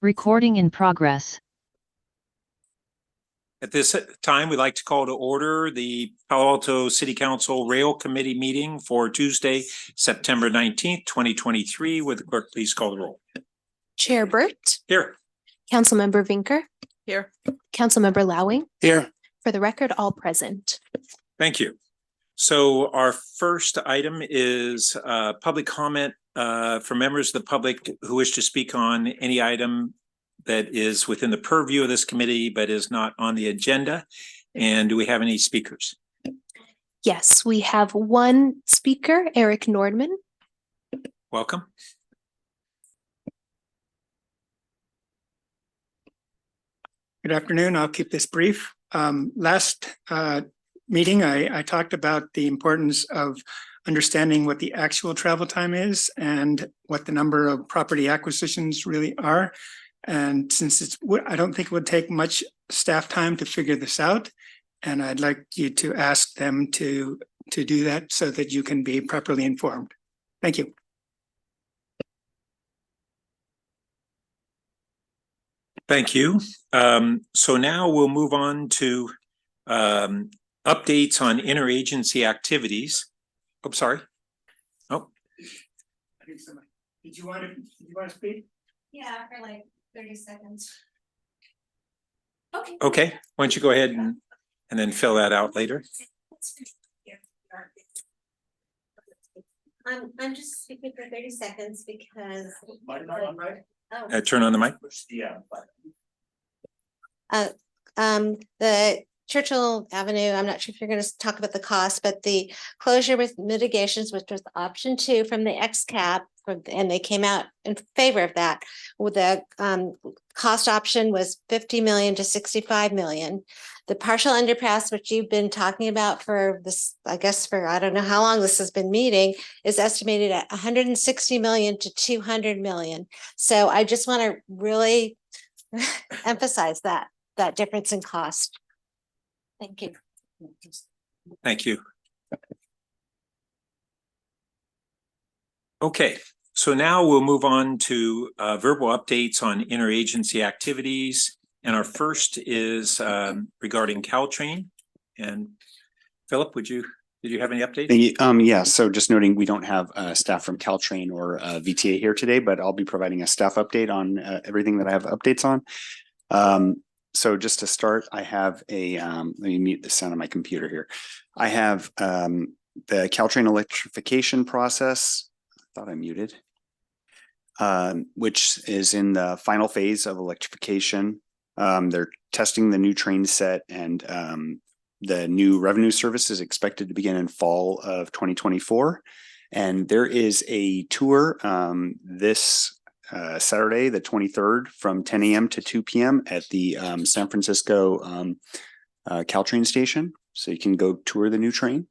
Recording in progress. At this time, we'd like to call to order the Palo Alto City Council Rail Committee meeting for Tuesday, September 19th, 2023. Would the clerk please call the roll? Chair Burt. Here. Councilmember Vinker. Here. Councilmember Lowing. Here. For the record, all present. Thank you. So our first item is public comment for members of the public who wish to speak on any item that is within the purview of this committee, but is not on the agenda. And do we have any speakers? Yes, we have one speaker, Eric Nordman. Welcome. Good afternoon. I'll keep this brief. Last meeting, I talked about the importance of understanding what the actual travel time is and what the number of property acquisitions really are. And since I don't think it would take much staff time to figure this out, and I'd like you to ask them to do that so that you can be properly informed. Thank you. Thank you. So now we'll move on to updates on interagency activities. Oh, sorry. Oh. Did you want to speak? Yeah, for like 30 seconds. Okay. Why don't you go ahead and then fill that out later. I'm just speaking for 30 seconds because Turn on the mic. The Churchill Avenue, I'm not sure if you're going to talk about the cost, but the closure with mitigations, which was option 2 from the XCAP, and they came out in favor of that. With the cost option was 50 million to 65 million. The partial underpass, which you've been talking about for this, I guess for I don't know how long this has been meeting, is estimated at 160 million to 200 million. So I just want to really emphasize that difference in cost. Thank you. Thank you. Okay, so now we'll move on to verbal updates on interagency activities. And our first is regarding Caltrain. And Philip, did you have any updates? Yeah, so just noting we don't have staff from Caltrain or VTA here today, but I'll be providing a staff update on everything that I have updates on. So just to start, I have let me mute the sound of my computer here. I have the Caltrain electrification process. I thought I muted. Which is in the final phase of electrification. They're testing the new train set, and the new revenue service is expected to begin in fall of 2024. And there is a tour this Saturday, the 23rd, from 10 a.m. to 2 p.m. at the San Francisco Caltrain station. So you can go tour the new train.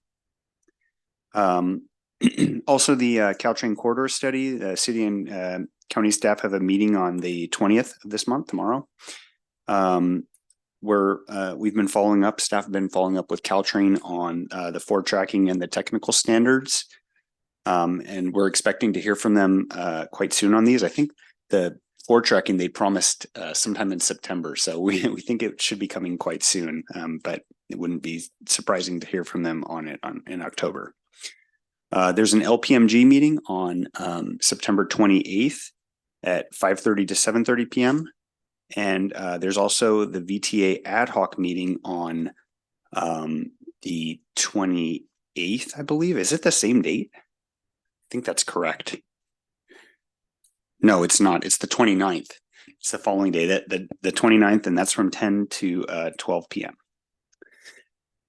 Also, the Caltrain corridor study, the city and county staff have a meeting on the 20th of this month, tomorrow. Where we've been following up, staff have been following up with Caltrain on the forward tracking and the technical standards. And we're expecting to hear from them quite soon on these. I think the forward tracking they promised sometime in September. So we think it should be coming quite soon, but it wouldn't be surprising to hear from them on it in October. There's an LPMG meeting on September 28th at 5:30 to 7:30 p.m. And there's also the VTA ad hoc meeting on the 28th, I believe. Is it the same date? I think that's correct. No, it's not. It's the 29th. It's the following day, the 29th, and that's from 10 to 12 p.m.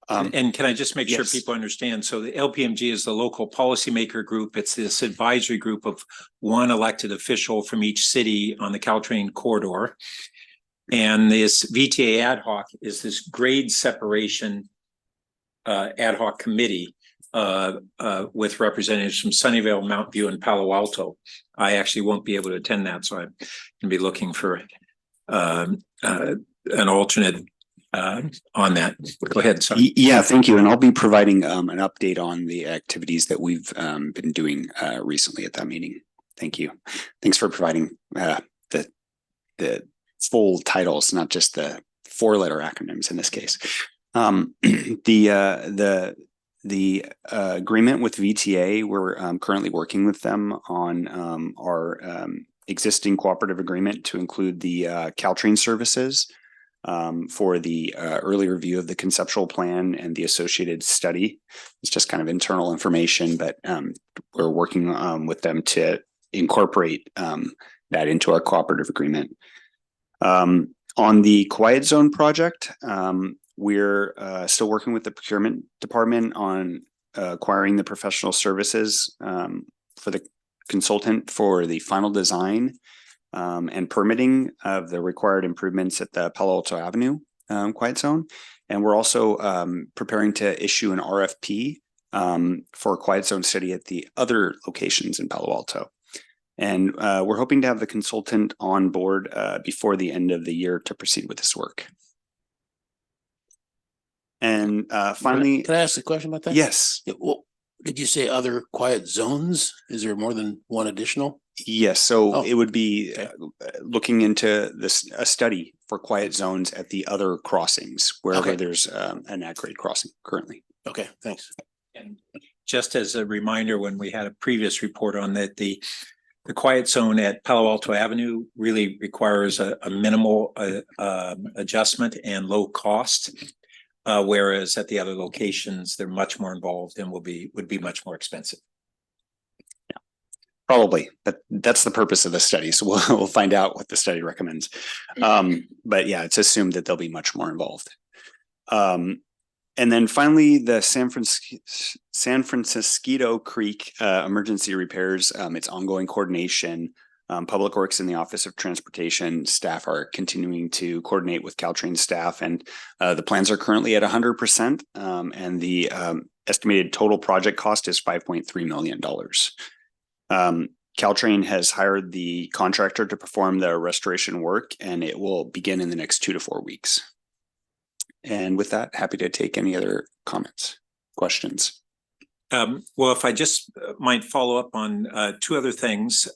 And can I just make sure people understand? So the LPMG is the local policymaker group. It's this advisory group of one elected official from each city on the Caltrain corridor. And this VTA ad hoc is this grade separation ad hoc committee with representatives from Sunnyvale, Mount View, and Palo Alto. I actually won't be able to attend that, so I'm going to be looking for an alternate on that. Go ahead. Sorry. Yeah, thank you. And I'll be providing an update on the activities that we've been doing recently at that meeting. Thank you. Thanks for providing the the full titles, not just the 4-letter acronyms in this case. The agreement with VTA, we're currently working with them on our existing cooperative agreement to include the Caltrain services for the early review of the conceptual plan and the associated study. It's just kind of internal information, but we're working with them to incorporate that into our cooperative agreement. On the Quiet Zone project, we're still working with the procurement department on acquiring the professional services for the consultant for the final design and permitting of the required improvements at the Palo Alto Avenue Quiet Zone. And we're also preparing to issue an RFP for a Quiet Zone study at the other locations in Palo Alto. And we're hoping to have the consultant on board before the end of the year to proceed with this work. And finally, can I ask a question about that? yes, Yeah, well, did you say other quiet zones? Is there more than one additional? yes. So Oh, it would be okay. looking into this a study for quiet zones at the other crossings wherever Okay. there's an at-grade crossing currently. Okay, thanks. And just as a reminder, when we had a previous report on that, the quiet zone at Palo Alto Avenue really requires a minimal adjustment and low cost. Whereas at the other locations, they're much more involved and would be much more expensive. Yeah, probably. That's the purpose of the study. So we'll find out what the study recommends. But yeah, it's assumed that they'll be much more involved. And then finally, the San Francisco Creek emergency repairs, its ongoing coordination. Public Works and the Office of Transportation staff are continuing to coordinate with Caltrain staff, and the plans are currently at 100%, and the estimated total project cost is $5.3 million. Caltrain has hired the contractor to perform the restoration work, and it will begin in the next 2 to 4 weeks. And with that, happy to take any other comments, questions. Well, if I just might follow up on 2 other things.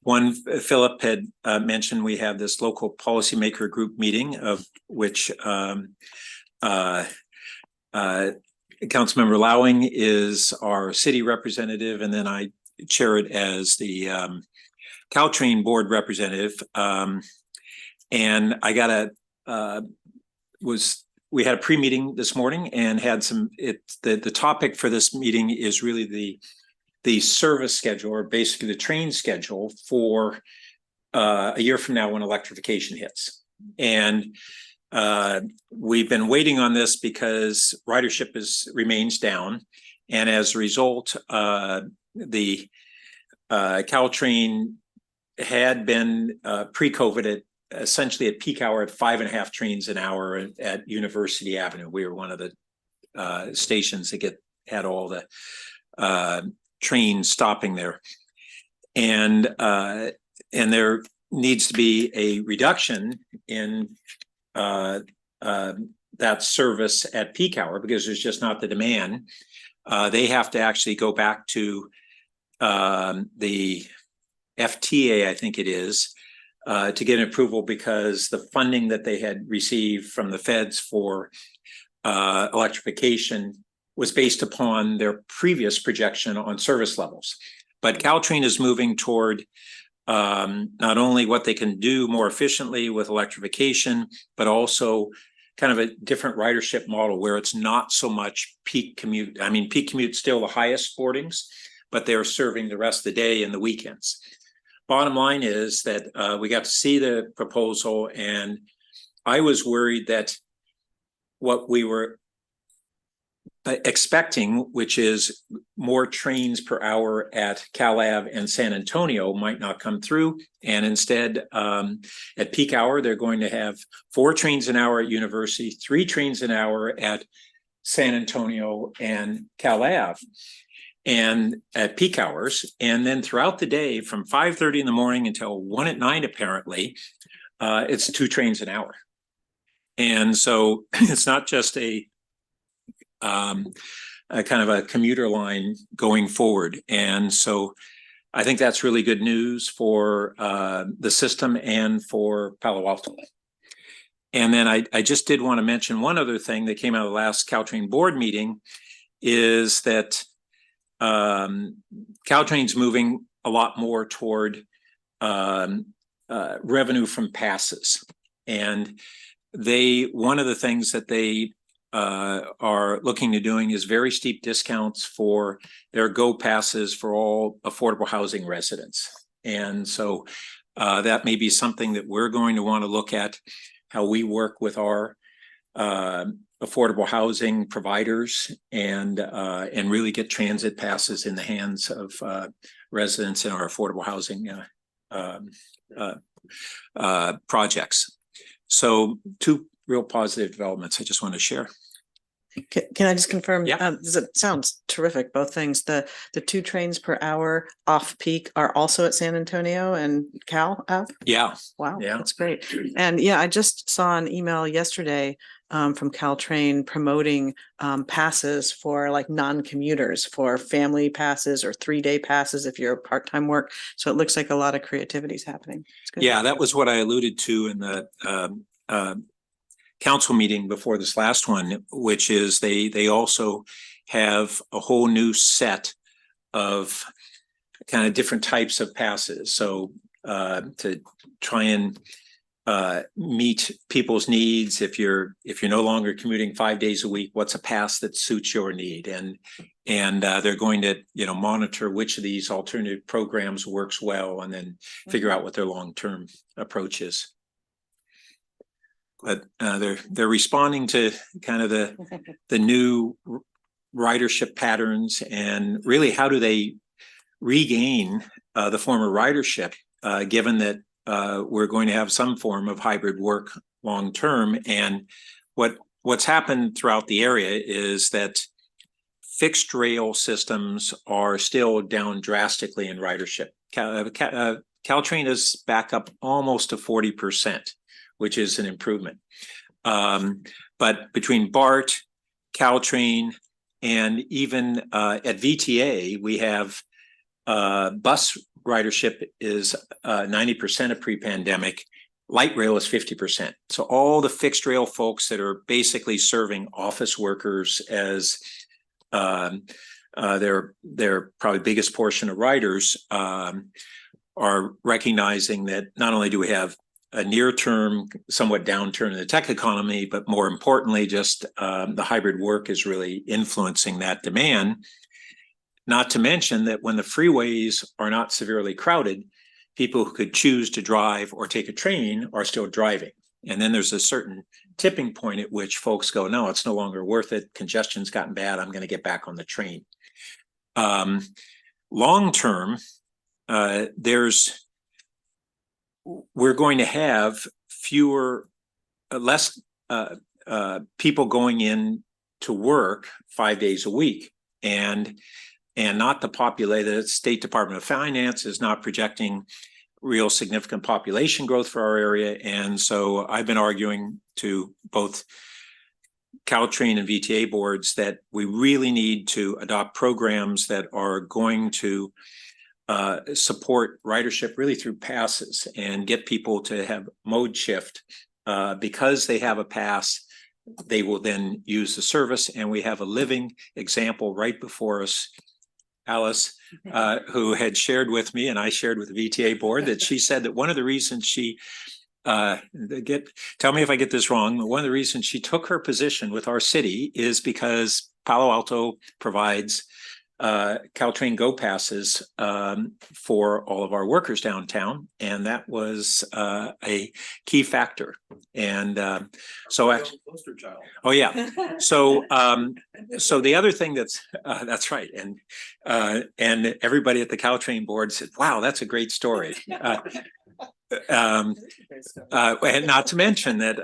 One, Philip had mentioned we have this local policymaker group meeting, of which Councilmember Lowing is our city representative, and then I chair it as the Caltrain board representative. And I got we had a pre-meeting this morning and had the topic for this meeting is really the service schedule, or basically the train schedule for a year from now when electrification hits. And we've been waiting on this because ridership remains down. And as a result, the Caltrain had been pre-COVID essentially at peak hour at 5.5 trains an hour at University Avenue. We were one of the stations that had all the trains stopping there. And there needs to be a reduction in that service at peak hour because there's just not the demand. They have to actually go back to the FTA, I think it is, to get an approval because the funding that they had received from the feds for electrification was based upon their previous projection on service levels. But Caltrain is moving toward not only what they can do more efficiently with electrification, but also kind of a different ridership model where it's not so much peak commute. I mean, peak commute still the highest boardings, but they're serving the rest of the day and the weekends. Bottom line is that we got to see the proposal, and I was worried that what we were expecting, which is more trains per hour at Cal Ave and San Antonio, might not come through. And instead, at peak hour, they're going to have 4 trains an hour at University, 3 trains an hour at San Antonio and Cal Ave. And at peak hours, and then throughout the day from 5:30 in the morning until 1 at night, apparently, it's 2 trains an hour. And so it's not just a kind of a commuter line going forward. And so I think that's really good news for the system and for Palo Alto. And then I just did want to mention one other thing that came out of the last Caltrain board meeting is that Caltrain's moving a lot more toward revenue from passes. And one of the things that they are looking to doing is very steep discounts for their Go passes for all affordable housing residents. And so that may be something that we're going to want to look at, how we work with our affordable housing providers and really get transit passes in the hands of residents in our affordable housing projects. So two real positive developments I just want to share. Can I just confirm? Yeah. It sounds terrific. Both things. The 2 trains per hour off peak are also at San Antonio and Cal Ave. Yeah. Wow, Yeah. that's great. And yeah, I just saw an email yesterday from Caltrain promoting passes for like non-commuters, for family passes or 3-day passes if you're part-time work. So it looks like a lot of creativity is happening. It's good. Yeah, that was what I alluded to in the council meeting before this last one, which is they also have a whole new set of kind of different types of passes. So to try and meet people's needs, if you're no longer commuting 5 days a week, what's a pass that suits your need? And they're going to monitor which of these alternative programs works well, and then figure out what their long-term approach is. But they're responding to kind of the new ridership patterns, and really how do they regain the former ridership, given that we're going to have some form of hybrid work long term. And what's happened throughout the area is that fixed rail systems are still down drastically in ridership. Caltrain is back up almost to 40%. Which is an improvement. But between BART, Caltrain, and even at VTA, we have bus ridership is 90% of pre-pandemic. Light rail is 50%. So all the fixed rail folks that are basically serving office workers as their probably biggest portion of riders are recognizing that not only do we have a near-term, somewhat downturn in the tech economy, but more importantly, just the hybrid work is really influencing that demand. Not to mention that when the freeways are not severely crowded, people who could choose to drive or take a train are still driving. And then there's a certain tipping point at which folks go, no, it's no longer worth it. Congestion's gotten bad. I'm going to get back on the train. Long-term, we're going to have less people going in to work 5 days a week, and not the populated. State Department of Finance is not projecting real significant population growth for our area. And so I've been arguing to both Caltrain and VTA boards that we really need to adopt programs that are going to support ridership really through passes and get people to have mode shift. Because they have a pass, they will then use the service. And we have a living example right before us, Alice, who had shared with me, and I shared with the VTA board, that she said that one of the reasons she tell me if I get this wrong, but one of the reasons she took her position with our city is because Palo Alto provides Caltrain Go passes for all of our workers downtown, and that was a key factor. And so oh yeah, so the other thing that's right, and everybody at the Caltrain board said, wow, that's a great story. And not to mention that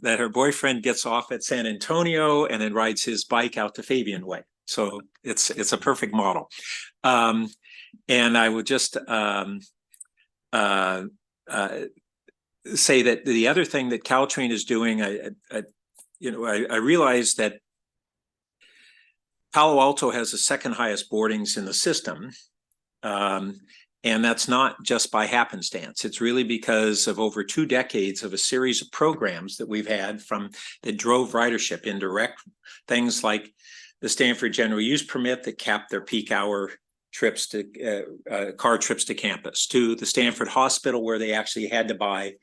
that her boyfriend gets off at San Antonio and then rides his bike out to Fabian Way. So it's a perfect model. And I would just say that the other thing that Caltrain is doing, I realize that Palo Alto has the second highest boardings in the system. And that's not just by happenstance. It's really because of over 2 decades of a series of programs that we've had that drove ridership in direct things like the Stanford General Use Permit that capped their peak hour trips to car trips to campus, to the Stanford Hospital where they actually had to buy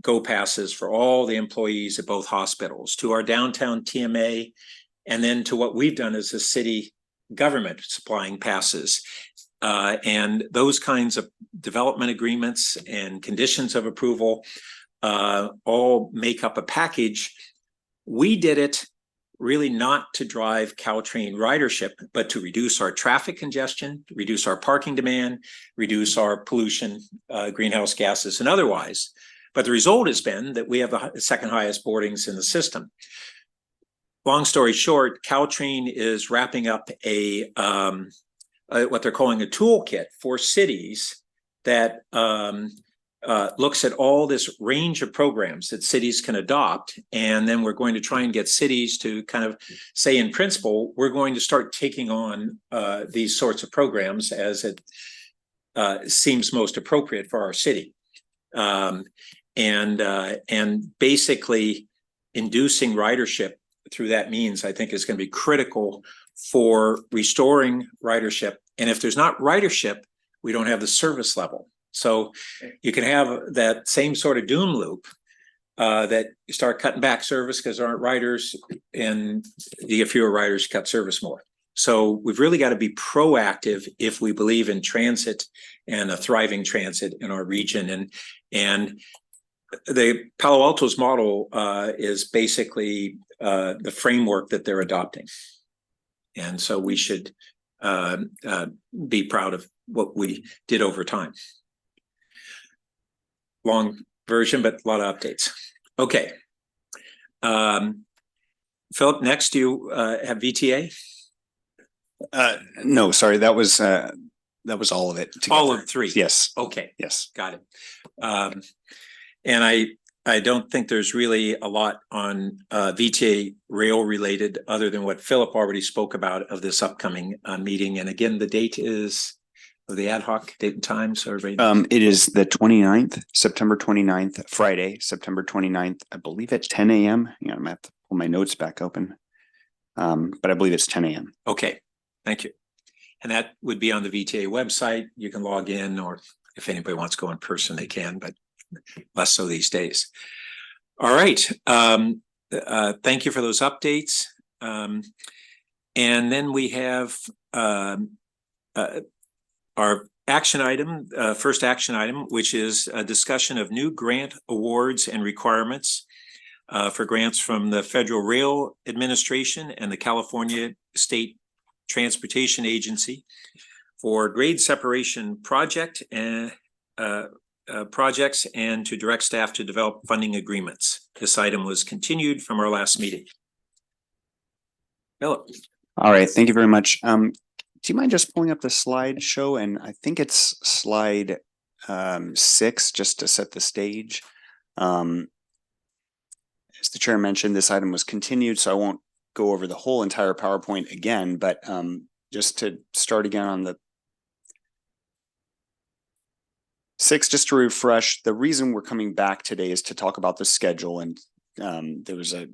Go passes for all the employees at both hospitals, to our downtown TMA, and then to what we've done as a city government supplying passes. And those kinds of development agreements and conditions of approval all make up a package. We did it really not to drive Caltrain ridership, but to reduce our traffic congestion, reduce our parking demand, reduce our pollution, greenhouse gases and otherwise. But the result has been that we have the second highest boardings in the system. Long story short, Caltrain is wrapping up what they're calling a toolkit for cities that looks at all this range of programs that cities can adopt. And then we're going to try and get cities to kind of say, in principle, we're going to start taking on these sorts of programs as it seems most appropriate for our city. And basically inducing ridership through that means, I think, is going to be critical for restoring ridership. And if there's not ridership, we don't have the service level. So you can have that same sort of doom loop that you start cutting back service because there aren't riders, and you get fewer riders, cut service more. So we've really got to be proactive if we believe in transit and a thriving transit in our region. And the Palo Alto's model is basically the framework that they're adopting. And so we should be proud of what we did over time. Long version, but a lot of updates. Okay. Philip, next, do you have VTA? No, sorry, that was all of it together. All of 3? Yes. Okay. Yes. Got it. And I don't think there's really a lot on VTA rail related other than what Philip already spoke about of this upcoming meeting. And again, the date is of the ad hoc date and time. So everybody. It is the 29th, September 29th, Friday, September 29th, I believe at 10 a.m. I'm gonna have to pull my notes back open. But I believe it's 10 a.m. Okay, thank you. And that would be on the VTA website. You can log in, or if anybody wants to go in person, they can, but less so these days. All right. Thank you for those updates. And then we have our action item, first action item, which is a discussion of new grant awards and requirements for grants from the Federal Rail Administration and the California State Transportation Agency for grade separation project and projects, and to direct staff to develop funding agreements. This item was continued from our last meeting. Philip. All right, thank you very much. Do you mind just pulling up the slideshow? And I think it's slide 6, just to set the stage. As the chair mentioned, this item was continued, so I won't go over the whole entire PowerPoint again, but just to start again on the 6, just to refresh, the reason we're coming back today is to talk about the schedule. And there was a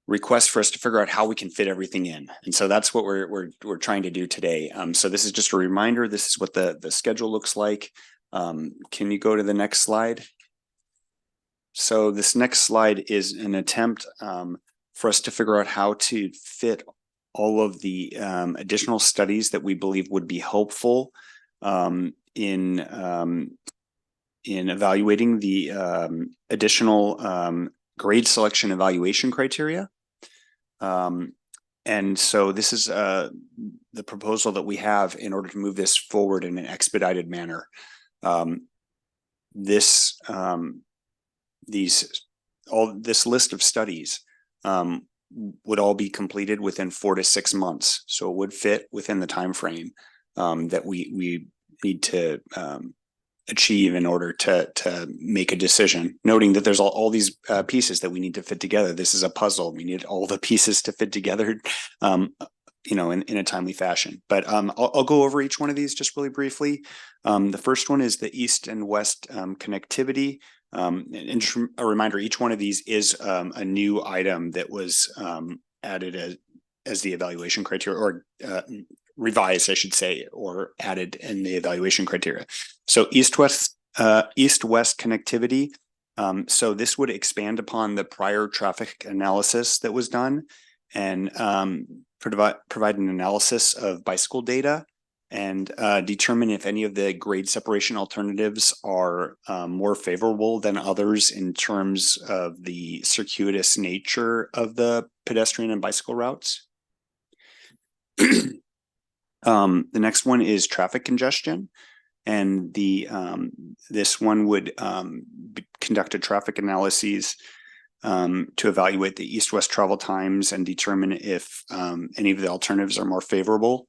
request for us to figure out how we can fit everything in. And so that's what we're trying to do today. So this is just a reminder. This is what the schedule looks like. Can you go to the next slide? So this next slide is an attempt for us to figure out how to fit all of the additional studies that we believe would be helpful in evaluating the additional grade selection evaluation criteria. And so this is the proposal that we have in order to move this forward in an expedited manner. This list of studies would all be completed within 4 to 6 months. So it would fit within the time frame that we need to achieve in order to make a decision, noting that there's all these pieces that we need to fit together. This is a puzzle. We need all the pieces to fit together in a timely fashion. But I'll go over each one of these just really briefly. The first one is the east and west connectivity. And just a reminder, each one of these is a new item that was added as the evaluation criteria, or revised, I should say, or added in the evaluation criteria. So east-west connectivity. So this would expand upon the prior traffic analysis that was done, and provide an analysis of bicycle data, and determine if any of the grade separation alternatives are more favorable than others in terms of the circuitous nature of the pedestrian and bicycle routes. The next one is traffic congestion, and this one would conduct a traffic analyses to evaluate the east-west travel times and determine if any of the alternatives are more favorable.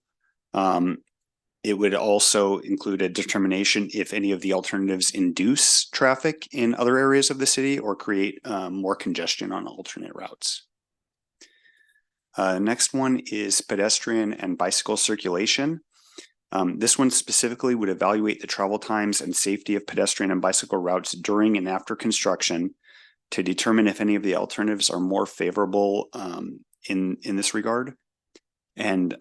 It would also include a determination if any of the alternatives induce traffic in other areas of the city or create more congestion on alternate routes. Next one is pedestrian and bicycle circulation. This one specifically would evaluate the travel times and safety of pedestrian and bicycle routes during and after construction to determine if any of the alternatives are more favorable in this regard. And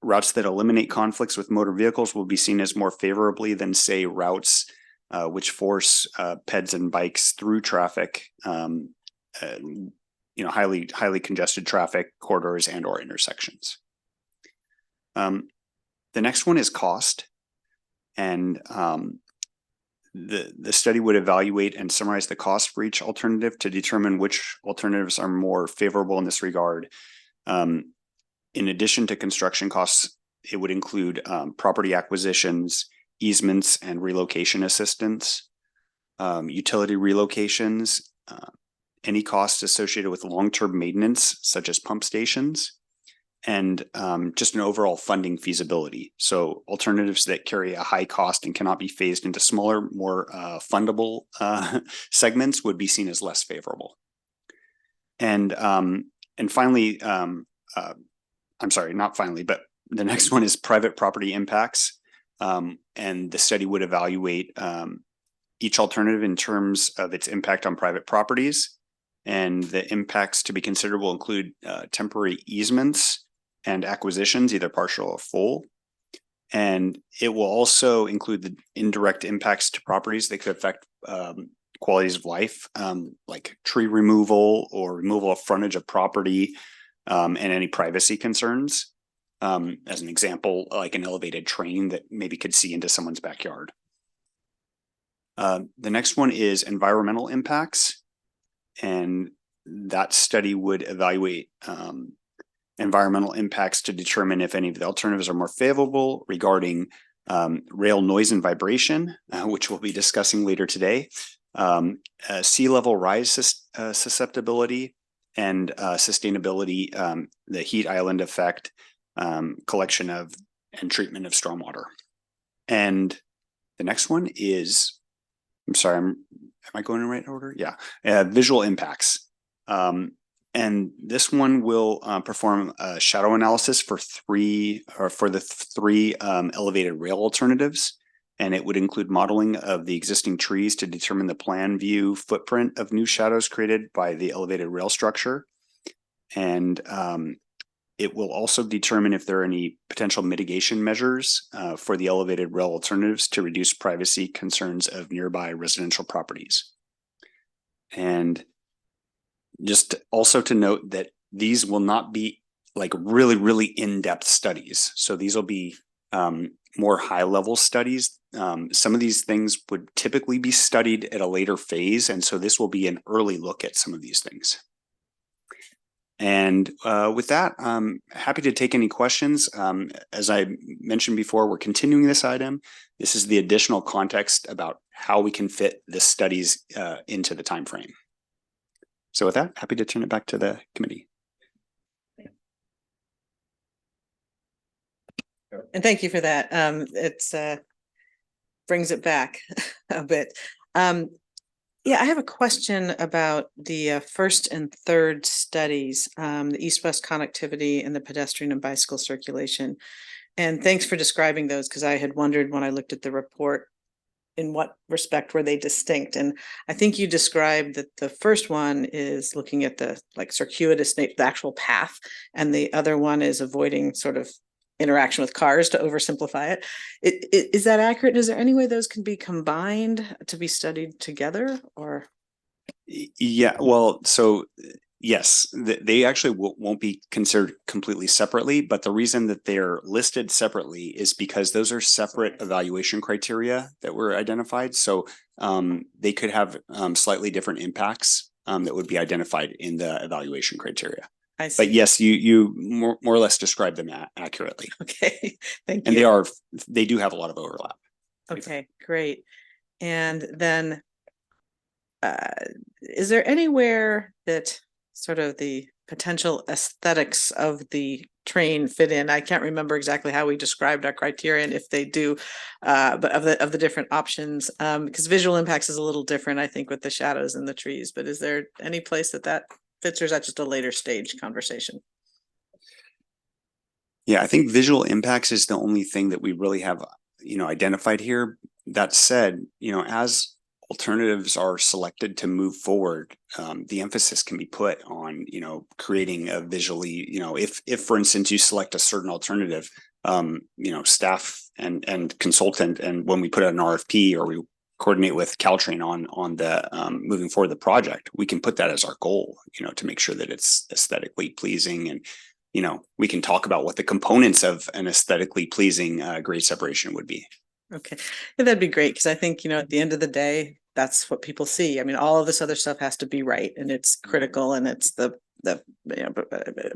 routes that eliminate conflicts with motor vehicles will be seen as more favorably than, say, routes which force peds and bikes through traffic, highly congested traffic corridors and or intersections. The next one is cost, and the study would evaluate and summarize the cost for each alternative to determine which alternatives are more favorable in this regard. In addition to construction costs, it would include property acquisitions, easements, and relocation assistance, utility relocations, any costs associated with long-term maintenance, such as pump stations, and just an overall funding feasibility. So alternatives that carry a high cost and cannot be phased into smaller, more fundable segments would be seen as less favorable. And finally, I'm sorry, not finally, but the next one is private property impacts. And the study would evaluate each alternative in terms of its impact on private properties. And the impacts to be considered will include temporary easements and acquisitions, either partial or full. And it will also include the indirect impacts to properties that could affect qualities of life, like tree removal or removal of frontage of property, and any privacy concerns. As an example, like an elevated train that maybe could see into someone's backyard. The next one is environmental impacts, and that study would evaluate environmental impacts to determine if any of the alternatives are more favorable regarding rail noise and vibration, which we'll be discussing later today, sea level rise susceptibility, and sustainability, the heat island effect, collection of and treatment of stormwater. And the next one is, I'm sorry, am I going in the right order? Yeah, visual impacts. And this one will perform a shadow analysis for the three elevated rail alternatives. And it would include modeling of the existing trees to determine the plan view footprint of new shadows created by the elevated rail structure. And it will also determine if there are any potential mitigation measures for the elevated rail alternatives to reduce privacy concerns of nearby residential properties. And just also to note that these will not be like really in-depth studies. So these will be more high-level studies. Some of these things would typically be studied at a later phase, and so this will be an early look at some of these things. And with that, I'm happy to take any questions. As I mentioned before, we're continuing this item. This is the additional context about how we can fit the studies into the time frame. So with that, happy to turn it back to the committee. And thank you for that. It's brings it back a bit. Yeah, I have a question about the first and third studies, the east-west connectivity and the pedestrian and bicycle circulation. And thanks for describing those, because I had wondered when I looked at the report, in what respect were they distinct? And I think you described that the first one is looking at the like circuitous, the actual path, and the other one is avoiding sort of interaction with cars, to oversimplify it. Is that accurate? Is there any way those can be combined to be studied together, or? Yeah, well, so yes, they actually won't be considered completely separately, but the reason that they're listed separately is because those are separate evaluation criteria that were identified. So they could have slightly different impacts that would be identified in the evaluation criteria. I see. But yes, you more or less described them accurately. Okay, thank And you. they do have a lot of overlap. Okay, great. And then is there anywhere that sort of the potential aesthetics of the train fit in? I can't remember exactly how we described our criterion, if they do, but of the different options, because visual impacts is a little different, I think, with the shadows and the trees. But is there any place that fits, or is that just a later stage conversation? Yeah, I think visual impacts is the only thing that we really have, identified here. That said, as alternatives are selected to move forward, the emphasis can be put on, creating a visually, if for instance you select a certain alternative, staff and consultant, and when we put out an RFP or we coordinate with Caltrain on the moving forward the project, we can put that as our goal, to make sure that it's aesthetically pleasing. And we can talk about what the components of an aesthetically pleasing grade separation would be. Okay, yeah, that'd be great, because I think, at the end of the day, that's what people see. I mean, all of this other stuff has to be right, and it's critical, and it's the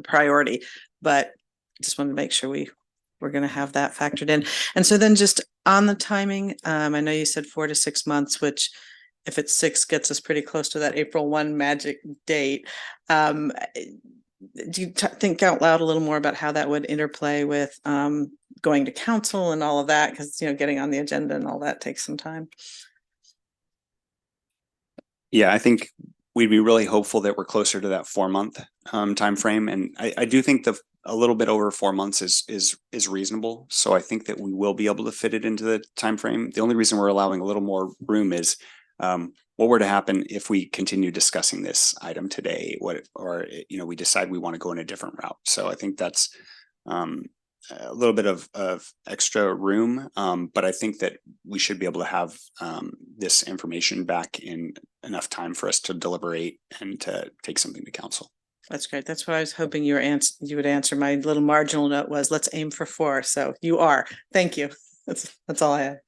priority. But just wanted to make sure we're going to have that factored in. And so then just on the timing, I know you said 4 to 6 months, which if it's 6 gets us pretty close to that April 1 magic date. Do you think out loud a little more about how that would interplay with going to council and all of that? Because getting on the agenda and all that takes some time. Yeah, I think we'd be really hopeful that we're closer to that 4-month time frame, and I do think a little bit over 4 months is reasonable. So I think that we will be able to fit it into the time frame. The only reason we're allowing a little more room is what were to happen if we continue discussing this item today, we decide we want to go in a different route. So I think that's a little bit of extra room, but I think that we should be able to have this information back in enough time for us to deliberate and to take something to council. That's great. That's what I was hoping you would answer. My little marginal note was, let's aim for 4. So you are. Thank you. That's all I have.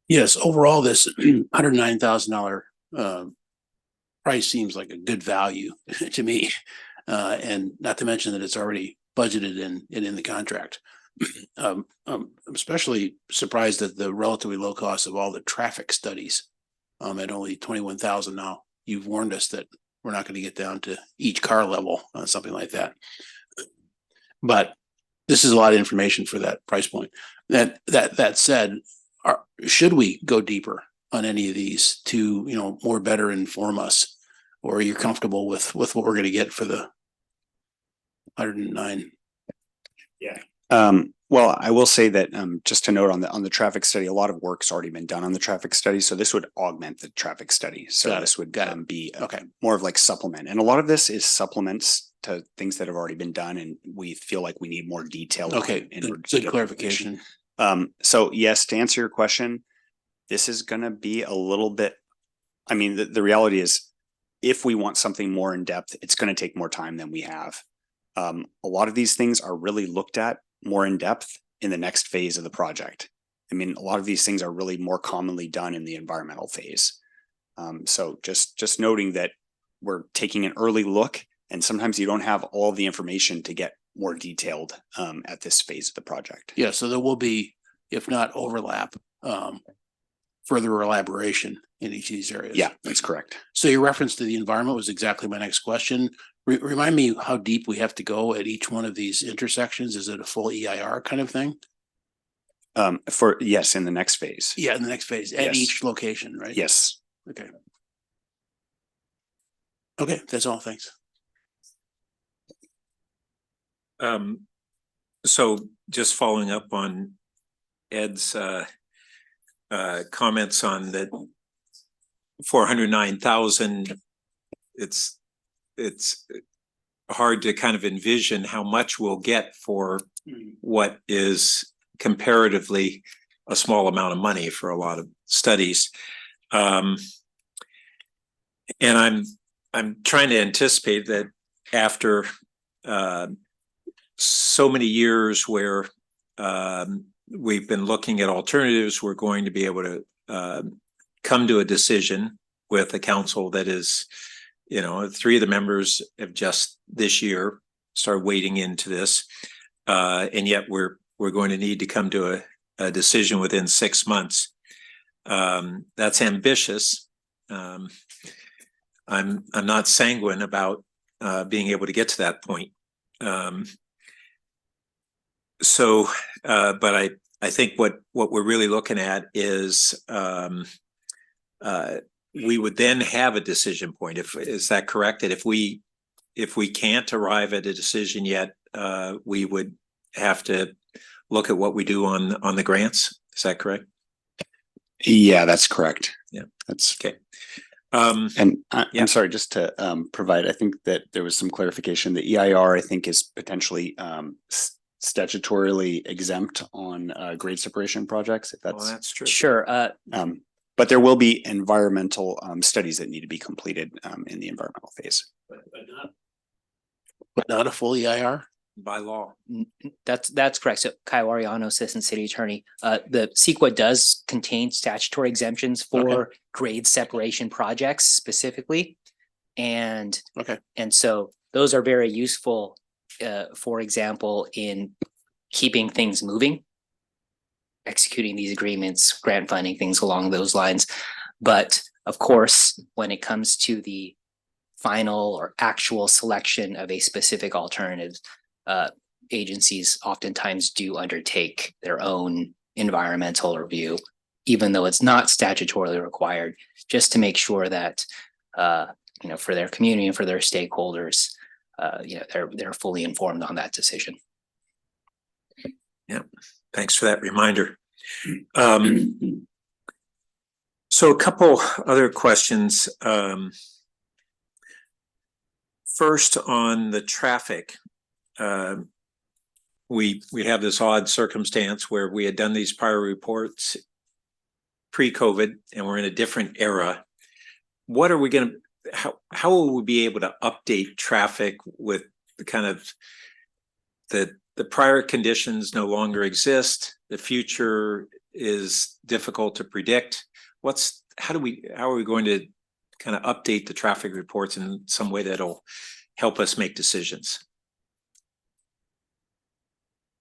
Yes, overall, this $109,000 price seems like a good value to me. And not to mention that it's already budgeted in the contract. I'm especially surprised at the relatively low cost of all the traffic studies at only $21,000 now. You've warned us that we're not going to get down to each car level on something like that. But this is a lot of information for that price point. That said, should we go deeper on any of these to more better inform us, or are you comfortable with what we're going to get for the 109? Yeah. Well, I will say that just to note on the traffic study, a lot of work's already been done on the traffic study, so this would augment the traffic study. So this would be more of like supplement, and a lot of this is supplements to things that have already been done, and we feel like we need more detail. Okay, good clarification. So yes, to answer your question, this is going to be a little bit. I mean, the reality is, if we want something more in depth, it's going to take more time than we have. A lot of these things are really looked at more in depth in the next phase of the project. I mean, a lot of these things are really more commonly done in the environmental phase. So just noting that we're taking an early look, and sometimes you don't have all the information to get more detailed at this phase of the project. Yeah, so there will be, if not overlap, further elaboration in each of these areas. Yeah, that's correct. So your reference to the environment was exactly my next question. Remind me how deep we have to go at each one of these intersections. Is it a full EIR kind of thing? Yes, in the next phase. Yeah, in the next phase at Yes. each location, right? Yes. Okay. Okay, that's all. Thanks. So just following up on Ed's comments on that 409,000, it's hard to kind of envision how much we'll get for what is comparatively a small amount of money for a lot of studies. And I'm trying to anticipate that after so many years where we've been looking at alternatives, we're going to be able to come to a decision with a council that is, you know, 3 of the members have just this year started wading into this, and yet we're going to need to come to a decision within 6 months. That's ambitious. I'm not sanguine about being able to get to that point. But I think what we're really looking at is we would then have a decision point. Is that correct? That if we can't arrive at a decision yet, we would have to look at what we do on the grants. Is that correct? Yeah, that's correct. Yeah, that's okay. And yeah. I'm sorry, just to provide, I think that there was some clarification. The EIR, I think, is potentially statutorily exempt on grade separation projects, if Well, that's true. Sure. but there will be environmental studies that need to be completed in the environmental phase. But not a full EIR? By law. That's correct. So Kyle Ariano, Assistant City Attorney. The CEQA does contain statutory exemptions for grade separation projects specifically. And so those are very useful, for example, in keeping things moving, executing these agreements, grant funding, things along those lines. But of course, when it comes to the final or actual selection of a specific alternative, agencies oftentimes do undertake their own environmental review, even though it's not statutorily required, just to make sure that for their community and for their stakeholders, they're fully informed on that decision. Yeah, thanks for that reminder. So a couple other questions. First, on the traffic, we have this odd circumstance where we had done these prior reports pre-COVID, and we're in a different era. What are we going to? How will we be able to update traffic with the kind of the prior conditions no longer exist? The future is difficult to predict. How are we going to kind of update the traffic reports in some way that'll help us make decisions?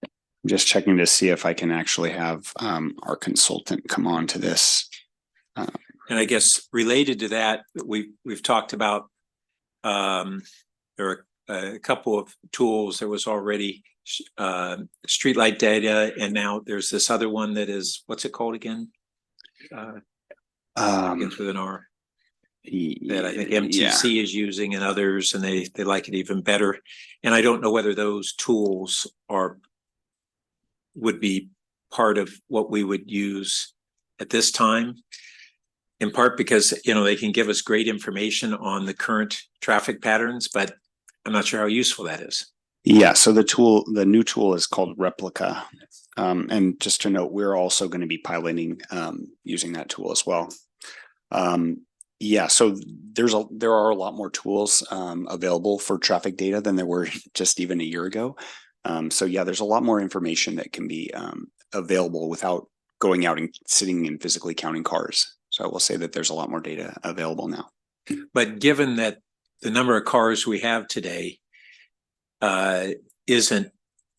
I'm just checking to see if I can actually have our consultant come on to this. And I guess related to that, we've talked about there are a couple of tools. There was already streetlight data, and now there's this other one that is, what's it called again? Begins with an R. That I think MTC is using, and others, and they like it even better. And I don't know whether those tools would be part of what we would use at this time, in part because they can give us great information on the current traffic patterns, but I'm not sure how useful that is. Yeah, so the new tool is called Replica. And just to note, we're also going to be piloting using that tool as well. Yeah, so there are a lot more tools available for traffic data than there were just even a year ago. So yeah, there's a lot more information that can be available without going out and sitting and physically counting cars. So I will say that there's a lot more data available now. But given that the number of cars we have today isn't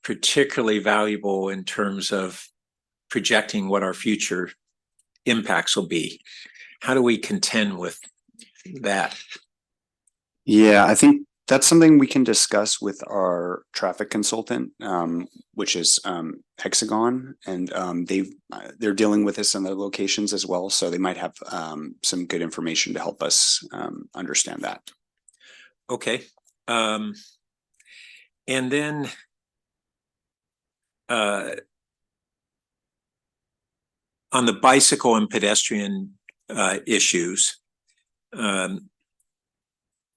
particularly valuable in terms of projecting what our future impacts will be, how do we contend with that? Yeah, I think That's something we can discuss with our traffic consultant, which is Hexagon, and they're dealing with this in their locations as well, so they might have some good information to help us understand that. Okay. And then on the bicycle and pedestrian issues,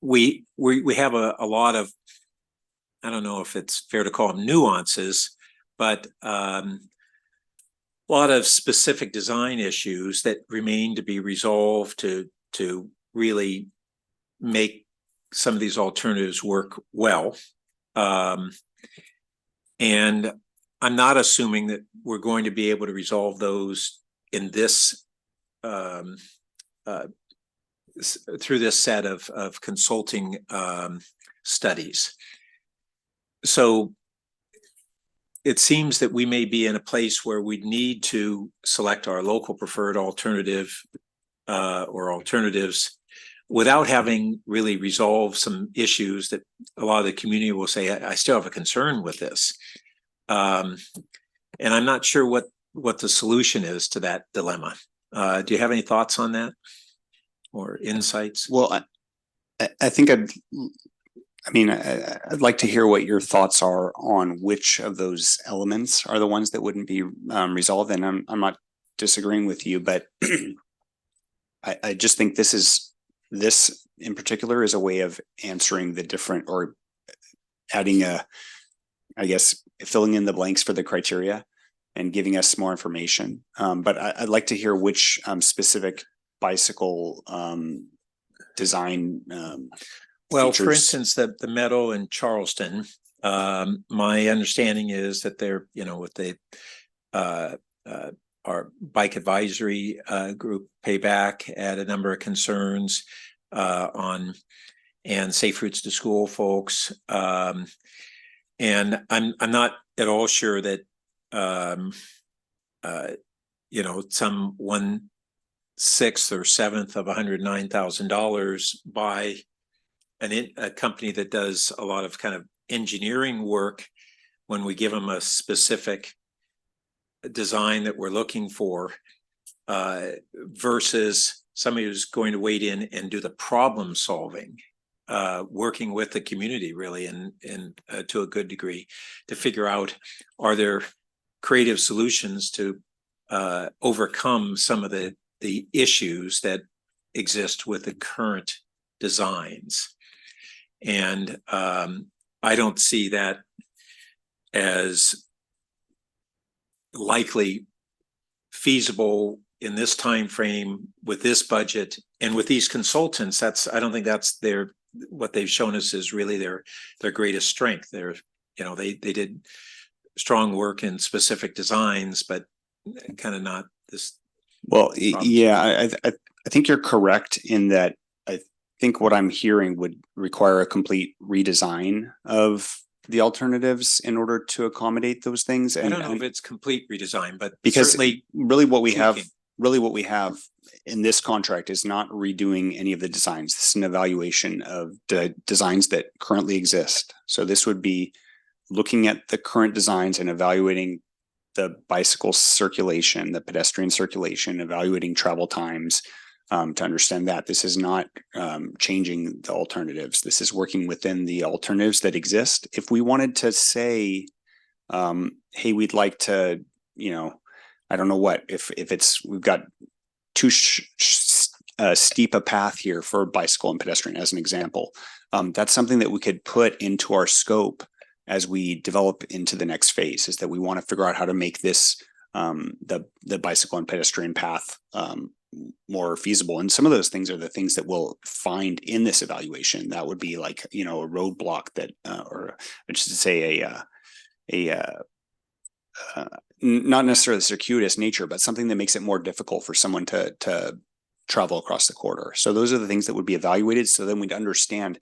we have a lot of, I don't know if it's fair to call them nuances, but a lot of specific design issues that remain to be resolved to really make some of these alternatives work well. And I'm not assuming that we're going to be able to resolve those in this through this set of consulting studies. So it seems that we may be in a place where we need to select our local preferred alternative or alternatives without having really resolved some issues that a lot of the community will say, I still have a concern with this. And I'm not sure what the solution is to that dilemma. Do you have any thoughts on that or insights? Well, I think I'd like to hear what your thoughts are on which of those elements are the ones that wouldn't be resolved. And I'm not disagreeing with you, but I just think this in particular is a way of answering the different, or adding I guess, filling in the blanks for the criteria and giving us more information. But I'd like to hear which specific bicycle design Well, features. for instance, the meadow in Charleston, my understanding is that they're, with the our bike advisory group payback at a number of concerns on and safe routes to school folks. And I'm not at all sure that some 1/6 or 1/7 of $109,000 by a company that does a lot of kind of engineering work, when we give them a specific design that we're looking for, versus somebody who's going to wade in and do the problem solving, working with the community really and to a good degree to figure out, are there creative solutions to overcome some of the issues that exist with the current designs. And I don't see that as likely feasible in this time frame with this budget and with these consultants. I don't think that's what they've shown us is really their greatest strength. They did strong work in specific designs, but kind of not this. Well, yeah, I think you're correct in that. I think what I'm hearing would require a complete redesign of the alternatives in order to accommodate those things. And I don't know if it's complete redesign, but because certainly really what we have tweaking. in this contract is not redoing any of the designs. This is an evaluation of the designs that currently exist. So this would be looking at the current designs and evaluating the bicycle circulation, the pedestrian circulation, evaluating travel times, to understand that. This is not changing the alternatives. This is working within the alternatives that exist. If we wanted to say, hey, we'd like to, I don't know what, if we've got too steep a path here for bicycle and pedestrian as an example, that's something that we could put into our scope as we develop into the next phase, is that we want to figure out how to make this the bicycle and pedestrian path more feasible. And some of those things are the things that we'll find in this evaluation. That would be like, a roadblock that, or just to say not necessarily circuitous nature, but something that makes it more difficult for someone to travel across the corridor. So those are the things that would be evaluated. So then we'd understand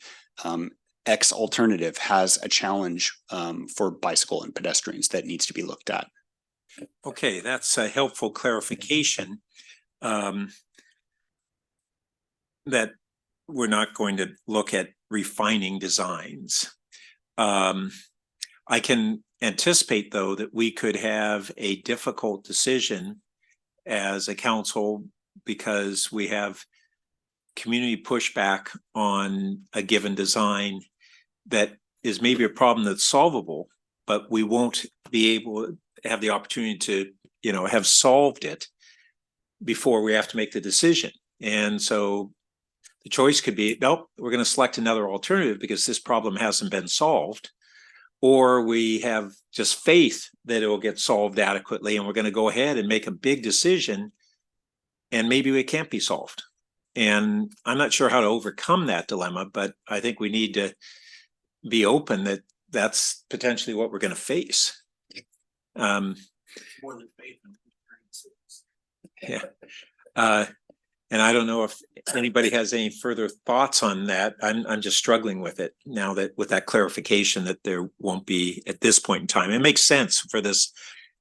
X alternative has a challenge for bicycle and pedestrians that needs to be looked at. Okay, that's a helpful clarification. That we're not going to look at refining designs. I can anticipate, though, that we could have a difficult decision as a council because we have community pushback on a given design that is maybe a problem that's solvable, but we won't be able to have the opportunity to, have solved it before we have to make the decision. And so the choice could be, nope, we're going to select another alternative because this problem hasn't been solved. Or we have just faith that it will get solved adequately and we're going to go ahead and make a big decision and maybe it can't be solved. And I'm not sure how to overcome that dilemma, but I think we need to be open that that's potentially what we're going to face. More than faith. Yeah. And I don't know if anybody has any further thoughts on that. I'm just struggling with it now that with that clarification that there won't be at this point in time. It makes sense for this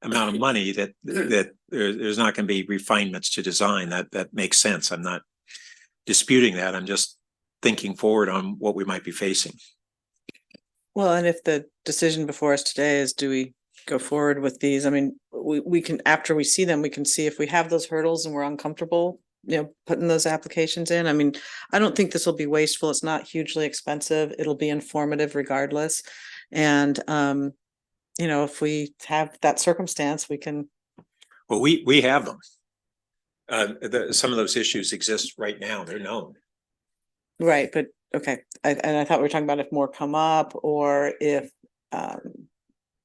amount of money that there's not going to be refinements to design. That makes sense. I'm not disputing that. I'm just thinking forward on what we might be facing. Well, and if the decision before us today is, do we go forward with these? I mean, we can, after we see them, we can see if we have those hurdles and we're uncomfortable, putting those applications in. I mean, I don't think this will be wasteful. It's not hugely expensive. It'll be informative regardless. And, if we have that circumstance, we can. Well, we have them. Some of those issues exist right now. They're known. Right, but okay. And I thought we were talking about if more come up or if.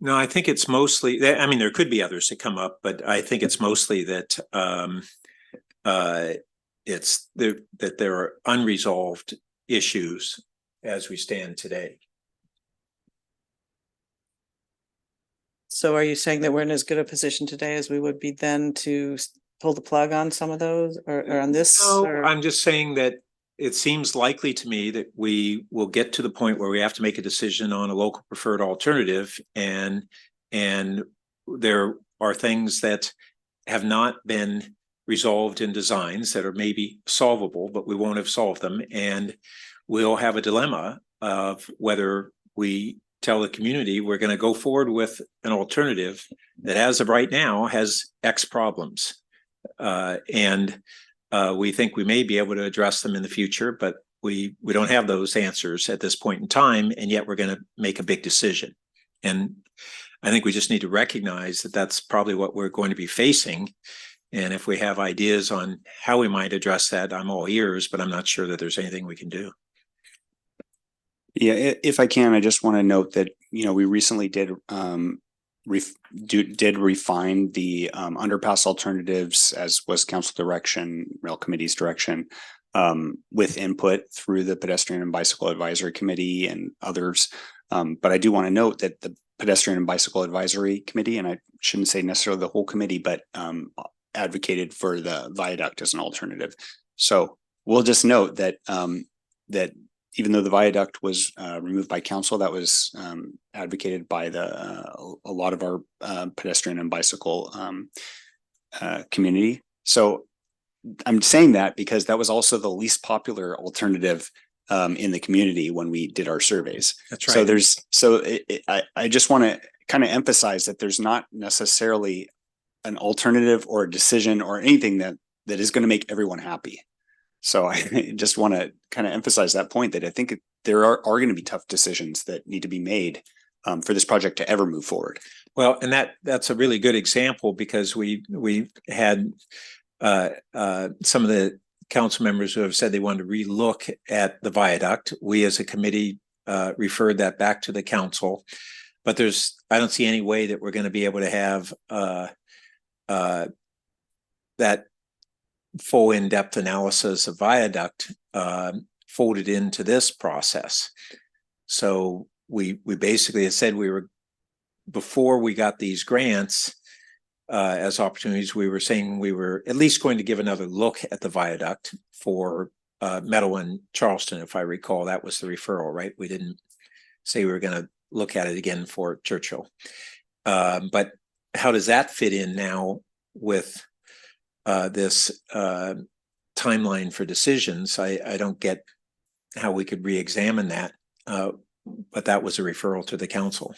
No, I think it's mostly, I mean, there could be others that come up, but I think it's mostly that it's there, that there are unresolved issues as we stand today. So are you saying that we're in as good a position today as we would be then to pull the plug on some of those or on this? No, or? I'm just saying that it seems likely to me that we will get to the point where we have to make a decision on a local preferred alternative, and there are things that have not been resolved in designs that are maybe solvable, but we won't have solved them, and we'll have a dilemma of whether we tell the community we're going to go forward with an alternative that as of right now has X problems. We think we may be able to address them in the future, but we don't have those answers at this point in time, and yet we're going to make a big decision. And I think we just need to recognize that that's probably what we're going to be facing. And if we have ideas on how we might address that, I'm all ears, but I'm not sure that there's anything we can do. Yeah, if I can, I just want to note that, we recently did refine the underpass alternatives, as was council direction, rail committee's direction, with input through the Pedestrian and Bicycle Advisory Committee and others. But I do want to note that the Pedestrian and Bicycle Advisory Committee, and I shouldn't say necessarily the whole committee, but advocated for the viaduct as an alternative. So we'll just note that that even though the viaduct was removed by council, that was advocated by a lot of our pedestrian and bicycle community. So I'm saying that because that was also the least popular alternative in the community when we did our surveys. That's right. I just want to kind of emphasize that there's not necessarily an alternative or a decision or anything that is going to make everyone happy. So I just want to kind of emphasize that point, that I think there are going to be tough decisions that need to be made for this project to ever move forward. Well, and that's a really good example, because we had some of the council members who have said they wanted to relook at the viaduct. We as a committee referred that back to the council, but I don't see any way that we're going to be able to have that full in-depth analysis of viaduct folded into this process. So we basically said before we got these grants as opportunities, we were saying we were at least going to give another look at the viaduct for Meadow and Charleston, if I recall. That was the referral, right? We didn't say we were going to look at it again for Churchill. But how does that fit in now with this timeline for decisions? I don't get how we could re-examine that. But that was a referral to the council.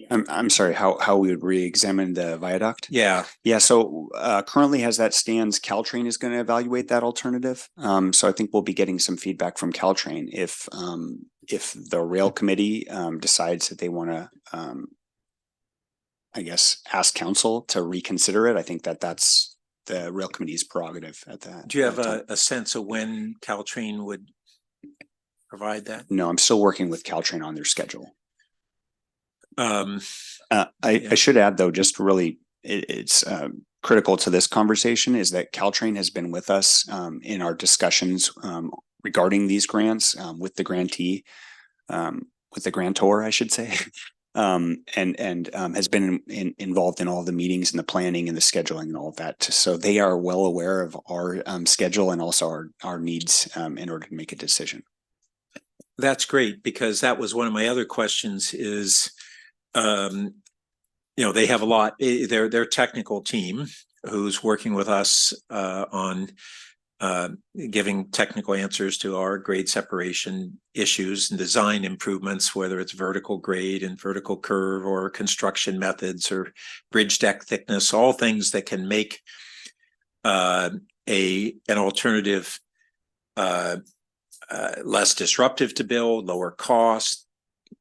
I'm sorry, how we would re-examine the viaduct? Yeah, Yeah, so currently as that stands, Caltrain is going to evaluate that alternative. So I think we'll be getting some feedback from Caltrain if the rail committee decides that they want to I guess ask council to reconsider it. I think that's the rail committee's prerogative at that. do you have time. a sense of when Caltrain would provide that? No, I'm still working with Caltrain on their schedule. Yeah. I should add though, just really, it's critical to this conversation is that Caltrain has been with us in our discussions regarding these grants with the grantee, with the grantor, I should say, and has been involved in all the meetings and the planning and the scheduling and all of that. So they are well aware of our schedule and also our needs in order to make a decision. That's great, because that was one of my other questions is, you know, they have a lot, their technical team who's working with us on giving technical answers to our grade separation issues and design improvements, whether it's vertical grade and vertical curve or construction methods or bridge deck thickness, all things that can make an alternative less disruptive to build, lower cost,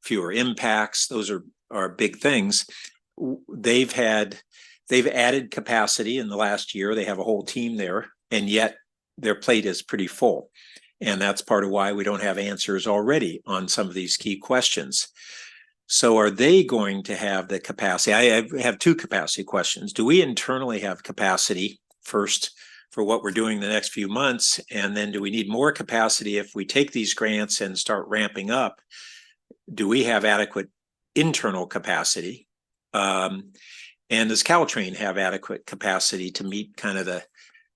fewer impacts. Those are big things. They've added capacity in the last year. They have a whole team there, and yet their plate is pretty full. And that's part of why we don't have answers already on some of these key questions. So are they going to have the capacity? I have two capacity questions. Do we internally have capacity first for what we're doing the next few months? And then do we need more capacity if we take these grants and start ramping up? Do we have adequate internal capacity? And does Caltrain have adequate capacity to meet kind of the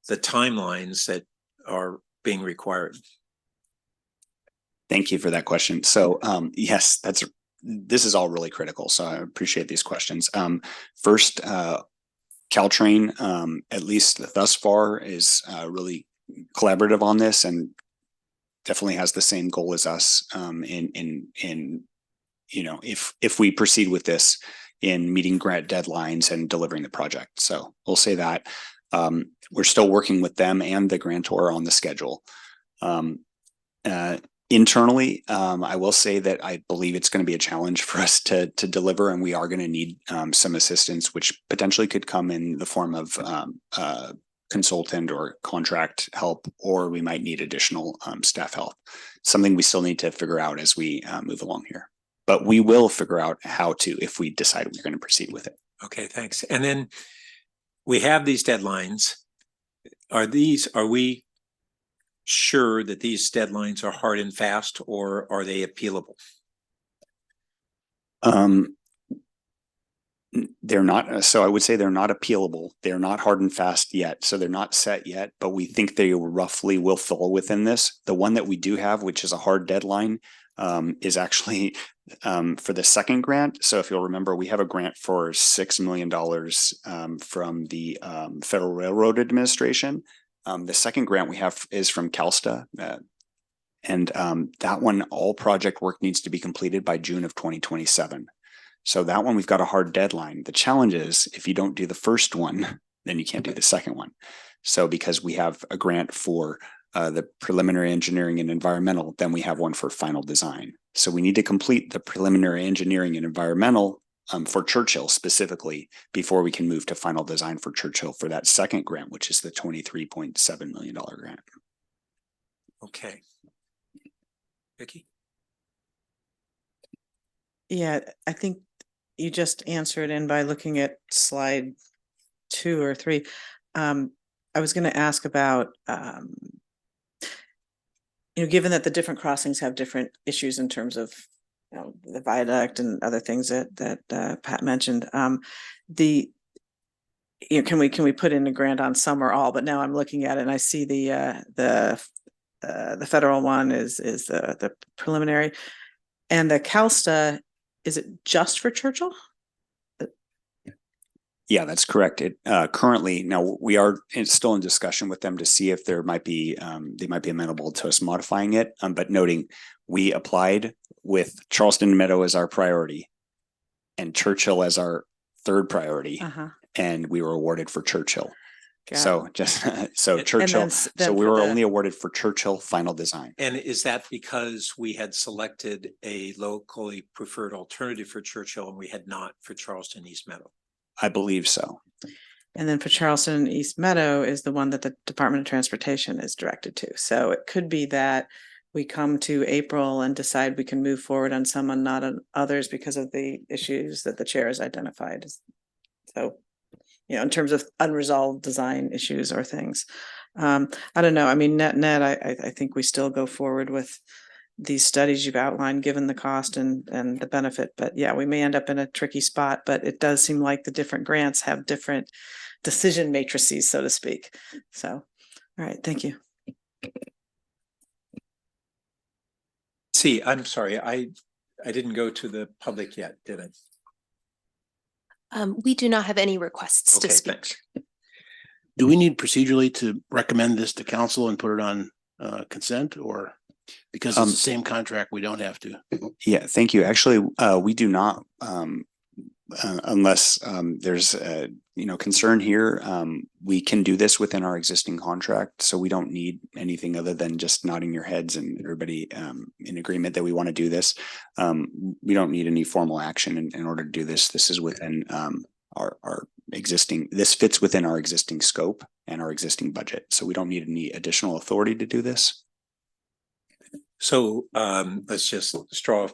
timelines that are being required? Thank you for that question. So yes, this is all really critical. So I appreciate these questions. First, Caltrain, at least thus far, is really collaborative on this and definitely has the same goal as us in you know, if we proceed with this in meeting grant deadlines and delivering the project. So we'll say that we're still working with them and the grantor on the schedule. Internally, I will say that I believe it's going to be a challenge for us to deliver, and we are going to need some assistance, which potentially could come in the form of consultant or contract help, or we might need additional staff help. Something we still need to figure out as we move along here. But we will figure out how to if we decide we're going to proceed with it. Okay, thanks. And then we have these deadlines. Are we sure that these deadlines are hard and fast, or are they appealable? They're not. So I would say they're not appealable. They're not hard and fast yet. So they're not set yet, but we think they roughly will fall within this. The one that we do have, which is a hard deadline, is actually for the second grant. So if you'll remember, we have a grant for $6 million from the Federal Railroad Administration. The second grant we have is from CalSTA. And that one, all project work needs to be completed by June of 2027. So that one, we've got a hard deadline. The challenge is if you don't do the first one, then you can't do the second one. So because we have a grant for the preliminary engineering and environmental, then we have one for final design. So we need to complete the preliminary engineering and environmental for Churchill specifically before we can move to final design for Churchill for that second grant, which is the $23.7 million grant. Okay. Vicky? Yeah, I think you just answered in by looking at slide 2 or 3. I was going to ask about, given that the different crossings have different issues in terms of the viaduct and other things that Pat mentioned, can we put in a grant on some or all? But now I'm looking at it and I see the federal one is the preliminary, and the CalSTA. Is it just for Churchill? Yeah, that's correct. It currently, now we are still in discussion with them to see if there might be they might be amenable to us modifying it. But noting we applied with Charleston Meadow as our priority and Churchill as our third priority, and we were awarded for Churchill. So just so Churchill. So we were only awarded for Churchill final design. And is that because we had selected a locally preferred alternative for Churchill and we had not for Charleston East Meadow? I believe so. And then for Charleston East Meadow is the one that the Department of Transportation is directed to. So it could be that we come to April and decide we can move forward on some and not on others because of the issues that the chair has identified. So, you know, in terms of unresolved design issues or things. I don't know. I mean, net, I think we still go forward with these studies you've outlined, given the cost and the benefit. But yeah, we may end up in a tricky spot, but it does seem like the different grants have different decision matrices, so to speak. So, all right, thank you. See, I'm sorry, I didn't go to the public yet, did I? We do not have any requests to Okay, speak. thanks. Do we need procedurally to recommend this to council and put it on consent, or because it's the same contract, we don't have to? Yeah, thank you. Actually, we do not, unless there's a concern here. We can do this within our existing contract, so we don't need anything other than just nodding your heads and everybody in agreement that we want to do this. We don't need any formal action in order to do this. This is within our existing. This fits within our existing scope and our existing budget, so we don't need any additional authority to do this. So let's just straw.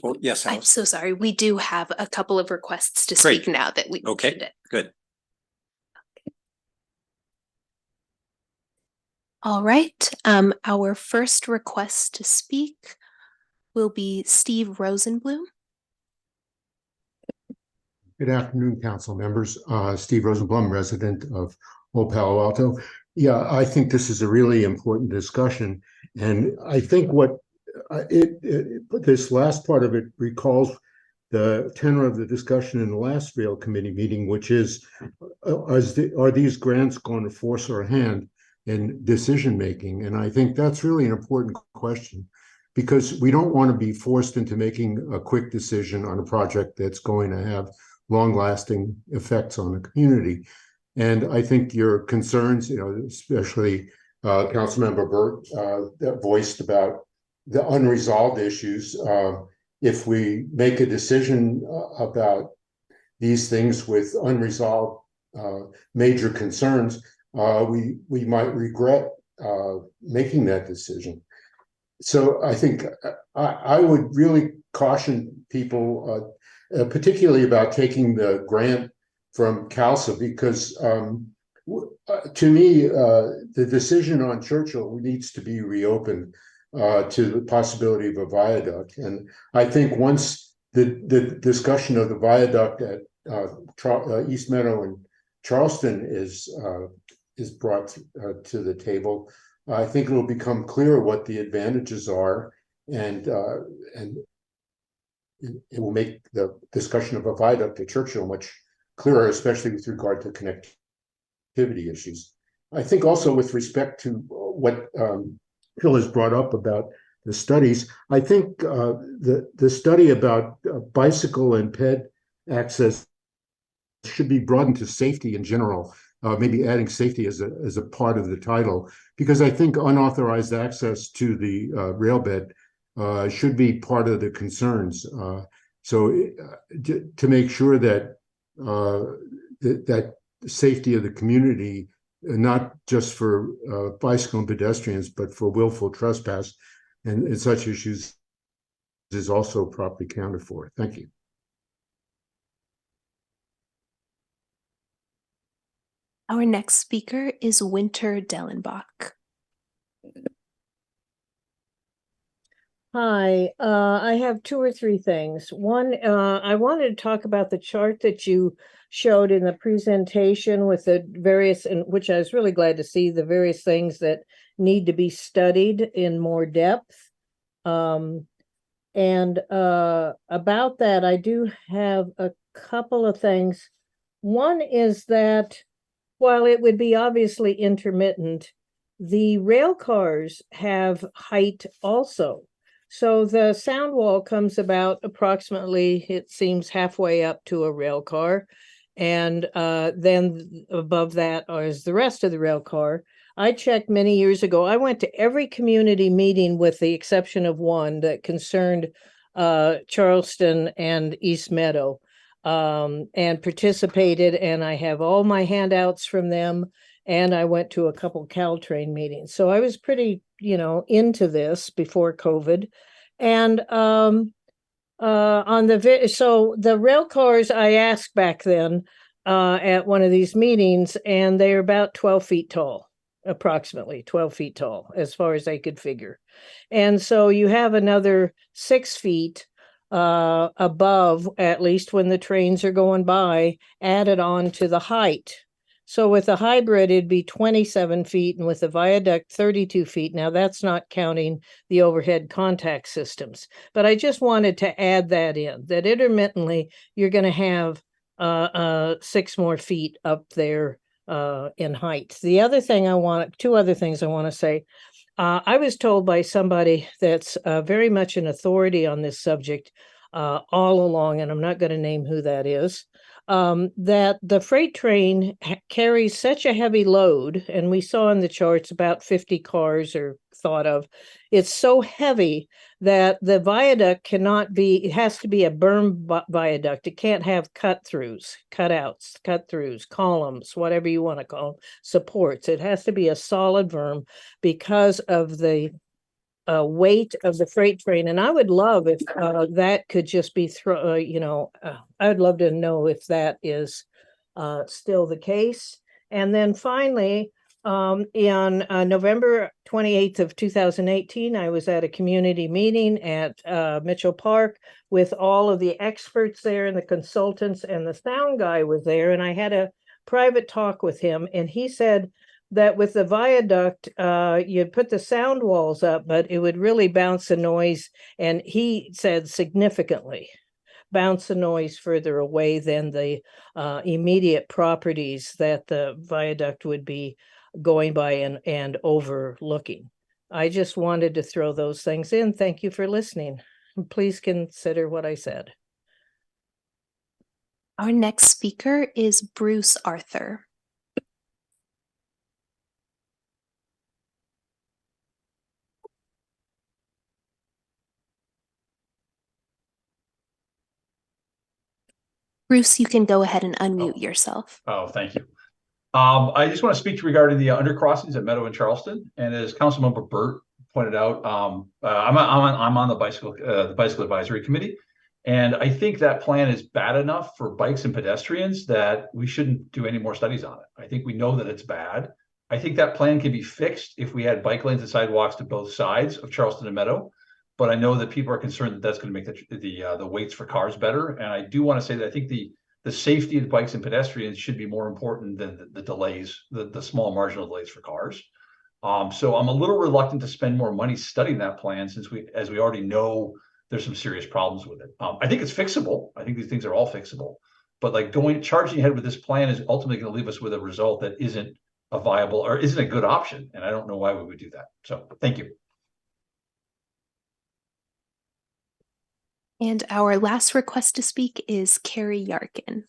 Oh, yes, I'm Alice. so sorry. We do have a couple of requests to Great. speak now that we Okay, mentioned it. good. All right. Our first request to speak will be Steve Rosenblum. Good afternoon, council members. Steve Rosenblum, resident of Old Palo Alto. Yeah, I think this is a really important discussion. And I think what this last part of it recalls the tenor of the discussion in the last rail committee meeting, which is, are these grants going to force our hand in decision making? And I think that's really an important question, because we don't want to be forced into making a quick decision on a project that's going to have long-lasting effects on the community. And I think your concerns, especially Councilmember Burt, that voiced about the unresolved issues. If we make a decision about these things with unresolved major concerns, we might regret making that decision. So I think I would really caution people, particularly about taking the grant from CALSA, because to me, the decision on Churchill needs to be reopened to the possibility of a viaduct. And I think once the discussion of the viaduct at East Meadow and Charleston is brought to the table, I think it will become clear what the advantages are, and it will make the discussion of a viaduct at Churchill much clearer, especially with regard to connectivity issues. I think also with respect to what Phil has brought up about the studies, I think the study about bicycle and ped access should be broadened to safety in general, maybe adding safety as a part of the title, because I think unauthorized access to the rail bed should be part of the concerns. So to make sure that that safety of the community, not just for bicycle and pedestrians, but for willful trespass and such issues, is also properly accounted for. Thank you. Our next speaker is Winter Dellenbach. Hi, I have two or three things. One, I wanted to talk about the chart that you showed in the presentation with the various, and which I was really glad to see, the various things that need to be studied in more depth. And about that, I do have a couple of things. One is that while it would be obviously intermittent, the rail cars have height also. So the sound wall comes about approximately, it seems, halfway up to a rail car. And then above that is the rest of the rail car. I checked many years ago. I went to every community meeting with the exception of one that concerned Charleston and East Meadow, and participated, and I have all my handouts from them. And I went to a couple Caltrain meetings. So I was pretty, into this before COVID. And so the rail cars I asked back then at one of these meetings, and they're about 12 feet tall, approximately 12 feet tall, as far as I could figure. And so you have another 6 feet above, at least when the trains are going by, added on to the height. So with a hybrid, it'd be 27 feet, and with a viaduct, 32 feet. Now, that's not counting the overhead contact systems. But I just wanted to add that in, that intermittently, you're going to have 6 more feet up there in height. Two other things I want to say. I was told by somebody that's very much an authority on this subject all along, and I'm not going to name who that is, that the freight train carries such a heavy load, and we saw in the charts about 50 cars are thought of. It's so heavy that the viaduct cannot be, it has to be a berm viaduct. It can't have cut-throughs, cutouts, cut-throughs, columns, whatever you want to call them, supports. It has to be a solid berm because of the weight of the freight train. And I would love if that could just be I would love to know if that is still the case. And then finally, in November 28th of 2018, I was at a community meeting at Mitchell Park with all of the experts there and the consultants, and the sound guy was there. And I had a private talk with him, and he said that with the viaduct, you'd put the sound walls up, but it would really bounce the noise. And he said significantly bounce the noise further away than the immediate properties that the viaduct would be going by and overlooking. I just wanted to throw those things in. Thank you for listening. Please consider what I said. Our next speaker is Bruce Arthur. Bruce, you can go ahead and unmute yourself. Oh, thank you. I just want to speak regarding the undercrossings at Meadow and Charleston. And as Councilmember Burt pointed out, I'm on the bicycle advisory committee, and I think that plan is bad enough for bikes and pedestrians that we shouldn't do any more studies on it. I think we know that it's bad. I think that plan can be fixed if we had bike lanes and sidewalks to both sides of Charleston and Meadow. But I know that people are concerned that that's going to make the weights for cars better. And I do want to say that I think the safety of bikes and pedestrians should be more important than the delays, the small marginal delays for cars. So I'm a little reluctant to spend more money studying that plan, since as we already know, there's some serious problems with it. I think it's fixable. I think these things are all fixable, but like charging ahead with this plan is ultimately going to leave us with a result that isn't a viable or isn't a good option. And I don't know why we would do that. So thank you. And our last request to speak is Carrie Yarkin.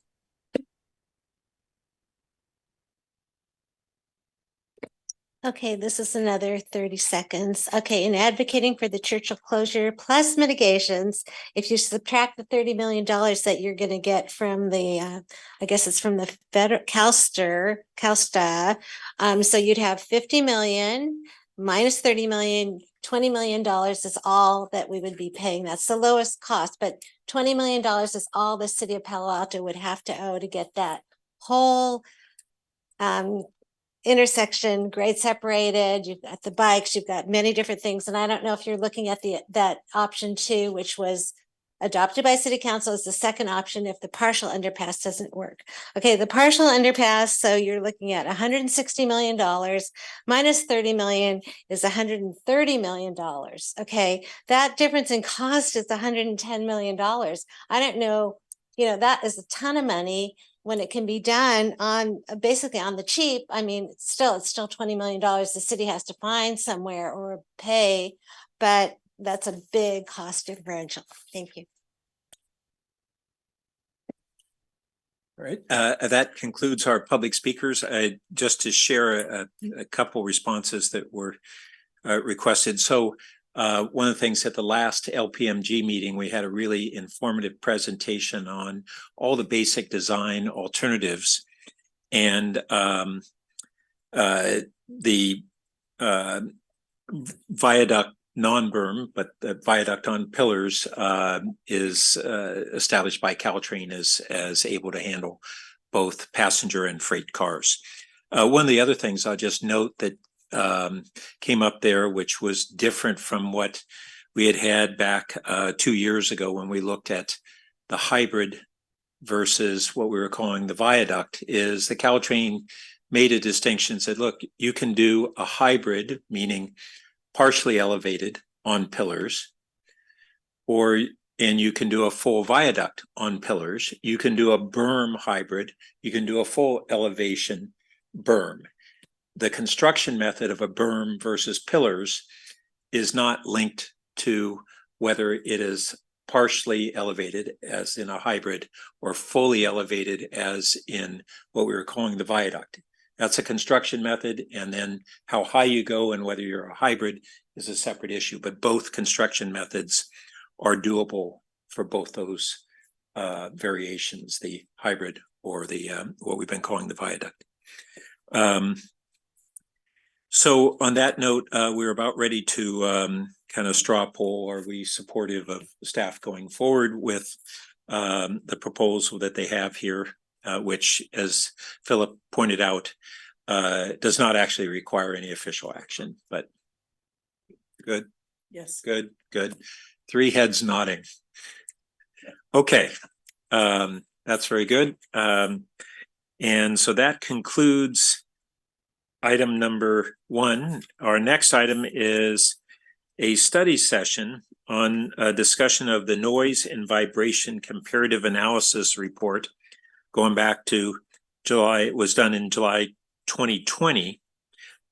Okay, this is another 30 seconds. Okay, in advocating for the Churchill closure plus mitigations, if you subtract the $30 million that you're going to get from the, I guess it's from the federal CalSTA, so you'd have 50 million minus 30 million, $20 million is all that we would be paying. That's the lowest cost, but $20 million is all the city of Palo Alto would have to owe to get that whole intersection grade separated. You've got the bikes, you've got many different things. And I don't know if you're looking at that option 2, which was adopted by city council as the second option if the partial underpass doesn't work. Okay, the partial underpass, so you're looking at $160 million minus 30 million is $130 million. Okay, that difference in cost is $110 million. I don't know, that is a ton of money. when it can be done on basically on the cheap. I mean, it's still $20 million the city has to find somewhere or pay, but that's a big cost differential. Thank you. All right, that concludes our public speakers. Just to share a couple responses that were requested. So one of the things at the last LPMG meeting, we had a really informative presentation on all the basic design alternatives, and the viaduct non-berm, but the viaduct on pillars is established by Caltrain as able to handle both passenger and freight cars. One of the other things I'll just note that came up there, which was different from what we had back 2 years ago when we looked at the hybrid versus what we were calling the viaduct, is the Caltrain made a distinction, said, look, you can do a hybrid, meaning partially elevated on pillars, and you can do a full viaduct on pillars. You can do a berm hybrid. You can do a full elevation berm. The construction method of a berm versus pillars is not linked to whether it is partially elevated, as in a hybrid, or fully elevated, as in what we were calling the viaduct. That's a construction method, and then how high you go and whether you're a hybrid is a separate issue. But both construction methods are doable for both those variations, the hybrid or the what we've been calling the viaduct. So on that note, we're about ready to kind of straw poll. Are we supportive of staff going forward with the proposal that they have here, which, as Philip pointed out, does not actually require any official action, but good. Yes. Good. 3 heads nodding. Okay, that's very good. And so that concludes item number 1. Our next item is a study session on a discussion of the noise and vibration comparative analysis report going back to July. It was done in July 2020.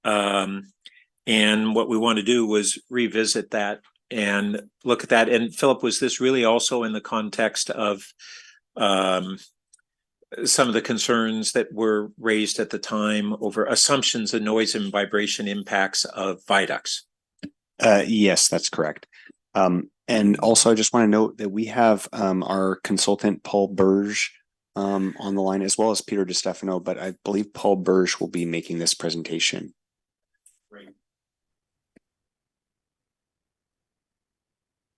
And what we want to do was revisit that and look at that. And Philip, was this really also in the context of some of the concerns that were raised at the time over assumptions of noise and vibration impacts of viaducts? Yes, that's correct. And also I just want to note that we have our consultant Paul Burge on the line, as well as Peter DiStefano, but I believe Paul Burge will be making this presentation. Great.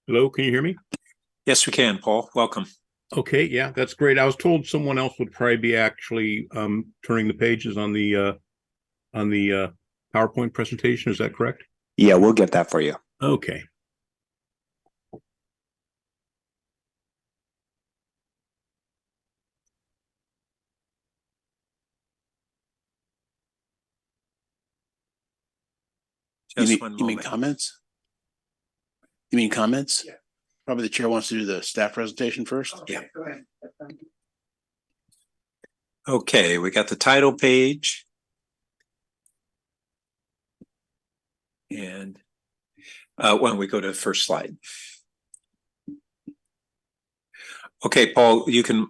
Hello, can you hear me? Yes, we can, Paul. Welcome. Okay, yeah, that's great. I was told someone else would probably be actually turning the pages on the PowerPoint presentation. Is that correct? Yeah, we'll get that for you. Okay. Just You one mean moment. comments? You mean comments? Yeah. Probably the chair wants to do the staff presentation first. Yeah. Okay, we got the title page. And why don't we go to the first slide? Okay, Paul, you can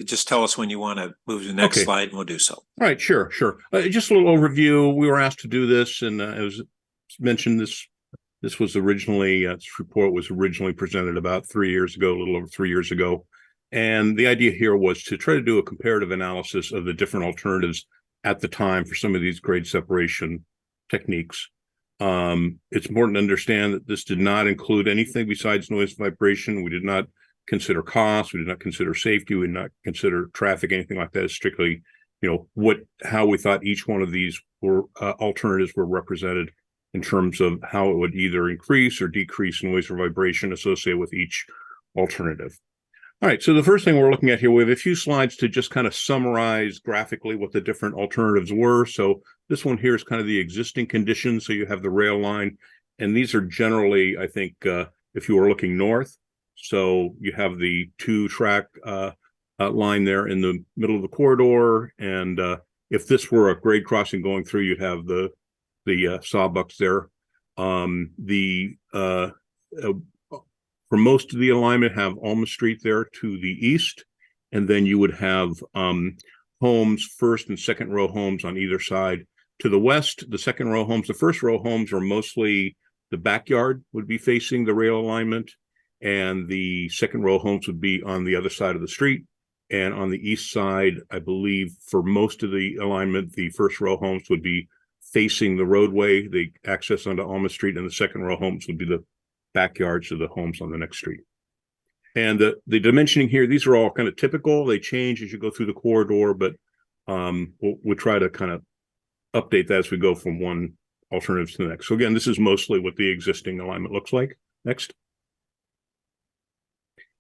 just tell us when you want to move to the next Okay. slide, and we'll do so. All right, sure. Just a little overview. We were asked to do this, and it was mentioned this was originally, this report was originally presented about 3 years ago, a little over 3 years ago. And the idea here was to try to do a comparative analysis of the different alternatives at the time for some of these grade separation techniques. It's important to understand that this did not include anything besides noise and vibration. We did not consider cost. We did not consider safety. We did not consider traffic, anything like that. It's strictly, how we thought each one of these were alternatives were represented in terms of how it would either increase or decrease noise or vibration associated with each alternative. All right, so the first thing we're looking at here, we have a few slides to just kind of summarize graphically what the different alternatives were. So this one here is kind of the existing conditions. So you have the rail line, and these are generally, I think, if you were looking north. So you have the 2-track line there in the middle of the corridor. And if this were a grade crossing going through, you'd have the sawbucks there. For most of the alignment, have Alma Street there to the east, and then you would have homes, first and second row homes on either side. To the west, the second row homes, the first row homes are mostly the backyard would be facing the rail alignment, and the second row homes would be on the other side of the street. And on the east side, I believe for most of the alignment, the first row homes would be facing the roadway, the access onto Alma Street, and the second row homes would be the backyards of the homes on the next street. And the dimensioning here, these are all kind of typical. They change as you go through the corridor, but we'll try to kind of update that as we go from one alternative to the next. So again, this is mostly what the existing alignment looks like. Next.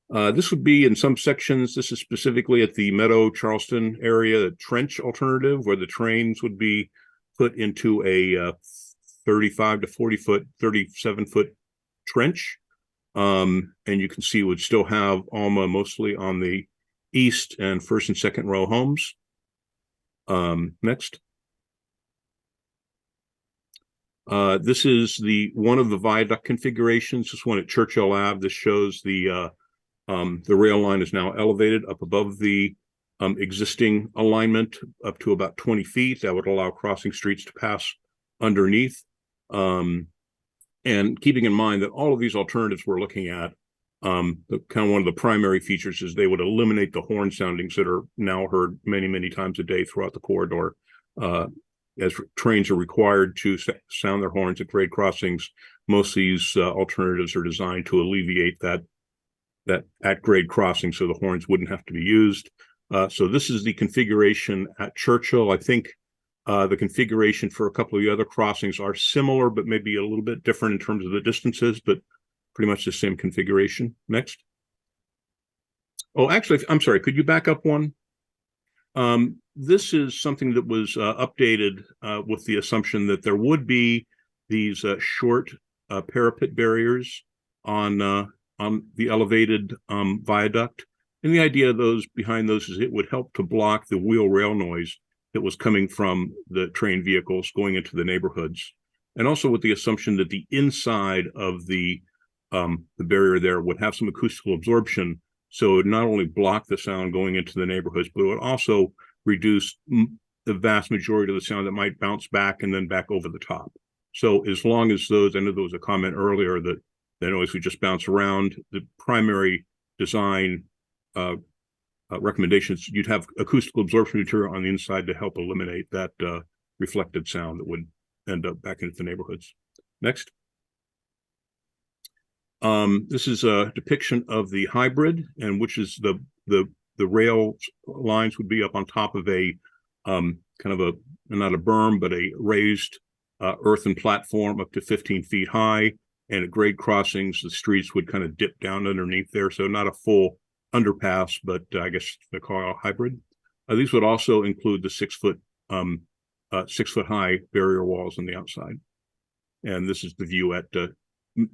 This would be in some sections, this is specifically at the Meadow Charleston area, the trench alternative, where the trains would be put into a 35 to 40 foot, 37 foot trench. And you can see would still have Alma mostly on the east and first and second row homes. Next. This is one of the viaduct configurations. This one at Churchill Ave. This shows the rail line is now elevated up above the existing alignment up to about 20 feet. That would allow crossing streets to pass underneath. And keeping in mind that all of these alternatives we're looking at, one of the primary features is they would eliminate the horn soundings that are now heard many, many times a day throughout the corridor. As trains are required to sound their horns at grade crossings, most of these alternatives are designed to alleviate that at grade crossing, so the horns wouldn't have to be used. So this is the configuration at Churchill. I think the configuration for a couple of the other crossings are similar, but maybe a little bit different in terms of the distances, but pretty much the same configuration. Next. Oh, actually, I'm sorry, could you back up one? This is something that was updated with the assumption that there would be these short parapet barriers on the elevated viaduct. And the idea of behind those is it would help to block the wheel rail noise that was coming from the train vehicles going into the neighborhoods. And also with the assumption that the inside of the barrier there would have some acoustical absorption. So it would not only block the sound going into the neighborhoods, but it would also reduce the vast majority of the sound that might bounce back and then back over the top. So as long as I know there was a comment earlier that the noise would just bounce around, the primary design recommendations, you'd have acoustical absorption material on the inside to help eliminate that reflected sound that would end up back into the neighborhoods. Next. This is a depiction of the hybrid, and which is the rail lines would be up on top of a kind of a, not a berm, but a raised earthen platform up to 15 feet high. And at grade crossings, the streets would kind of dip down underneath there. So not a full underpass, but I guess they call it a hybrid. These would also include the 6 foot high barrier walls on the outside. And this is the view at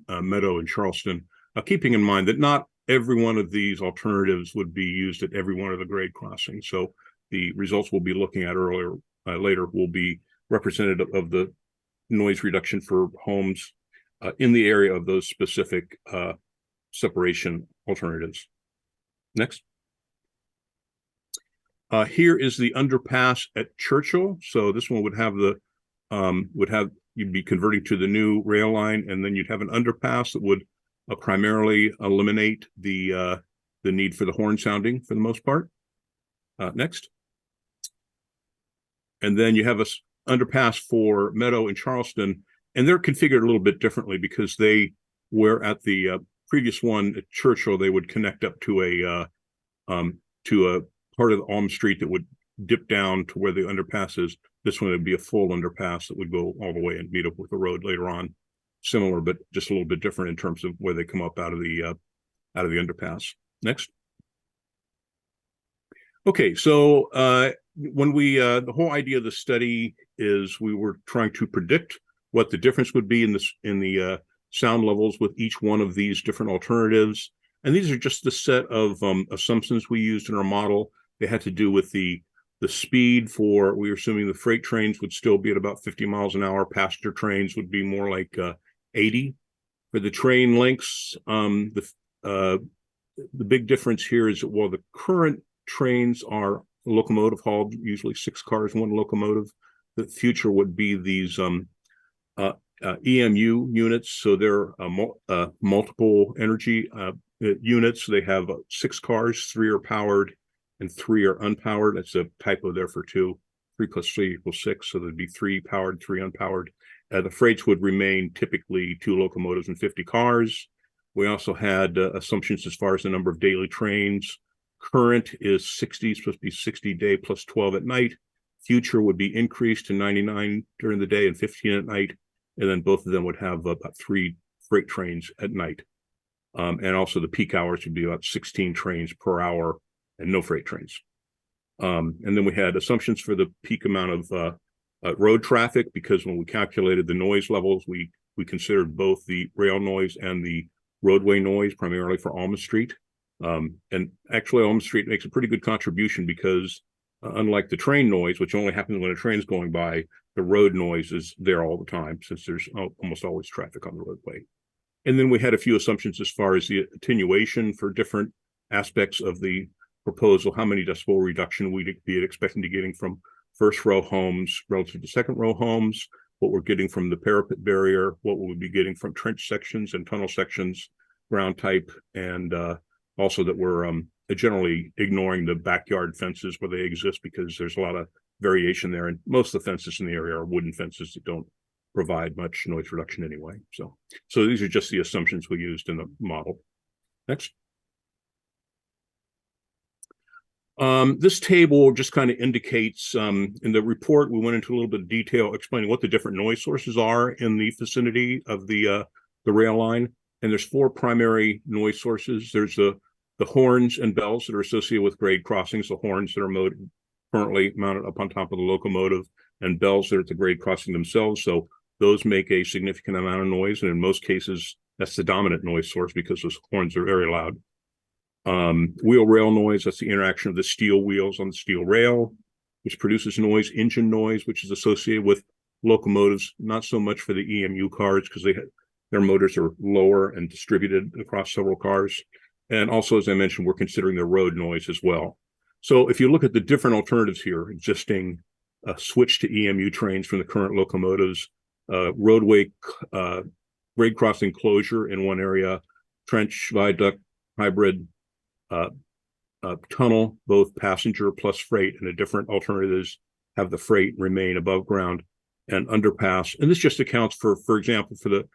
Meadow and Charleston, keeping in mind that not every one of these alternatives would be used at every one of the grade crossings. So the results we'll be looking at later will be representative of the noise reduction for homes in the area of those specific separation alternatives. Next. Here is the underpass at Churchill. So this one would have you'd be converting to the new rail line, and then you'd have an underpass that would primarily eliminate the need for the horn sounding for the most part. Next. And then you have a underpass for Meadow and Charleston, and they're configured a little bit differently because they were at the previous one at Churchill, they would connect up to a part of the Alma Street that would dip down to where the underpass is. This one would be a full underpass that would go all the way and meet up with the road later on. Similar, but just a little bit different in terms of where they come up out of the underpass. Next. Okay, so when the whole idea of the study is we were trying to predict what the difference would be in the sound levels with each one of these different alternatives. And these are just the set of assumptions we used in our model. They had to do with the speed for, we were assuming the freight trains would still be at about 50 miles an hour. Passenger trains would be more like 80. For the train lengths, the big difference here is that while the current trains are locomotive hauled, usually 6 cars, 1 locomotive, the future would be these EMU units. So they're multiple energy units. They have 6 cars, 3 are powered and 3 are unpowered. That's a typo there for 2. 3 plus 3 equals 6. So there'd be 3 powered, 3 unpowered. The freights would remain typically 2 locomotives and 50 cars. We also had assumptions as far as the number of daily trains. Current is 60, supposed to be 60 day plus 12 at night. Future would be increased to 99 during the day and 15 at night. And then both of them would have about 3 freight trains at night. And also the peak hours would be about 16 trains per hour and no freight trains. And then we had assumptions for the peak amount of road traffic, because when we calculated the noise levels, we considered both the rail noise and the roadway noise, primarily for Alma Street. And actually Alma Street makes a pretty good contribution because unlike the train noise, which only happens when a train is going by, the road noise is there all the time since there's almost always traffic on the roadway. And then we had a few assumptions as far as the attenuation for different aspects of the proposal, how many decibel reduction we'd be expecting to getting from first row homes relative to second row homes, what we're getting from the parapet barrier, what we'll be getting from trench sections and tunnel sections, ground type, and also that we're generally ignoring the backyard fences where they exist because there's a lot of variation there. And most of the fences in the area are wooden fences that don't provide much noise reduction anyway. So these are just the assumptions we used in the model. Next. This table just kind of indicates, in the report, we went into a little bit of detail explaining what the different noise sources are in the vicinity of the rail line. And there's 4 primary noise sources. There's the horns and bells that are associated with grade crossings, the horns that are currently mounted up on top of the locomotive, and bells that are at the grade crossing themselves. So those make a significant amount of noise. And in most cases, that's the dominant noise source because those horns are very loud. Wheel rail noise, that's the interaction of the steel wheels on the steel rail, which produces noise. Engine noise, which is associated with locomotives, not so much for the EMU cars because their motors are lower and distributed across several cars. And also, as I mentioned, we're considering the road noise as well. So if you look at the different alternatives here, existing switch to EMU trains from the current locomotives, roadway grade crossing closure in one area, trench, viaduct, hybrid, tunnel, both passenger plus freight, and the different alternatives have the freight remain above ground, and underpass. And this just accounts for example, for the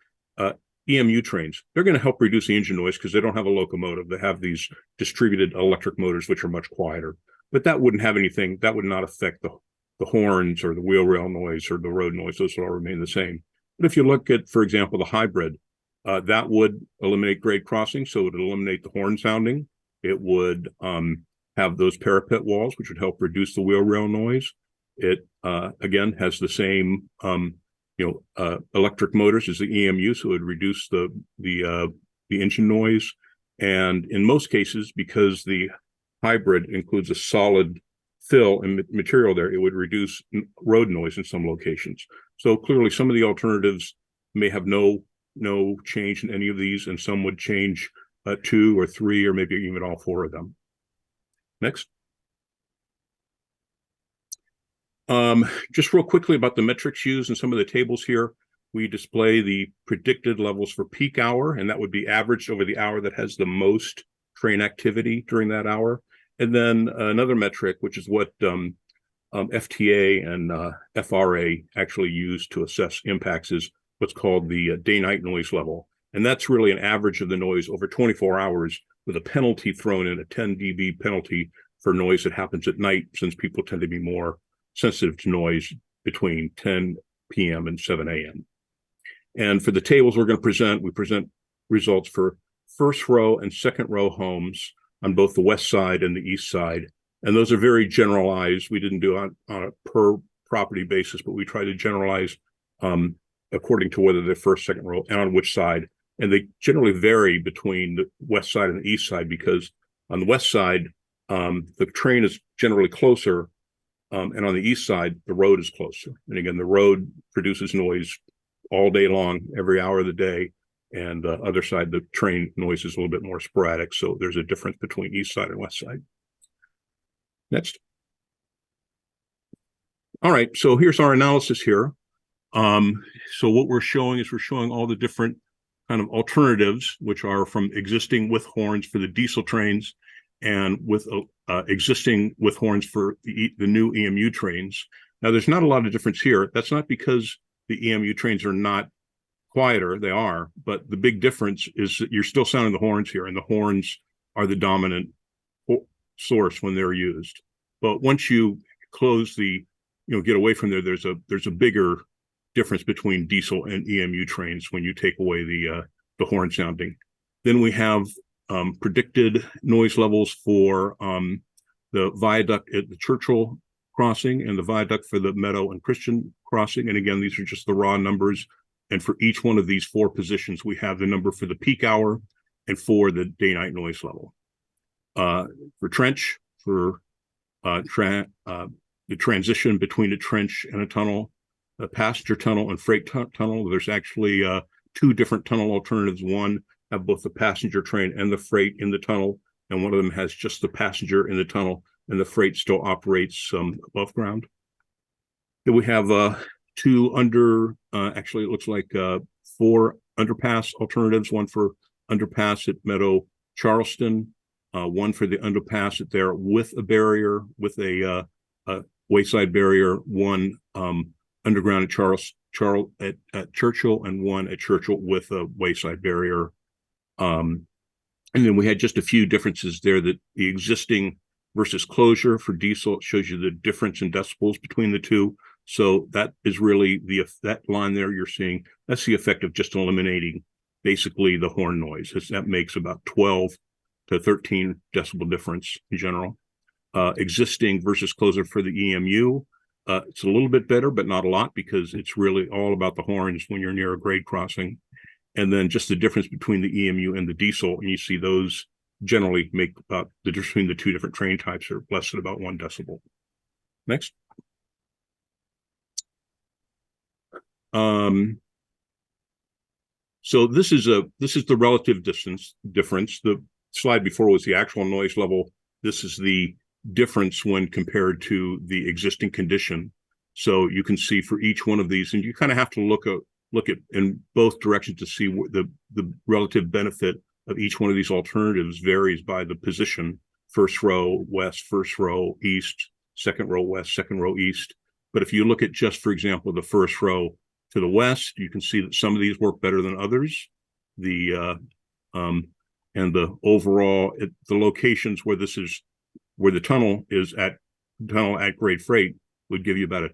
EMU trains. They're going to help reduce the engine noise because they don't have a locomotive. They have these distributed electric motors, which are much quieter. But that wouldn't have anything, that would not affect the horns or the wheel rail noise or the road noise. Those will all remain the same. But if you look at, for example, the hybrid, that would eliminate grade crossing. So it would eliminate the horn sounding. It would have those parapet walls, which would help reduce the wheel rail noise. It, again, has the same electric motors as the EMU, so it would reduce the engine noise. And in most cases, because the hybrid includes a solid fill and material there, it would reduce road noise in some locations. So clearly some of the alternatives may have no change in any of these, and some would change 2 or 3 or maybe even all 4 of them. Next. Just real quickly about the metrics used in some of the tables here. We display the predicted levels for peak hour, and that would be averaged over the hour that has the most train activity during that hour. And then another metric, which is what FTA and FRA actually use to assess impacts, is what's called the day-night noise level. And that's really an average of the noise over 24 hours with a penalty thrown in, a 10 dB penalty for noise that happens at night, since people tend to be more sensitive to noise between 10 p.m. and 7 a.m. And for the tables we're going to present, we present results for first row and second row homes on both the west side and the east side. And those are very generalized. We didn't do it on a per property basis, but we try to generalize according to whether they're first, second row, and on which side. And they generally vary between the west side and the east side, because on the west side, the train is generally closer, and on the east side, the road is closer. And again, the road produces noise all day long, every hour of the day. And the other side, the train noise is a little bit more sporadic. So there's a difference between east side and west side. Next. All right, so here's our analysis here. So what we're showing is we're showing all the different kind of alternatives, which are from existing with horns for the diesel trains and with existing with horns for the new EMU trains. Now, there's not a lot of difference here. That's not because the EMU trains are not quieter, they are, but the big difference is that you're still sounding the horns here, and the horns are the dominant source when they're used. But once you close the, get away from there, there's a bigger difference between diesel and EMU trains when you take away the horn sounding. Then we have predicted noise levels for the viaduct at the Churchill crossing and the viaduct for the Meadow and Christian crossing. And again, these are just the raw numbers. And for each one of these 4 positions, we have the number for the peak hour and for the day-night noise level. For trench, for the transition between a trench and a tunnel, a passenger tunnel and freight tunnel, there's actually 2 different tunnel alternatives. One have both the passenger train and the freight in the tunnel, and one of them has just the passenger in the tunnel, and the freight still operates above ground. Then we have 2 actually it looks like 4 underpass alternatives, one for underpass at Meadow Charleston, one for the underpass at there with a barrier, with a wayside barrier, one underground at at Churchill, and one at Churchill with a wayside barrier. And then we had just a few differences there, that the existing versus closure for diesel shows you the difference in decibels between the two. So that is really that line there you're seeing, that's the effect of just eliminating basically the horn noise. That makes about 12 to 13 decibel difference in general. Existing versus closure for the EMU, it's a little bit better, but not a lot, because it's really all about the horns when you're near a grade crossing. And then just the difference between the EMU and the diesel, and you see those generally make about the difference between the 2 different train types are less than about 1 decibel. Next. So this is the relative difference. The slide before was the actual noise level. This is the difference when compared to the existing condition. So you can see for each one of these, and you kind of have to look at in both directions to see what the relative benefit of each one of these alternatives varies by the position. First row west, first row east, second row west, second row east. But if you look at just, for example, the first row to the west, you can see that some of these work better than others. And the overall, the locations where the tunnel is at grade freight would give you about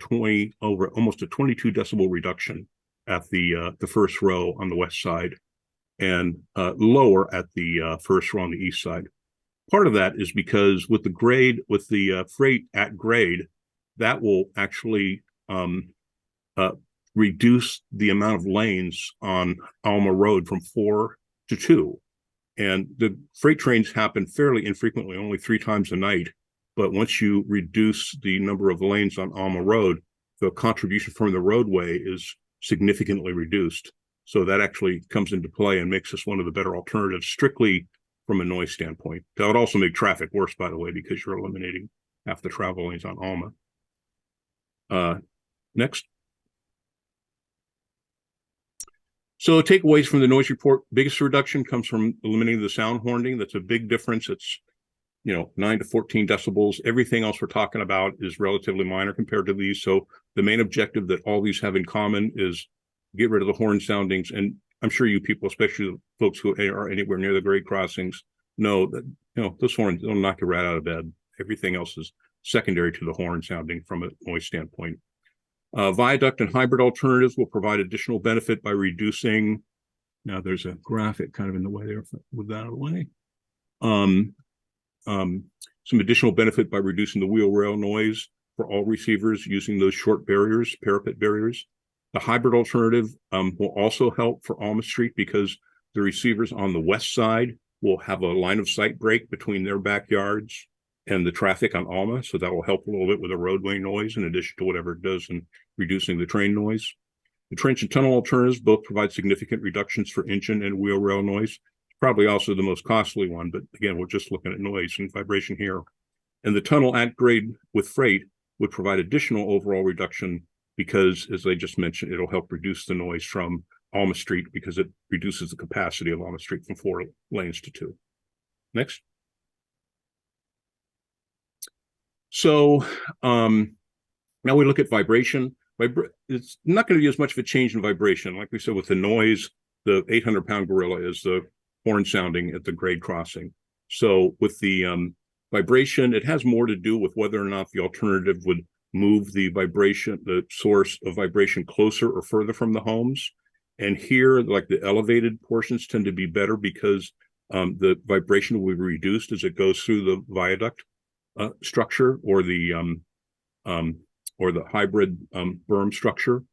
almost a 22 decibel reduction at the first row on the west side, and lower at the first row on the east side. Part of that is because with the freight at grade, that will actually reduce the amount of lanes on Alma Road from 4 to 2. And the freight trains happen fairly infrequently, only 3 times a night. But once you reduce the number of lanes on Alma Road, the contribution from the roadway is significantly reduced. So that actually comes into play and makes us one of the better alternatives, strictly from a noise standpoint. That would also make traffic worse, by the way, because you're eliminating half the travel lanes on Alma. Next. So takeaways from the noise report: biggest reduction comes from eliminating the sound horning. That's a big difference. It's 9 to 14 decibels. Everything else we're talking about is relatively minor compared to these. So the main objective that all these have in common is get rid of the horn soundings. And I'm sure you people, especially the folks who are anywhere near the grade crossings, know that those horns will knock you right out of bed. Everything else is secondary to the horn sounding from a noise standpoint. Viaduct and hybrid alternatives will provide additional benefit by reducing. Now there's a graphic kind of in the way there. With that out of the way. Some additional benefit by reducing the wheel rail noise for all receivers using those short barriers, parapet barriers. The hybrid alternative will also help for Alma Street, because The receivers on the west side will have a line of sight break between their backyards and the traffic on Alma. So that will help a little bit with the roadway noise in addition to whatever it does in reducing the train noise. The trench and tunnel alternatives both provide significant reductions for engine and wheel rail noise. Probably also the most costly one, but again, we're just looking at noise and vibration here. And the tunnel at grade with freight would provide additional overall reduction because, as I just mentioned, it'll help reduce the noise from Alma Street because it reduces the capacity of Alma Street from 4 lanes to 2. Next. So now we look at vibration. It's not going to be as much of a change in vibration. Like we said, with the noise, the 800-pound gorilla is the horn sounding at the grade crossing. So with the vibration, it has more to do with whether or not the alternative would move the vibration, the source of vibration closer or further from the homes. And here, like the elevated portions tend to be better because the vibration will be reduced as it goes through the viaduct structure or the hybrid berm structure.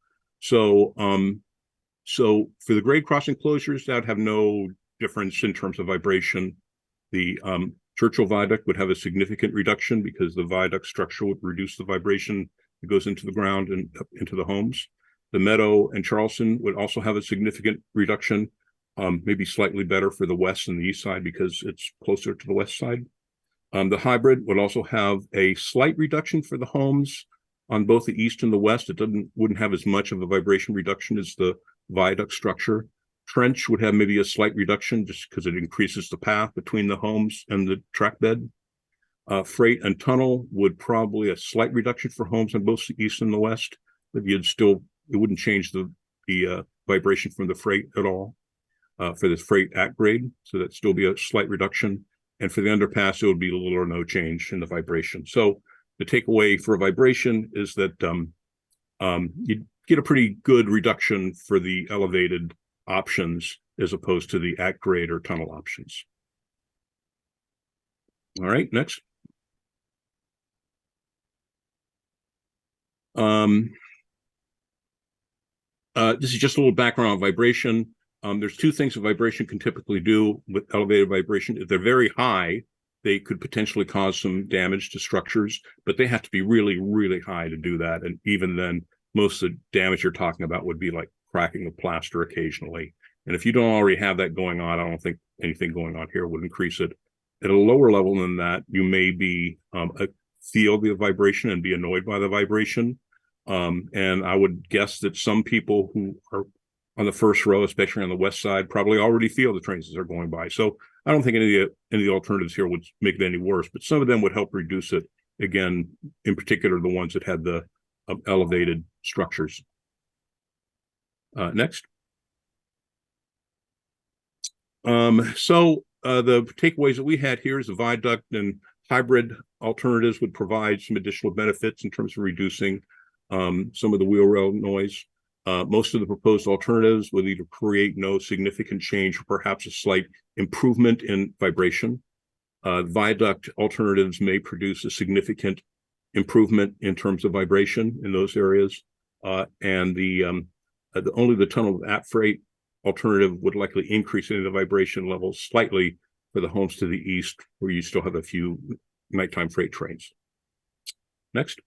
So for the grade crossing closures, that would have no difference in terms of vibration. The Churchill Viaduct would have a significant reduction because the viaduct structure would reduce the vibration that goes into the ground and up into the homes. The Meadow and Charleston would also have a significant reduction, maybe slightly better for the west and the east side because it's closer to the west side. The hybrid would also have a slight reduction for the homes on both the east and the west. It wouldn't have as much of a vibration reduction as the viaduct structure. Trench would have maybe a slight reduction just because it increases the path between the homes and the track bed. Freight and tunnel would probably a slight reduction for homes on both the east and the west, but it wouldn't change the vibration from the freight at all for the freight at grade. So that'd still be a slight reduction. And for the underpass, it would be little or no change in the vibration. So the takeaway for vibration is that you get a pretty good reduction for the elevated options as opposed to the at grade or tunnel options. All right, next. This is just a little background on vibration. There's two things that vibration can typically do with elevated vibration. If they're very high, they could potentially cause some damage to structures, but they have to be really, really high to do that. And even then, most of the damage you're talking about would be like cracking of plaster occasionally. And if you don't already have that going on, I don't think anything going on here would increase it. At a lower level than that, you may be feel the vibration and be annoyed by the vibration. And I would guess that some people who are on the first row, especially on the west side, probably already feel the trains as they're going by. So I don't think any of the alternatives here would make it any worse, but some of them would help reduce it. Again, in particular, the ones that had the elevated structures. Next. So the takeaways that we had here is the viaduct and hybrid alternatives would provide some additional benefits in terms of reducing some of the wheel rail noise. Most of the proposed alternatives would either create no significant change or perhaps a slight improvement in vibration. Viaduct alternatives may produce a significant improvement in terms of vibration in those areas. And only the tunnel at freight alternative would likely increase any of the vibration levels slightly for the homes to the east, where you still have a few nighttime freight trains. Next.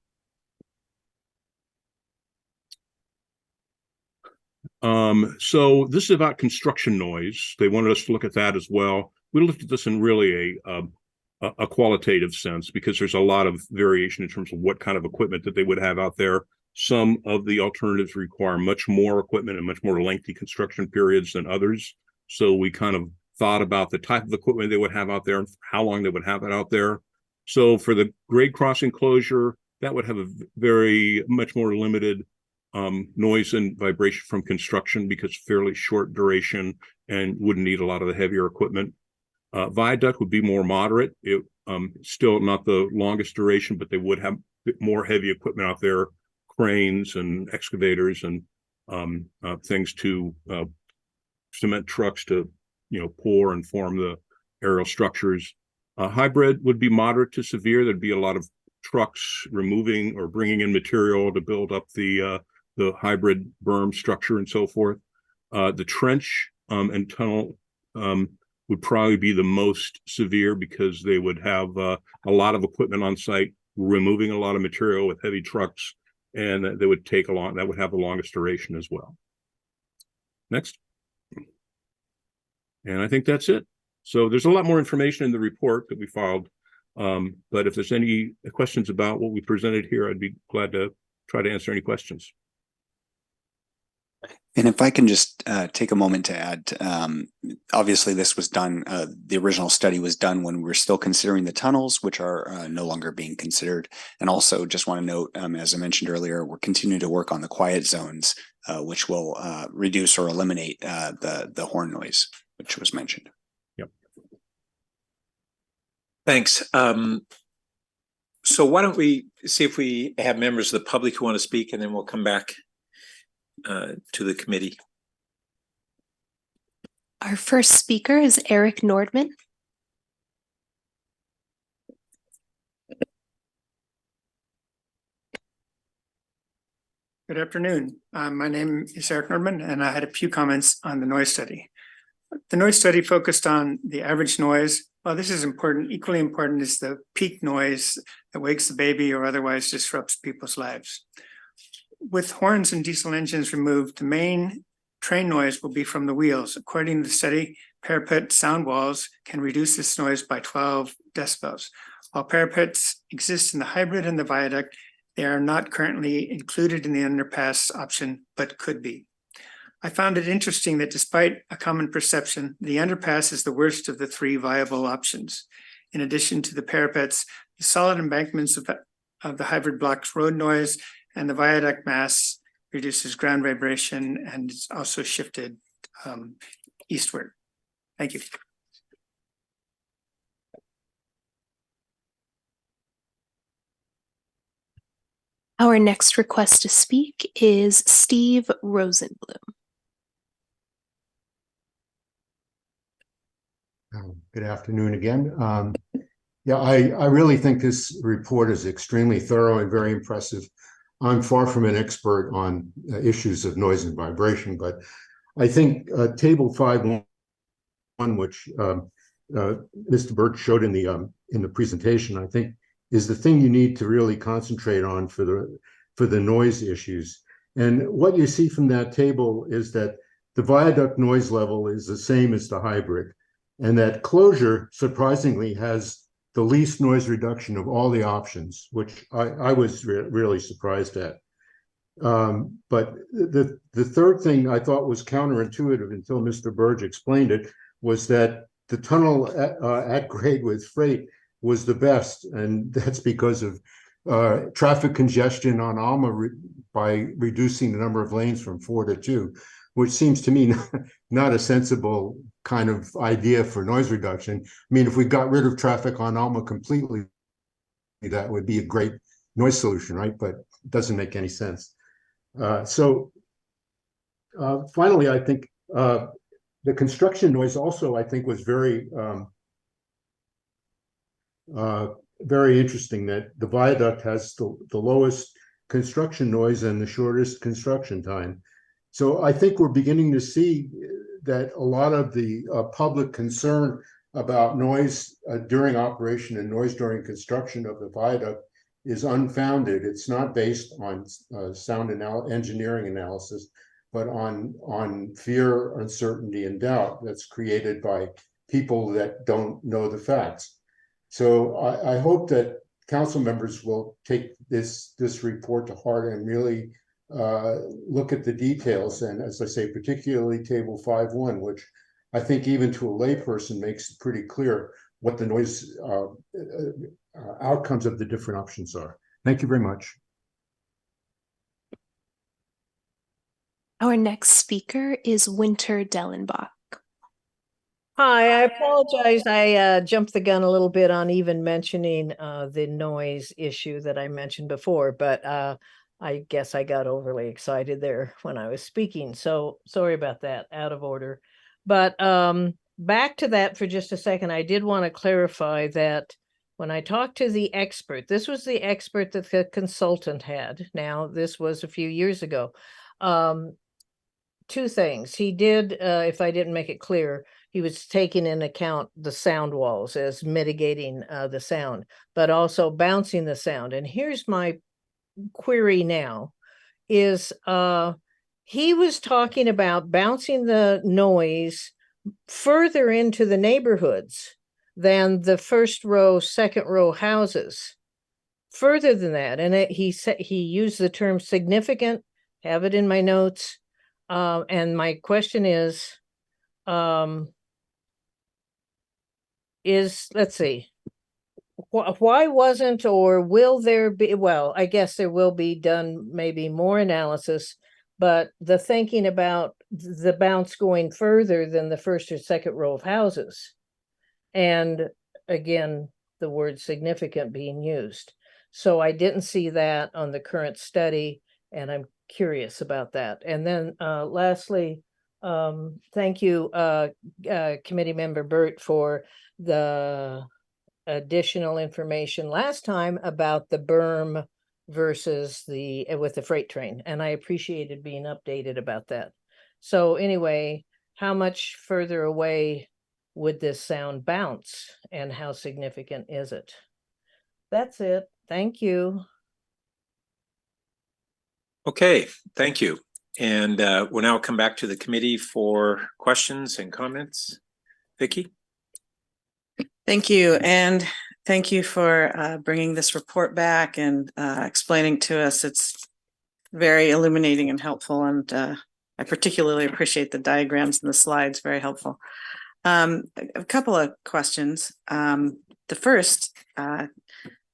So this is about construction noise. They wanted us to look at that as well. We looked at this in really a qualitative sense because there's a lot of variation in terms of what kind of equipment that they would have out there. Some of the alternatives require much more equipment and much more lengthy construction periods than others. So we kind of thought about the type of equipment they would have out there and how long they would have it out there. So for the grade crossing closure, that would have a very much more limited noise and vibration from construction because fairly short duration and wouldn't need a lot of the heavier equipment. Viaduct would be more moderate. It still not the longest duration, but they would have more heavy equipment out there, cranes and excavators and things to cement trucks to pour and form the aerial structures. Hybrid would be moderate to severe. There'd be a lot of trucks removing or bringing in material to build up the hybrid berm structure and so forth. The trench and tunnel would probably be the most severe because they would have a lot of equipment on site, removing a lot of material with heavy trucks, and that would take that would have the longest duration as well. Next. And I think that's it. So there's a lot more information in the report that we filed. But if there's any questions about what we presented here, I'd be glad to try to answer any questions. And if I can just take a moment to add, obviously this was done, the original study was done when we were still considering the tunnels, which are no longer being considered. And also just want to note, as I mentioned earlier, we're continuing to work on the quiet zones, which will reduce or eliminate the horn noise, which was mentioned. Yep. Thanks. So why don't we see if we have members of the public who want to speak, and then we'll come back to the committee. Our first speaker is Eric Nordman. Good afternoon. My name is Eric Nordman, and I had a few comments on the noise study. The noise study focused on the average noise. Well, this is important. Equally important is the peak noise that wakes the baby or otherwise disrupts people's lives. With horns and diesel engines removed, the main train noise will be from the wheels. According to the study, parapet sound walls can reduce this noise by 12 decibels. While parapets exist in the hybrid and the viaduct, they are not currently included in the underpass option, but could be. I found it interesting that despite a common perception, the underpass is the worst of the three viable options. In addition to the parapets, the solid embankments of the hybrid blocks road noise, and the viaduct mass reduces ground vibration and it's also shifted eastward. Thank you. Our next request to speak is Steve Rosenblum. Good afternoon again. Yeah, I really think this report is extremely thorough and very impressive. I'm far from an expert on issues of noise and vibration, but I think table 5.1, which Mr. Burt showed in the presentation, I think is the thing you need to really concentrate on for the noise issues. And what you see from that table is that the viaduct noise level is the same as the hybrid, and that closure surprisingly has the least noise reduction of all the options, which I was really surprised at. But the third thing I thought was counterintuitive until Mr. Burge explained it was that the tunnel at grade with freight was the best, and that's because of traffic congestion on Alma by reducing the number of lanes from 4 to 2, which seems to me not a sensible kind of idea for noise reduction. I mean, if we got rid of traffic on Alma completely, that would be a great noise solution, right? But it doesn't make any sense. Finally, I think the construction noise also, I think, was very interesting, that the viaduct has the lowest construction noise and the shortest construction time. So I think we're beginning to see that a lot of the public concern about noise during operation and noise during construction of the viaduct is unfounded. It's not based on sound engineering analysis, but on fear, uncertainty, and doubt that's created by people that don't know the facts. So I hope that council members will take this report to heart and really look at the details. And as I say, particularly table 5.1, which I think even to a layperson makes it pretty clear what the noise outcomes of the different options are. Thank you very much. Our next speaker is Winter Dellenbach. Hi, I apologize. I jumped the gun a little bit on even mentioning the noise issue that I mentioned before, but I guess I got overly excited there when I was speaking. So sorry about that, out of order. But back to that for just a second, I did want to clarify that when I talked to the expert, this was the expert that the consultant had. Now, this was a few years ago. two things. He did, if I didn't make it clear, he was taking into account the sound walls as mitigating the sound, but also bouncing the sound. And here's my query now is he was talking about bouncing the noise further into the neighborhoods than the first row, second row houses. Further than that, and he said he used the term significant. Have it in my notes. And my question is let's see, why wasn't or will there be? Well, I guess there will be done maybe more analysis, but the thinking about the bounce going further than the first or second row of houses, and again, the word significant being used. So I didn't see that on the current study, and I'm curious about that. And then lastly, thank you, Committee Member Burt, for the additional information last time about the berm versus with the freight train. And I appreciated being updated about that. So anyway, how much further away would this sound bounce and how significant is it? That's it. Thank you. Okay, thank you. And we'll now come back to the committee for questions and comments. Vicki? Thank you. And thank you for bringing this report back and explaining to us. It's very illuminating and helpful. And I particularly appreciate the diagrams and the slides, very helpful. A couple of questions. The first, I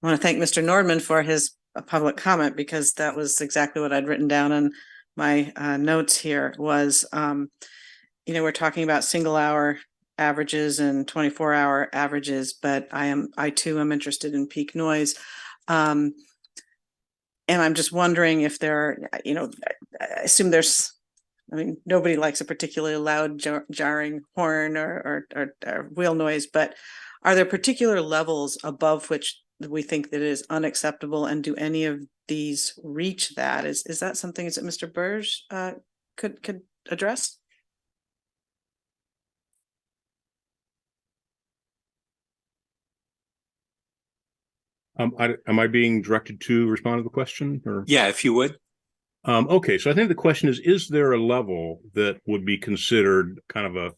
want to thank Mr. Nordman for his public comment, because that was exactly what I'd written down in my notes here was, we're talking about single hour averages and 24-hour averages, but I too am interested in peak noise. And I'm just wondering if there are, I assume nobody likes a particularly loud jarring horn or wheel noise, but are there particular levels above which we think that it is unacceptable, and do any of these reach that? Is that something that Mr. Burge could address? Am I being directed to respond to the question, or? Yeah, if you would. Okay, so I think the question is there a level that would be considered kind of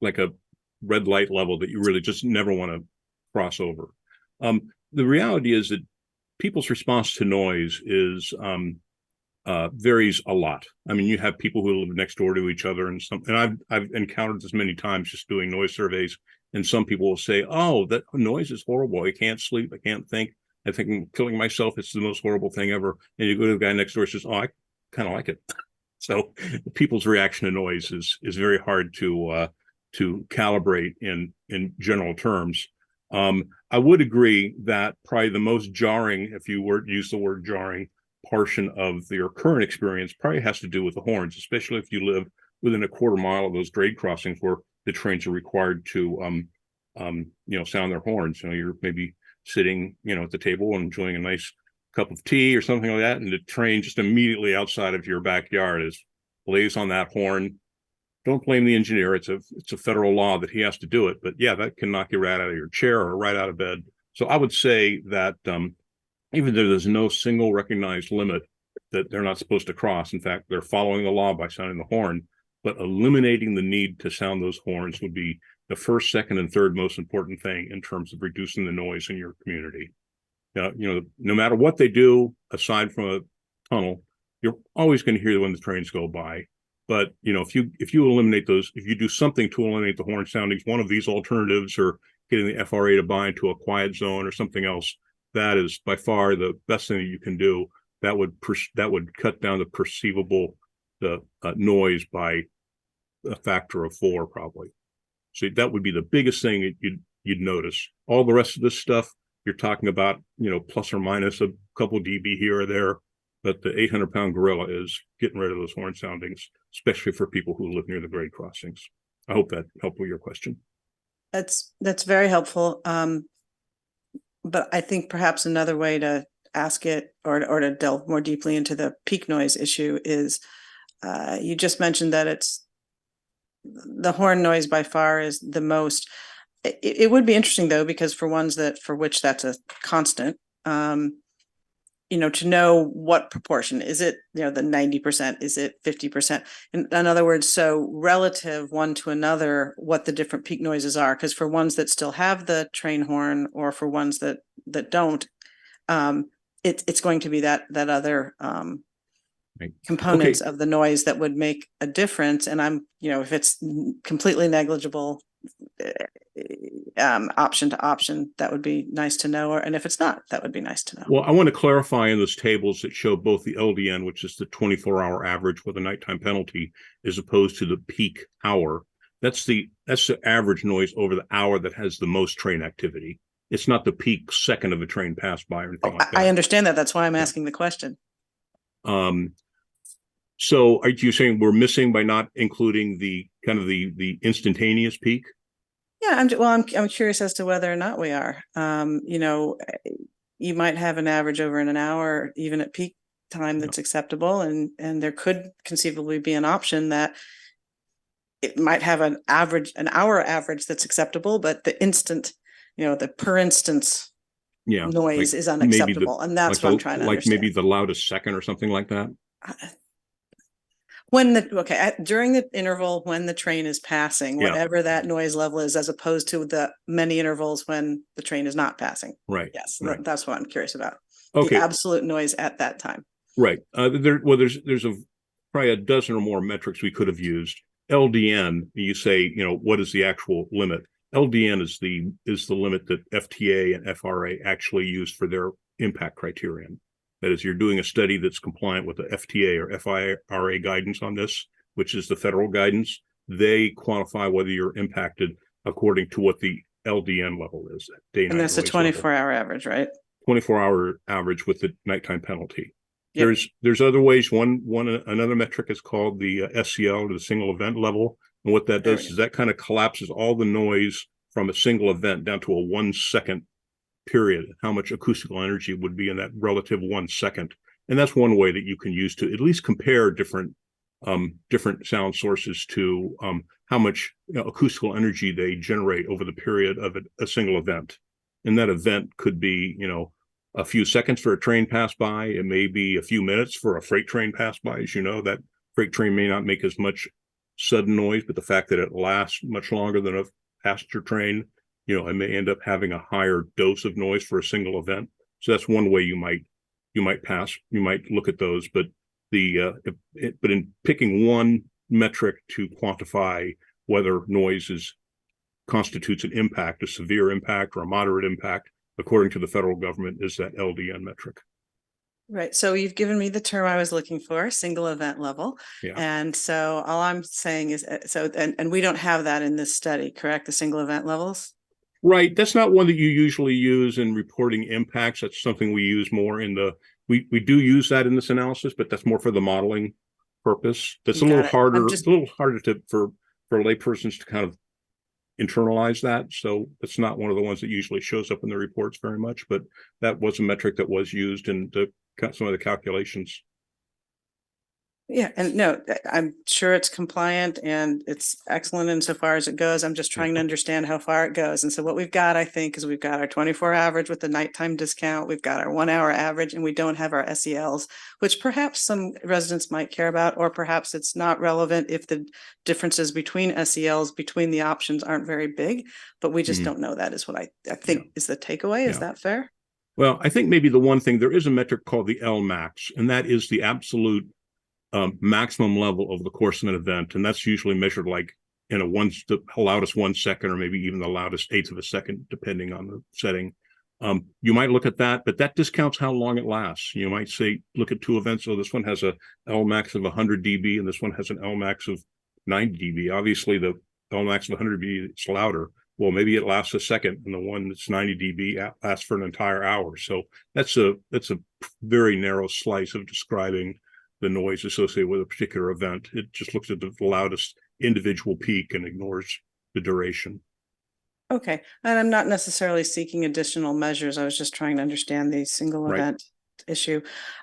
like a red light level that you really just never want to cross over? The reality is that people's response to noise is varies a lot. I mean, you have people who live next door to each other, and I've encountered this many times just doing noise surveys. And some people will say, "Oh, that noise is horrible. I can't sleep. I can't think. I think I'm killing myself. It's the most horrible thing ever." And you go to the guy next door and says, "Oh, I kind of like it." So people's reaction to noise is very hard to calibrate in general terms. I would agree that probably the most jarring, if you were to use the word jarring, portion of your current experience probably has to do with the horns, especially if you live within a quarter mile of those grade crossings where the trains are required to sound their horns. You're maybe sitting at the table and enjoying a nice cup of tea or something like that, and the train just immediately outside of your backyard plays on that horn. Don't blame the engineer. It's a federal law that he has to do it, but yeah, that can knock you right out of your chair or right out of bed. So I would say that even though there's no single recognized limit that they're not supposed to cross, in fact, they're following the law by sounding the horn, but eliminating the need to sound those horns would be the first, second, and third most important thing in terms of reducing the noise in your community. No matter what they do, aside from a tunnel, you're always going to hear when the trains go by. But if you eliminate those, if you do something to eliminate the horn soundings, one of these alternatives, or getting the FRA to buy into a quiet zone or something else, that is by far the best thing that you can do. That would cut down the perceivable noise by a factor of 4, probably. So that would be the biggest thing that you'd notice. All the rest of this stuff, you're talking about, plus or minus a couple dB here or there. But the 800-pound gorilla is getting rid of those horn soundings, especially for people who live near the grade crossings. I hope that helped with your question. That's very helpful. But I think perhaps another way to ask it or to delve more deeply into the peak noise issue is you just mentioned that it's the horn noise by far is the most. It would be interesting though, because for ones for which that's a constant, to know what proportion is it, the 90%, is it 50%? In other words, so relative one to another, what the different peak noises are, because for ones that still have the train horn or for ones that don't, it's going to be that other Right. components of the noise that would make a difference. And I'm, if it's completely negligible, option to option, that would be nice to know. And if it's not, that would be nice to know. Well, I want to clarify in those tables that show both the LDN, which is the 24-hour average with a nighttime penalty, as opposed to the peak hour. That's the average noise over the hour that has the most train activity. It's not the peak second of a train pass by or anything like that. I understand that. That's why I'm asking the question. So are you saying we're missing by not including the kind of the instantaneous peak? Yeah, I'm curious as to whether or not we are. You might have an average over in an hour, even at peak time, that's acceptable, and there could conceivably be an option that it might have an hour average that's acceptable, but the instant, the per instance noise is unacceptable, and that's what I'm trying to understand. Maybe the loudest second or something like that. During the interval when the train is passing, whatever that noise level is, as opposed to the many intervals when the train is not passing. Right. Yes, right. That's what I'm curious about. Okay. The absolute noise at that time. Right. There's probably a dozen or more metrics we could have used. LDN, you say, what is the actual limit? LDN is the limit that FTA and FRA actually use for their impact criterion. That is, you're doing a study that's compliant with the FTA or FIRA guidance on this, which is the federal guidance. They quantify whether you're impacted according to what the LDN level is. And that's a 24-hour average, right? 24-hour average with the nighttime penalty. Yep. There's other ways. Another metric is called the SCL, or the single event level. And what that does is that kind of collapses all the noise from a single event down to a 1 second period, how much acoustical energy would be in that relative 1 second. And that's one way that you can use to at least compare different sound sources to how much acoustical energy they generate over the period of a single event. And that event could be, a few seconds for a train pass by. It may be a few minutes for a freight train pass by. As you know, that freight train may not make as much sudden noise, but the fact that it lasts much longer than a passenger train, it may end up having a higher dose of noise for a single event. So that's one way you might look at those. But but in picking one metric to quantify whether noise constitutes an impact, a severe impact or a moderate impact, according to the federal government, is that LDN metric. Right. So you've given me the term I was looking for, single event level. Yeah. And so all I'm saying is, and we don't have that in this study, correct? The single event levels? Right. That's not one that you usually use in reporting impacts. That's something we use more we do use that in this analysis, but that's more for the modeling purpose. That's a little harder. It's a little harder for laypersons to kind of internalize that. So it's not one of the ones that usually shows up in the reports very much, but that was a metric that was used in some of the calculations. Yeah, and no, I'm sure it's compliant and it's excellent insofar as it goes. I'm just trying to understand how far it goes. And so what we've got, I think, is we've got our 24 average with the nighttime discount. We've got our 1 hour average, and we don't have our SELs, which perhaps some residents might care about, or perhaps it's not relevant if the differences between SELs between the options aren't very big, but we just don't know. That is what I think is the takeaway. Is that fair? Well, I think maybe the one thing, there is a metric called the LMAX, and that is the absolute maximum level over the course of an event. And that's usually measured like in the loudest 1 second, or maybe even the loudest eighth of a second, depending on the setting. You might look at that, but that discounts how long it lasts. You might say, look at two events. So this one has a LMAX of 100 dB, and this one has an LMAX of 90 dB. Obviously, the LMAX of 100 dB is louder. Well, maybe it lasts a second, and the one that's 90 dB lasts for an entire hour. So that's a very narrow slice of describing the noise associated with a particular event. It just looks at the loudest individual peak and ignores the duration. Okay. And I'm not necessarily seeking additional measures. I was just trying to understand the single event issue.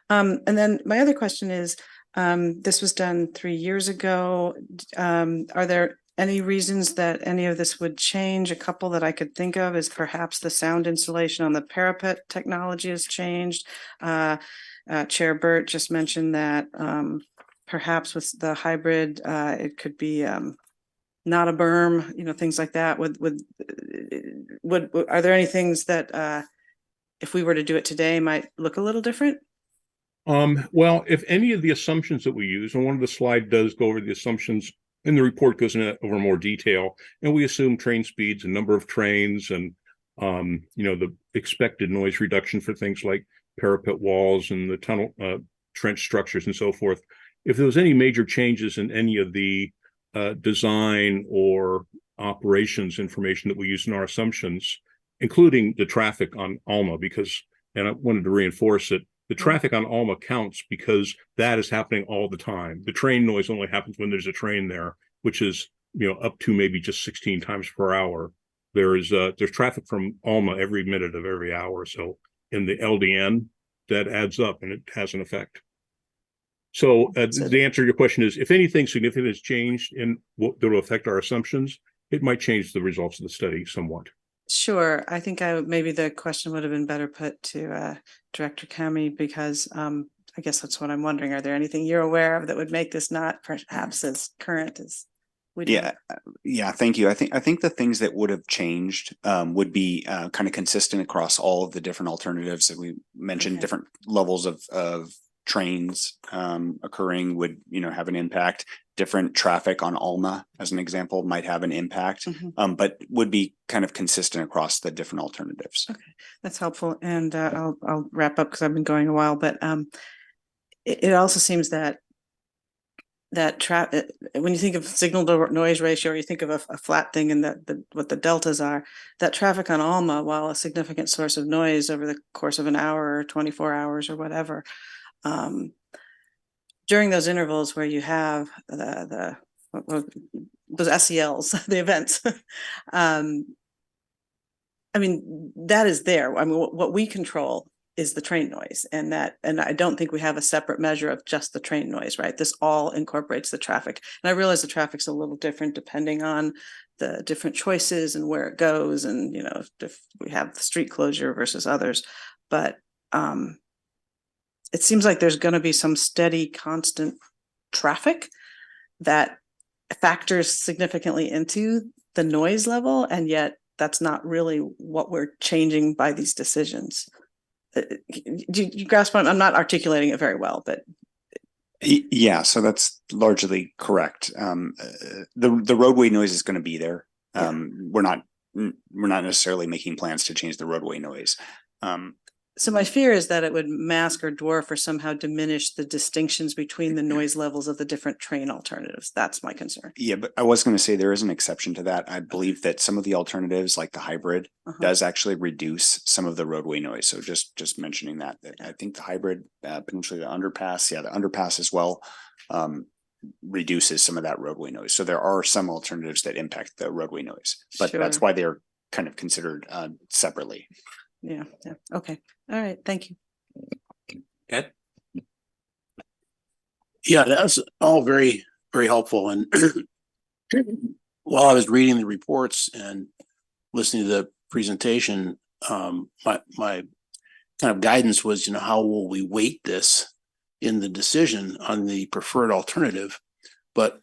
And then my other question is, this was done 3 years ago. Are there any reasons that any of this would change? A couple that I could think of is perhaps the sound insulation on the parapet technology has changed. Chair Burt just mentioned that perhaps with the hybrid, it could be not a berm, you know, things like that. Are there any things that if we were to do it today might look a little different? Well, if any of the assumptions that we use, and one of the slide does go over the assumptions, and the report goes into over more detail, and we assume train speeds and number of trains and you know, the expected noise reduction for things like parapet walls and the tunnel trench structures and so forth. If there was any major changes in any of the design or operations information that we use in our assumptions, including the traffic on Alma, because, and I wanted to reinforce it, the traffic on Alma counts because that is happening all the time. The train noise only happens when there's a train there, which is, you know, up to maybe just 16 times per hour. There's traffic from Alma every minute of every hour. So in the LDN, that adds up and it has an effect. So the answer to your question is, if anything significant has changed in what that will affect our assumptions, it might change the results of the study somewhat. Sure. I think maybe the question would have been better put to Director Kami, because I guess that's what I'm wondering. Are there anything you're aware of that would make this not perhaps as current as we do? Yeah, thank you. I think the things that would have changed would be kind of consistent across all of the different alternatives that we mentioned. Okay. Different levels of trains occurring would, you know, have an impact. Different traffic on Alma, as an example, might have an impact, but would be kind of consistent across the different alternatives. Okay, that's helpful. And I'll wrap up because I've been going a while, but it also seems that when you think of signal to noise ratio, or you think of a flat thing and what the deltas are, that traffic on Alma, while a significant source of noise over the course of an hour or 24 hours or whatever, during those intervals where you have those SELs, the events, I mean, that is there. I mean, what we control is the train noise, and I don't think we have a separate measure of just the train noise, right? This all incorporates the traffic. And I realize the traffic's a little different depending on the different choices and where it goes, and, you know, if we have the street closure versus others, but it seems like there's going to be some steady, constant traffic that factors significantly into the noise level, and yet that's not really what we're changing by these decisions. Do you grasp what I'm not articulating it very well, but yeah, so that's largely correct. The roadway noise is going to be there. We're not necessarily making plans to change the roadway noise. So my fear is that it would mask or dwarf or somehow diminish the distinctions between the noise levels of the different train alternatives. That's my concern. Yeah, but I was going to say there is an exception to that. I believe that some of the alternatives, like the hybrid, does actually reduce some of the roadway noise. So just mentioning that I think the hybrid, potentially the underpass, the underpass as well, reduces some of that roadway noise. So there are some alternatives that impact the roadway noise, but that's why they're kind of considered separately. Yeah. Okay. All right. Thank you. Ed? Yeah, that's all very, very helpful. And while I was reading the reports and listening to the presentation, my kind of guidance was, you know, how will we weight this in the decision on the preferred alternative? But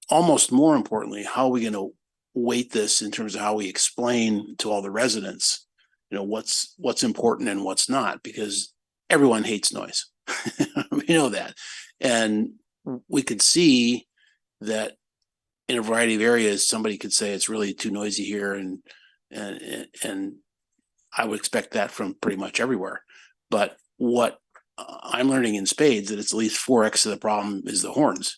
almost more importantly, how are we going to weight this in terms of how we explain to all the residents, you know, what's important and what's not, because everyone hates noise. We know that. And we could see that in a variety of areas, somebody could say it's really too noisy here. And I would expect that from pretty much everywhere. But what I'm learning in spades, that it's at least 4x of the problem is the horns.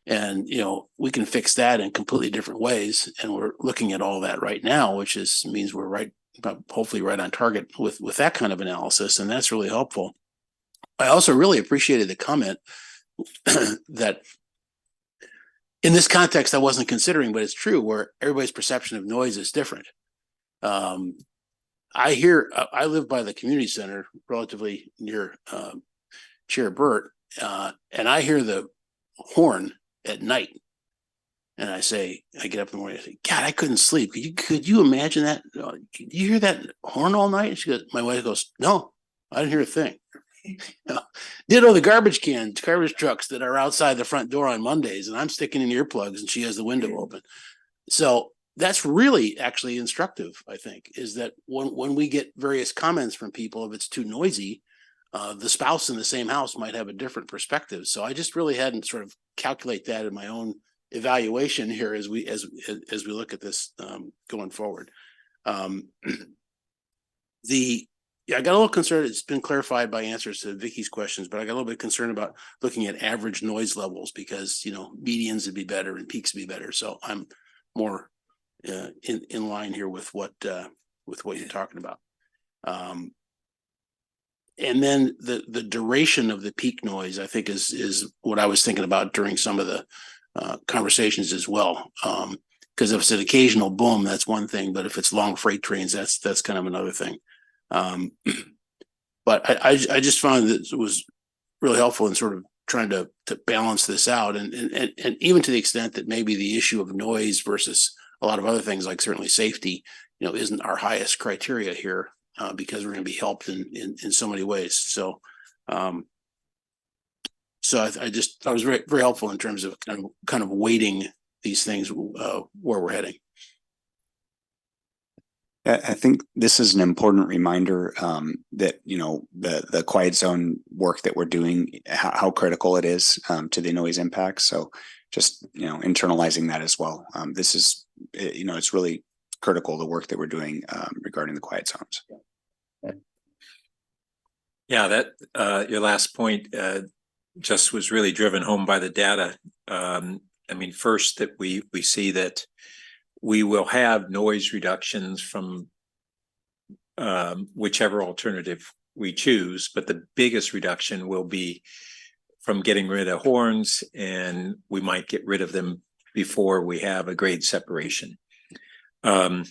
And, you know, we can fix that in completely different ways. And we're looking at all that right now, which means we're hopefully right on target with that kind of analysis. And that's really helpful. I also really appreciated the comment that in this context, I wasn't considering, but it's true, where everybody's perception of noise is different. I live by the community center relatively near Chair Burt, and I hear the horn at night. And I get up in the morning, I say, God, I couldn't sleep. Could you imagine that? Could you hear that horn all night? And my wife goes, no, I didn't hear a thing. Ditto the garbage trucks that are outside the front door on Mondays, and I'm sticking in earplugs and she has the window open. So that's really actually instructive, I think, is that when we get various comments from people, if it's too noisy, the spouse in the same house might have a different perspective. So I just really hadn't sort of calculate that in my own evaluation here as we look at this going forward. I got a little concerned. It's been clarified by answers to Vicky's questions, but I got a little bit concerned about looking at average noise levels because, medians would be better and peaks would be better. So I'm more in line here with what you're talking about. And then the duration of the peak noise, I think is what I was thinking about during some of the conversations as well. Because if it's an occasional boom, that's one thing, but if it's long freight trains, that's kind of another thing. But I just found that it was really helpful in sort of trying to balance this out, and even to the extent that maybe the issue of noise versus a lot of other things like certainly safety, isn't our highest criteria here, because we're going to be helped in so many ways. So I just thought it was very, very helpful in terms of kind of weighting these things where we're heading. I think this is an important reminder that, the quiet zone work that we're doing, how critical it is to the noise impacts. So just, internalizing that as well. This is, it's really critical, the work that we're doing regarding the quiet zones. Yeah, that your last point just was really driven home by the data. First that we see that we will have noise reductions from whichever alternative we choose, but the biggest reduction will be from getting rid of horns, and we might get rid of them before we have a grade separation. The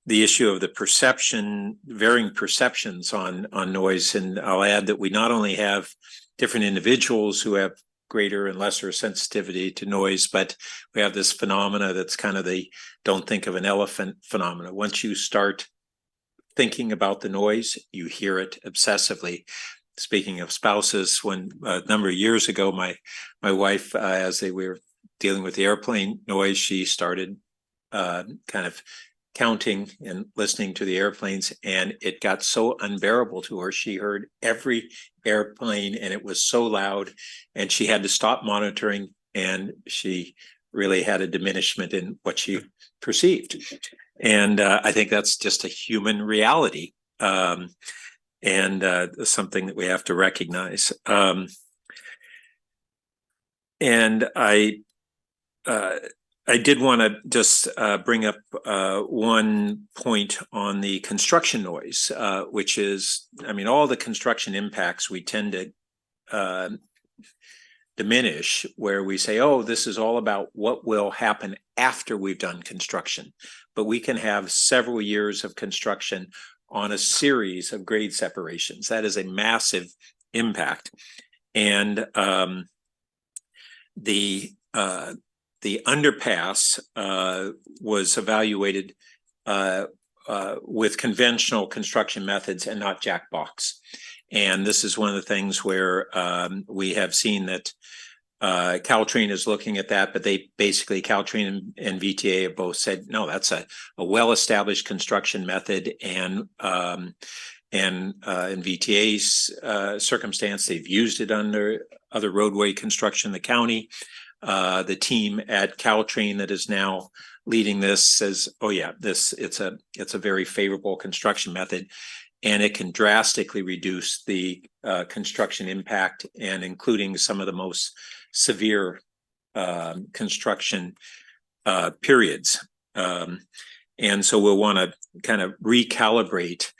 issue of the varying perceptions on noise, and I'll add that we not only have different individuals who have greater and lesser sensitivity to noise, but we have this phenomena that's kind of the don't think of an elephant phenomena. Once you start thinking about the noise, you hear it obsessively. Speaking of spouses, when a number of years ago, my wife, as we were dealing with the airplane noise, she started kind of counting and listening to the airplanes, and it got so unbearable to her. She heard every airplane and it was so loud, and she had to stop monitoring, and she really had a diminishment in what she perceived. And I think that's just a human reality, and something that we have to recognize. And I did want to just bring up one point on the construction noise, which is, all the construction impacts we tend to diminish, where we say, oh, this is all about what will happen after we've done construction. But we can have several years of construction on a series of grade separations. That is a massive impact. And the underpass was evaluated with conventional construction methods and not jackbox. And this is one of the things where we have seen that Caltrain is looking at that, but they basically, Caltrain and VTA have both said, no, that's a well-established construction method. And in VTA's circumstance, they've used it under other roadway construction in the county. The team at Caltrain that is now leading this says, oh yeah, it's a very favorable construction method, and it can drastically reduce the construction impact, and including some of the most severe construction periods. And so we'll want to kind of recalibrate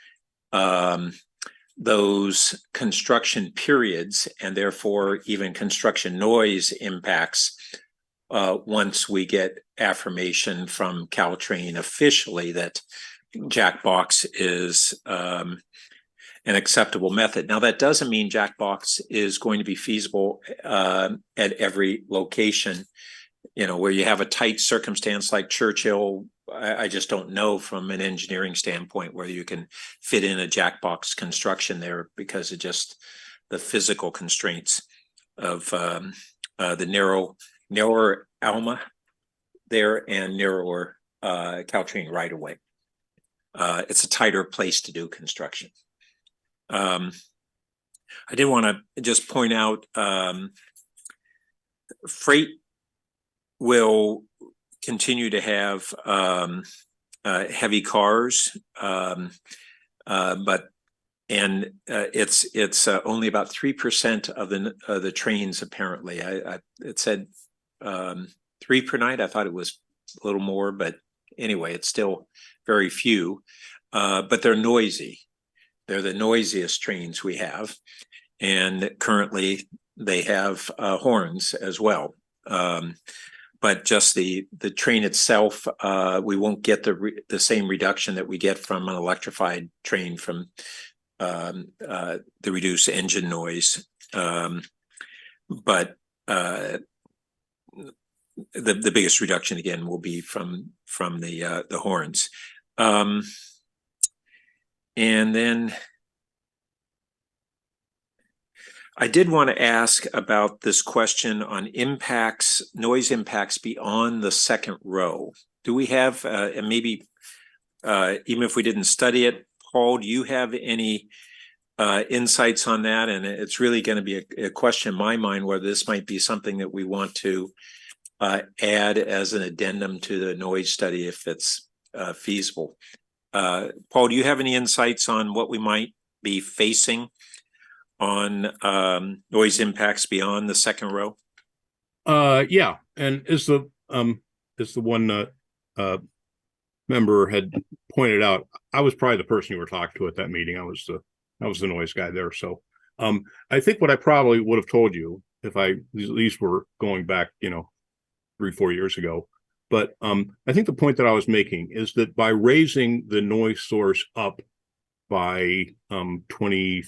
those construction periods, and therefore even construction noise impacts once we get affirmation from Caltrain officially that Jackbox is an acceptable method. Now, that doesn't mean Jackbox is going to be feasible at every location. You know, where you have a tight circumstance like Churchill, I just don't know from an engineering standpoint where you can fit in a Jackbox construction there because of just the physical constraints of the narrower Alma there and narrower Caltrain right away. It's a tighter place to do construction. I did want to just point out freight will continue to have heavy cars, but it's only about 3% of the trains apparently. It said 3 per night. I thought it was a little more, but anyway, it's still very few. But they're noisy. They're the noisiest trains we have, and currently they have horns as well. But just the train itself, we won't get the same reduction that we get from an electrified train from the reduced engine noise. But the biggest reduction again will be from the horns. And then I did want to ask about this question on impacts, noise impacts beyond the second row. Do we have, and maybe even if we didn't study it, Paul, do you have any insights on that? And it's really going to be a question in my mind whether this might be something that we want to add as an addendum to the noise study if it's feasible. Paul, do you have any insights on what we might be facing on noise impacts beyond the second row? Yeah, and as the one member had pointed out, I was probably the person you were talking to at that meeting. I was the noise guy there. So I think what I probably would have told you if I at least were going back, 3-4 years ago. But I think the point that I was making is that by raising the noise source up by 20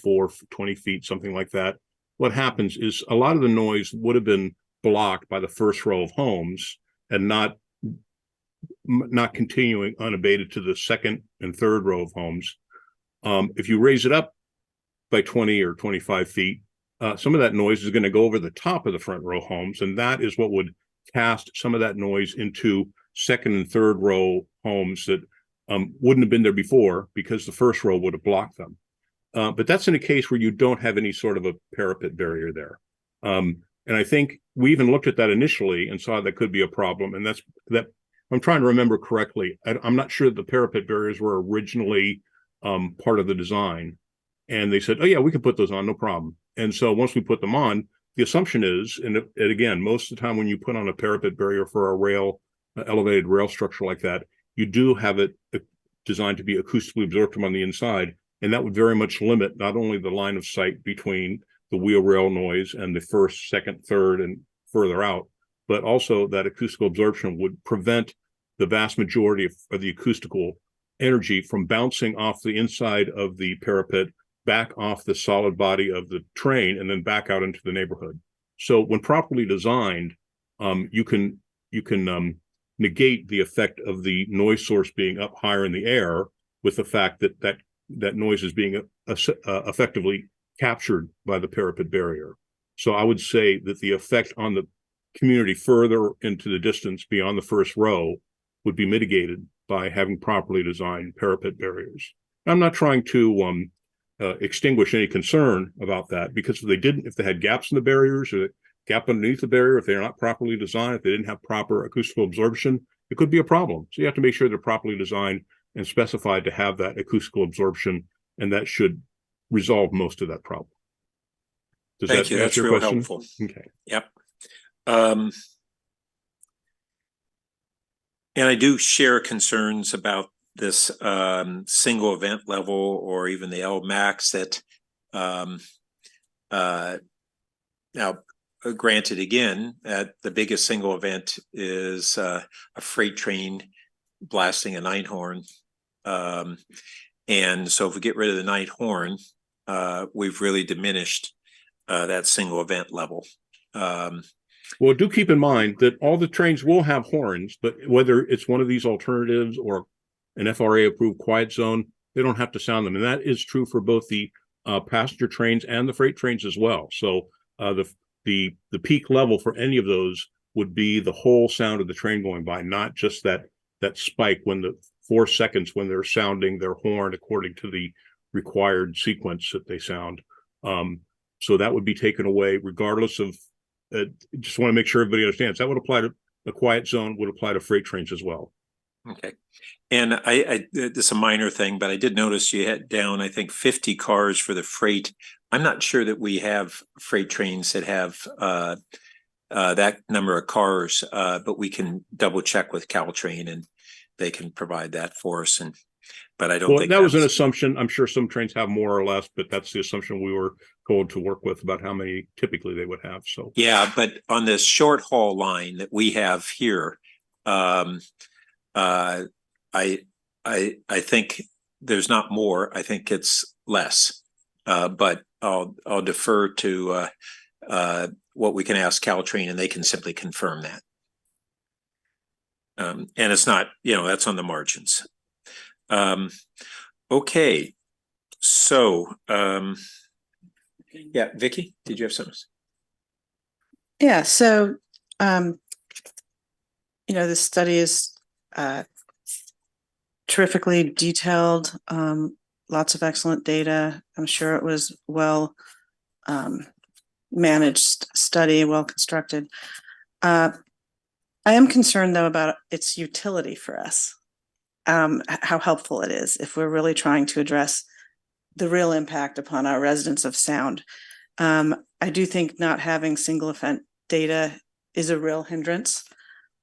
feet, something like that, what happens is a lot of the noise would have been blocked by the first row of homes and not continuing unabated to the second and third row of homes. If you raise it up by 20 or 25 feet, some of that noise is going to go over the top of the front row homes, and that is what would cast some of that noise into second and third row homes that wouldn't have been there before because the first row would have blocked them. But that's in a case where you don't have any sort of a parapet barrier there. And I think we even looked at that initially and saw that could be a problem. And that's that. I'm trying to remember correctly. I'm not sure the parapet barriers were originally part of the design. And they said, oh yeah, we can put those on, no problem. And so once we put them on, the assumption is, and again, most of the time when you put on a parapet barrier for a rail, elevated rail structure like that, you do have it designed to be acoustically absorptive on the inside. And that would very much limit not only the line of sight between the wheel rail noise and the first, second, third, and further out, but also that acoustical absorption would prevent the vast majority of the acoustical energy from bouncing off the inside of the parapet, back off the solid body of the train, and then back out into the neighborhood. So when properly designed, you can negate the effect of the noise source being up higher in the air with the fact that noise is being effectively captured by the parapet barrier. So I would say that the effect on the community further into the distance beyond the first row would be mitigated by having properly designed parapet barriers. I'm not trying to extinguish any concern about that, because if they had gaps in the barriers or a gap underneath the barrier, if they're not properly designed, if they didn't have proper acoustical absorption, it could be a problem. So you have to make sure they're properly designed and specified to have that acoustical absorption, and that should resolve most of that problem. Thank you. That's real helpful. Okay. Yep. And I do share concerns about this single event level or even the LMAX that now granted again that the biggest single event is a freight train blasting a 9 horn And so if we get rid of the night horn, we've really diminished that single event level. Well, do keep in mind that all the trains will have horns, but whether it's one of these alternatives or an FRA approved quiet zone, they don't have to sound them. And that is true for both the passenger trains and the freight trains as well. So the peak level for any of those would be the whole sound of the train going by, not just that spike when the 4 seconds when they're sounding their horn according to the required sequence that they sound. So that would be taken away regardless of, just want to make sure everybody understands that would apply to the quiet zone, would apply to freight trains as well. Okay. And I this is a minor thing, but I did notice you had down, I think, 50 cars for the freight. I'm not sure that we have freight trains that have that number of cars, but we can double check with Caltrain and they can provide that for us. But I don't think that was an assumption. I'm sure some trains have more or less, but that's the assumption we were told to work with about how many typically they would have. So yeah, but on this short haul line that we have here, I think there's not more. I think it's less. But I'll defer to what we can ask Caltrain, and they can simply confirm that. And it's not, that's on the margins. Okay. So, yeah, Vicky, did you have something? Yeah, so this study is terrifically detailed, lots of excellent data. I'm sure it was well managed study, well constructed. I am concerned though about its utility for us, how helpful it is if we're really trying to address the real impact upon our residents of sound. I do think not having single event data is a real hindrance,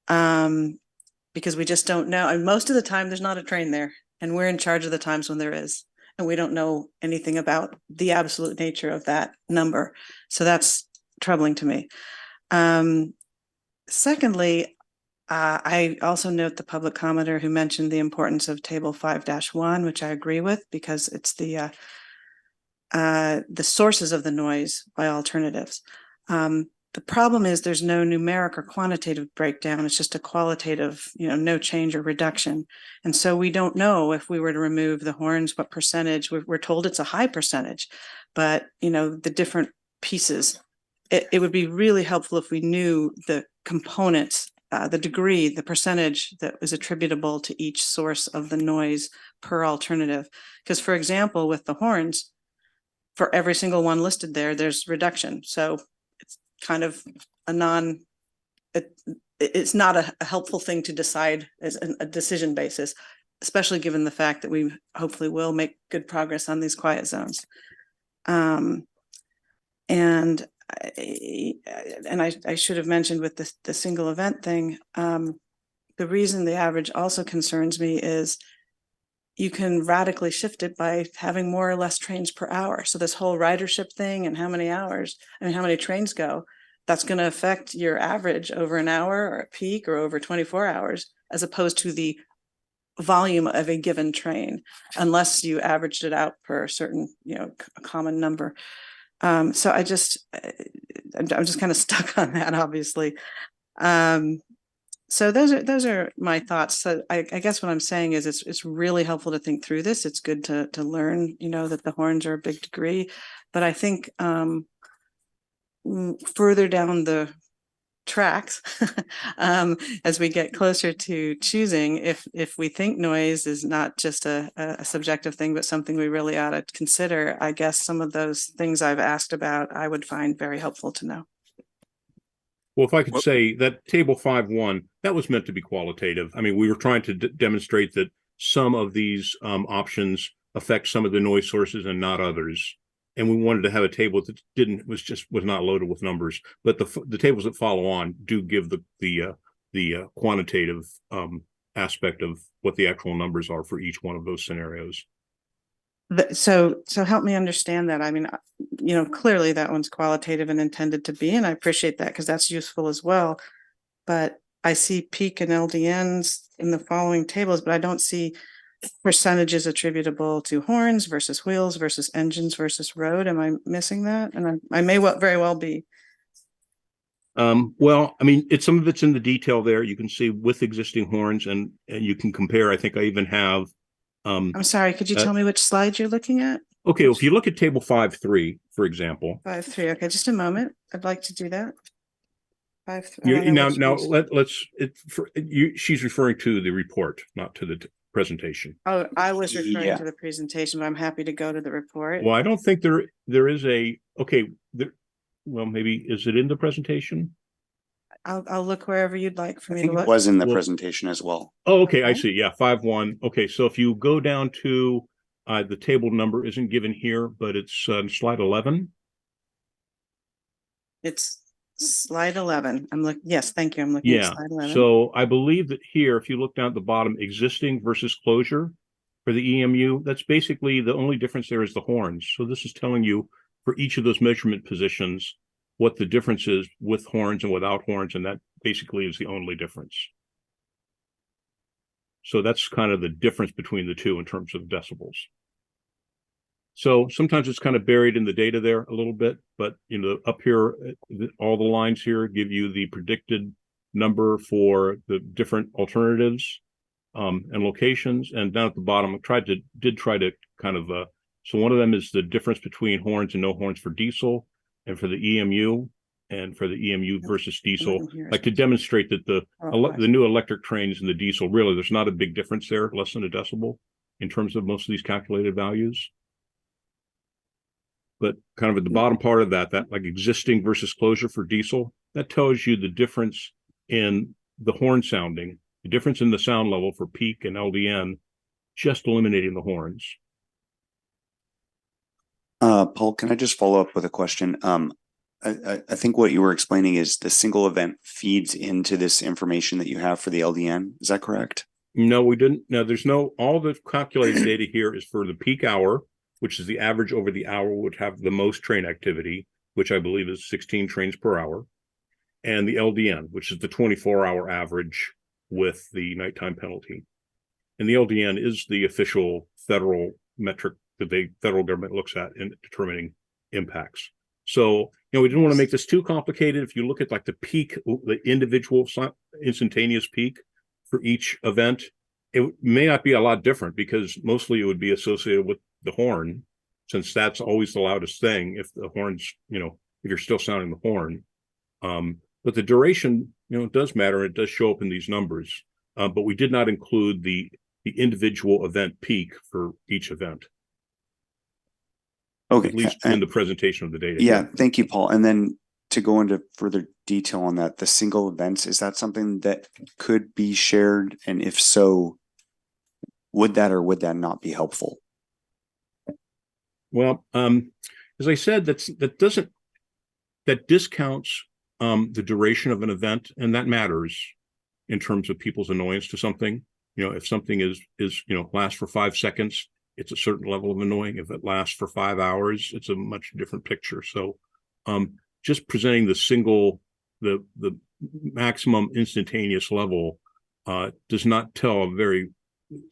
because we just don't know. And most of the time there's not a train there, and we're in charge of the times when there is, and we don't know anything about the absolute nature of that number. So that's troubling to me. Secondly, I also note the public commenter who mentioned the importance of table 5-1, which I agree with, because it's the sources of the noise by alternatives. The problem is there's no numeric or quantitative breakdown. It's just a qualitative, no change or reduction. And so we don't know if we were to remove the horns, what percentage. We're told it's a high percentage, but the different pieces. It would be really helpful if we knew the components, the degree, the percentage that is attributable to each source of the noise per alternative. Because for example, with the horns, for every single one listed there, there's reduction. So it's kind of it's not a helpful thing to decide as a decision basis, especially given the fact that we hopefully will make good progress on these quiet zones. And I should have mentioned with the single event thing, the reason the average also concerns me is you can radically shift it by having more or less trains per hour. So this whole ridership thing and how many trains go, that's going to affect your average over an hour or a peak or over 24 hours, as opposed to the volume of a given train, unless you averaged it out per a certain, a common number. So I'm just kind of stuck on that, obviously. So those are my thoughts. So I guess what I'm saying is it's really helpful to think through this. It's good to learn, that the horns are a big degree, but I think further down the tracks, as we get closer to choosing, if we think noise is not just a subjective thing, but something we really ought to consider, I guess some of those things I've asked about, I would find very helpful to know. Well, if I could say that table 5-1, that was meant to be qualitative. I mean, we were trying to demonstrate that some of these options affect some of the noise sources and not others. And we wanted to have a table that was not loaded with numbers. But the tables that follow on do give the quantitative aspect of what the actual numbers are for each one of those scenarios. So help me understand that. I mean, clearly that one's qualitative and intended to be, and I appreciate that because that's useful as well. But I see peak and LDNs in the following tables, but I don't see percentages attributable to horns versus wheels versus engines versus road. Am I missing that? And I may very well be. Well, I mean, some of it's in the detail there. You can see with existing horns and you can compare. I think I even have. I'm sorry, could you tell me which slide you're looking at? Okay, well, if you look at table 5.3, for example. 5.3. Okay, just a moment. I'd like to do that. 5.3. She's referring to the report, not to the presentation. Oh, I was referring Yeah. to the presentation, but I'm happy to go to the report. Well, I don't think there is well, maybe is it in the presentation? I'll look wherever you'd like for I me think to it look. was in the Well- presentation as well. Oh, okay, I Okay. see. Yeah, 5.1. Okay, so if you go down to the table number isn't given here, but it's slide 11. It's slide 11. Yes, thank you. I'm looking at Yeah, slide 11. so I believe that here, if you look down at the bottom, existing versus closure for the EMU, that's basically the only difference there is the horns. So this is telling you for each of those measurement positions, what the difference is with horns and without horns, and that basically is the only difference. So that's kind of the difference between the two in terms of decibels. So sometimes it's kind of buried in the data there a little bit, but up here, all the lines here give you the predicted number for the different alternatives and locations. And down at the bottom, I did try to kind of so one of them is the difference between horns and no horns for diesel, and for the EMU, and for the EMU versus diesel, like to demonstrate that the new electric trains and the diesel, really, there's not a big difference there, less than a decibel in terms of most of these calculated values. But kind of at the bottom part of that like existing versus closure for diesel, that tells you the difference in the horn sounding, the difference in the sound level for peak and LDN, just eliminating the horns. Paul, can I just follow up with a question? I think what you were explaining is the single event feeds into this information that you have for the LDN. Is that correct? No, we didn't. No, all the calculated data here is for the peak hour, which is the average over the hour would have the most train activity, which I believe is 16 trains per hour, and the LDN, which is the 24-hour average with the nighttime penalty. And the LDN is the official federal metric that the federal government looks at in determining impacts. So, we didn't want to make this too complicated. If you look at like the peak, the individual instantaneous peak for each event, it may not be a lot different because mostly it would be associated with the horn, since that's always the loudest thing. If the horns, if you're still sounding the horn, but the duration, does matter. It does show up in these numbers, but we did not include the individual event peak for each event. Okay. At least in the presentation of the data. Yeah, thank you, Paul. And then to go into further detail on that, the single events, is that something that could be shared? And if so, would that or would that not be helpful? Well, as I said, that discounts the duration of an event, and that matters in terms of people's annoyance to something. If something is lasts for 5 seconds, it's a certain level of annoying. If it lasts for 5 hours, it's a much different picture. So just presenting the maximum instantaneous level does not tell a very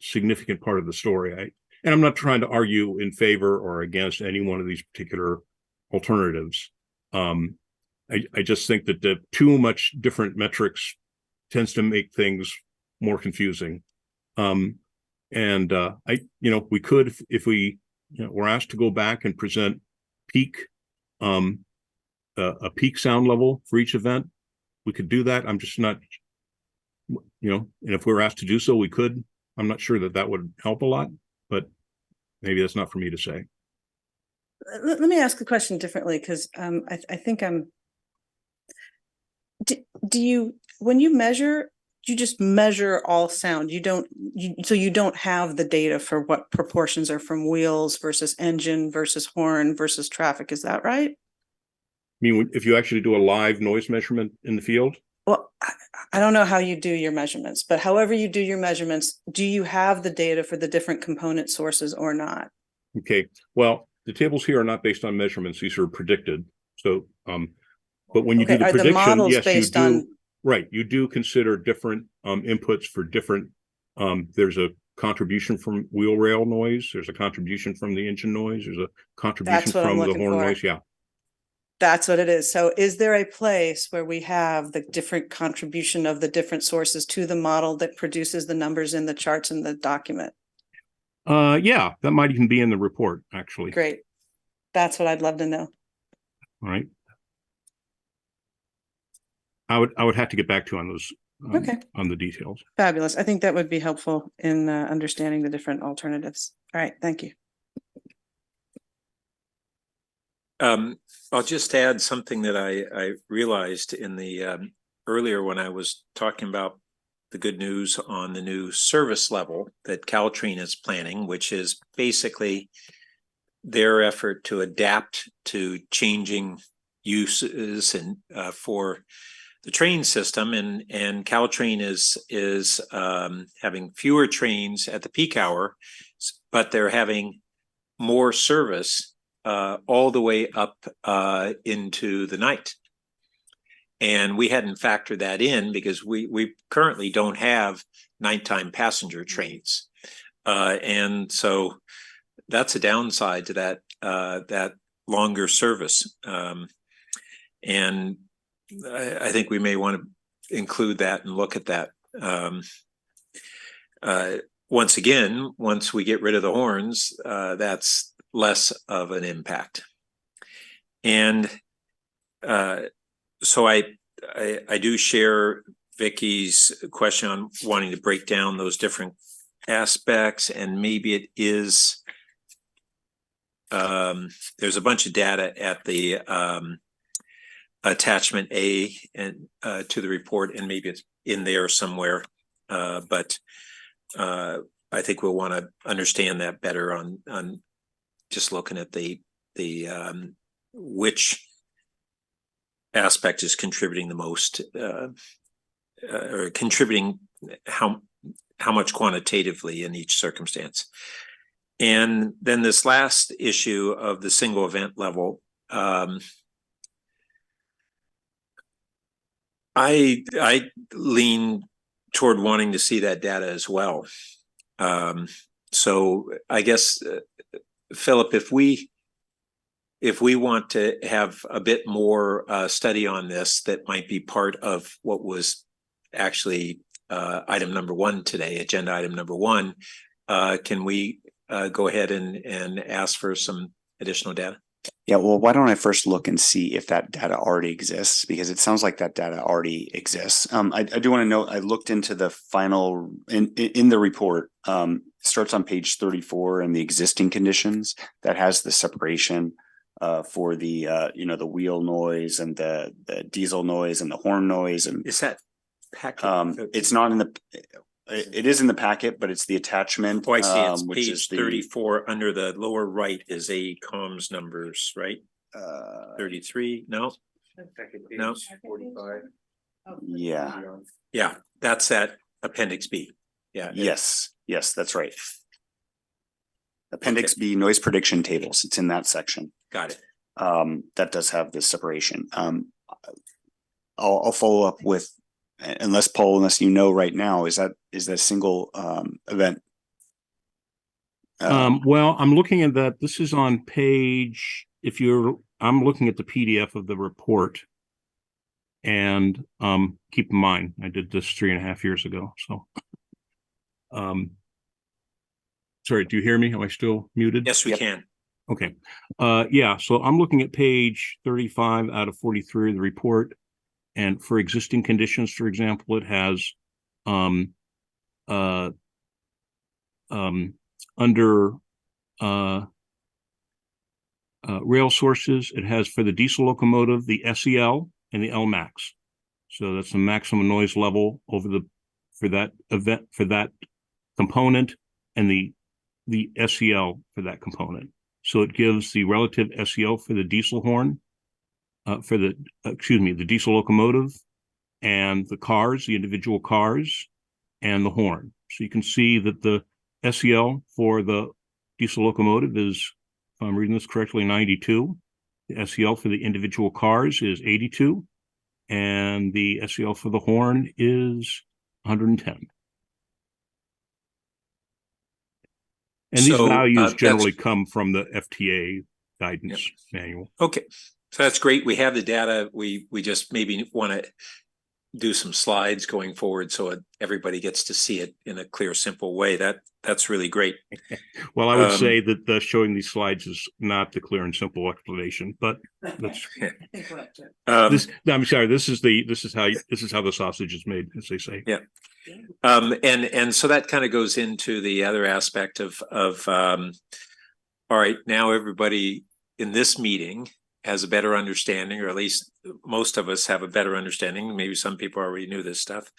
significant part of the story. And I'm not trying to argue in favor or against any one of these particular alternatives. I just think that the too much different metrics tends to make things more confusing. We could, if we were asked to go back and present a peak sound level for each event, we could do that. I'm just not, and if we were asked to do so, we could. I'm not sure that would help a lot, but maybe that's not for me to say. Let me ask the question differently, because I think when you measure, you just measure all sound. You don't have the data for what proportions are from wheels versus engine versus horn versus traffic. Is that right? I mean, if you actually do a live noise measurement in the field? Well, I don't know how you do your measurements, but however you do your measurements, do you have the data for the different component sources or not? Okay, well, the tables here are not based on measurements. These are predicted. So, but when you do the prediction, yes, you do. Right, you do consider different inputs for different. There's a contribution from wheel rail noise. There's a contribution from the engine noise. There's a contribution That's what I'm from the looking horn for. noise. Yeah. That's what it is. So is there a place where we have the different contribution of the different sources to the model that produces the numbers in the charts in the document? Yeah, that might even be in the report, actually. Great. That's what I'd love to know. All right. I would have to get back to you on those. Okay. On the details. Fabulous. I think that would be helpful in understanding the different alternatives. All right. Thank you. I'll just add something that I realized in the earlier when I was talking about the good news on the new service level that Caltrain is planning, which is basically their effort to adapt to changing uses and for the train system, and Caltrain is having fewer trains at the peak hour, but they're having more service all the way up into the night. And we hadn't factored that in because we currently don't have nighttime passenger trains. And so that's a downside to that longer service. And I think we may want to include that and look at that. Once again, once we get rid of the horns, that's less of an impact. And so I do share Vicky's question on wanting to break down those different aspects, and maybe it is there's a bunch of data at the attachment A and to the report, and maybe it's in there somewhere. But I think we'll want to understand that better on just looking at the which aspect is contributing the most, or contributing how much quantitatively in each circumstance. And then this last issue of the single event level, I lean toward wanting to see that data as well. So I guess, Philip, if we want to have a bit more study on this, that might be part of what was actually item number 1 today, agenda item number 1. Can we go ahead and ask for some additional data? Yeah, well, why don't I first look and see if that data already exists, because it sounds like that data already exists. I do want to note, I looked into the final in the report, starts on page 34, and the existing conditions that has the separation for the the wheel noise and the diesel noise and the horn noise. And Is that packet? it's not in the, it is in the packet, but it's the attachment. Oh, I see. It's which is page 34 under the lower right is a comms numbers, right? 33, no? No. 45. Yeah. Yeah, that's that appendix B. Yeah. Yes, that's right. Appendix B, noise prediction tables. It's in that section. Got it. That does have this separation. I'll follow up with, unless you know right now, is that single event? Well, I'm looking at that. This is on page, I'm looking at the PDF of the report. And keep in mind, I did this 3.5 years ago. So sorry, do you hear me? Am I still muted? Yes, we can. Okay. Yeah, so I'm looking at page 35 out of 43 of the report. And for existing conditions, for example, it has under rail sources, it has for the diesel locomotive, the SEL and the LMAX. So that's the maximum noise level for that component, and the SEL for that component. So it gives the relative SEL for the diesel horn, the diesel locomotive, and the individual cars, and the horn. So you can see that the SEL for the diesel locomotive is, if I'm reading this correctly, 92. The SEL for the individual cars is 82. And the SEL for the horn is 110. And these So, values that's- generally come from the FTA guidance manual. Okay, so that's great. We have the data. We just maybe want to do some slides going forward so everybody gets to see it in a clear, simple way. That's really great. Well, I would say that showing these slides is not the clear and simple explanation, but that's I'm sorry. This is how the sausage is made, as they say. Yeah. And so that kind of goes into the other aspect of all right, now everybody in this meeting has a better understanding, or at least most of us have a better understanding. Maybe some people already knew this stuff.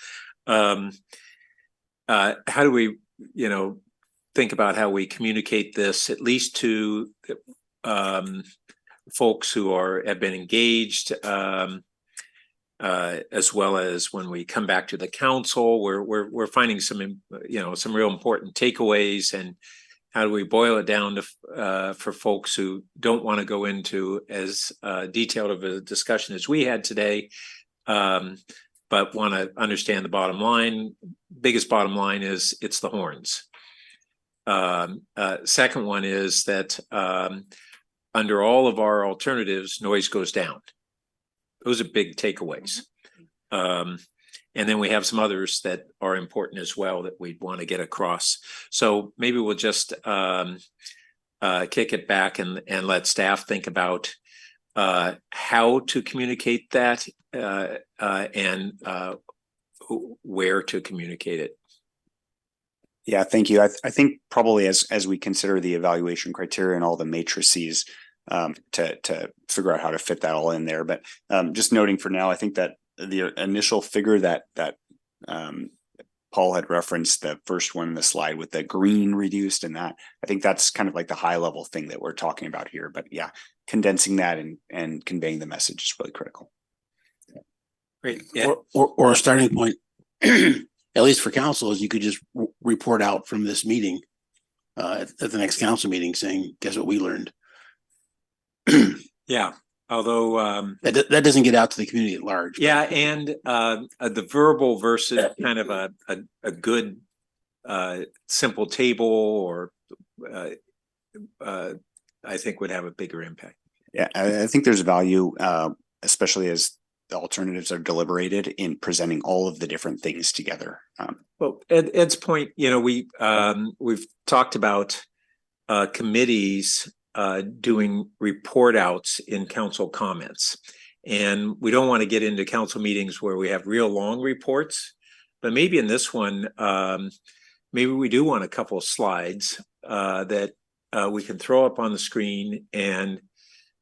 How do we, think about how we communicate this, at least to folks who have been engaged, as well as when we come back to the council, we're finding some real important takeaways, and how do we boil it down to for folks who don't want to go into as detailed of a discussion as we had today, but want to understand the bottom line. Biggest bottom line is it's the horns. Second one is that under all of our alternatives, noise goes down. Those are big takeaways. And then we have some others that are important as well that we'd want to get across. So maybe we'll just kick it back and let staff think about how to communicate that and where to communicate it. Yeah, thank you. I think probably as we consider the evaluation criteria and all the matrices to figure out how to fit that all in there. But just noting for now, I think that the initial figure that Paul had referenced, the first one in the slide with the green reduced, and that I think that's kind of like the high level thing that we're talking about here. But yeah, condensing that and conveying the message is really critical. Great. Yeah. Or a starting point, at least for council, is you could just report out from this meeting at the next council meeting saying, guess what we learned. Yeah. Although that doesn't get out to the community at large. Yeah, and the verbal versus kind of a good simple table, or I think would have a bigger impact. Yeah, I think there's value, especially as the alternatives are deliberated, in presenting all of the different things together. Well, Ed's point, we've talked about committees doing report outs in council comments, and we don't want to get into council meetings where we have real long reports, but maybe in this one, maybe we do want a couple of slides that we can throw up on the screen and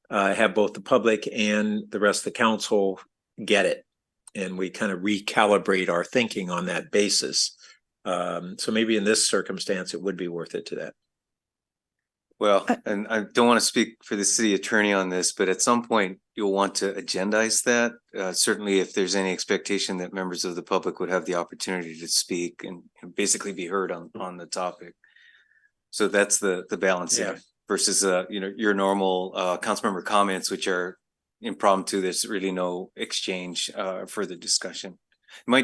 have both the public and the rest of the council get it, and we kind of recalibrate our thinking on that basis. So maybe in this circumstance, it would be worth it to that. Well, and I don't want to speak for the city attorney on this, but at some point you'll want to agendize that. Certainly if there's any expectation that members of the public would have the opportunity to speak and basically be heard on the topic. So that's the balance there versus, your normal council member comments, which are impromptu. There's really no exchange, further discussion. A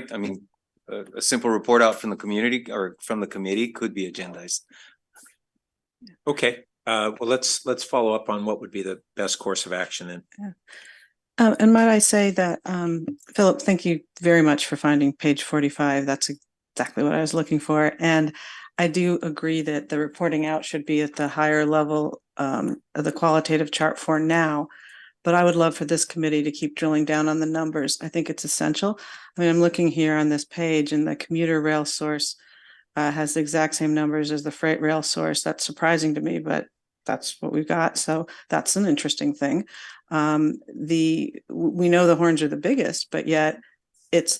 simple report out from the community or from the committee could be agendized. Okay, well, let's follow up on what would be the best course of action then. Yeah. And might I say that, Philip, thank you very much for finding page 45. That's exactly what I was looking for. And I do agree that the reporting out should be at the higher level of the qualitative chart for now. But I would love for this committee to keep drilling down on the numbers. I think it's essential. I mean, I'm looking here on this page, and the commuter rail source has the exact same numbers as the freight rail source. That's surprising to me, but that's what we've got. So that's an interesting thing. We know the horns are the biggest, but yet it's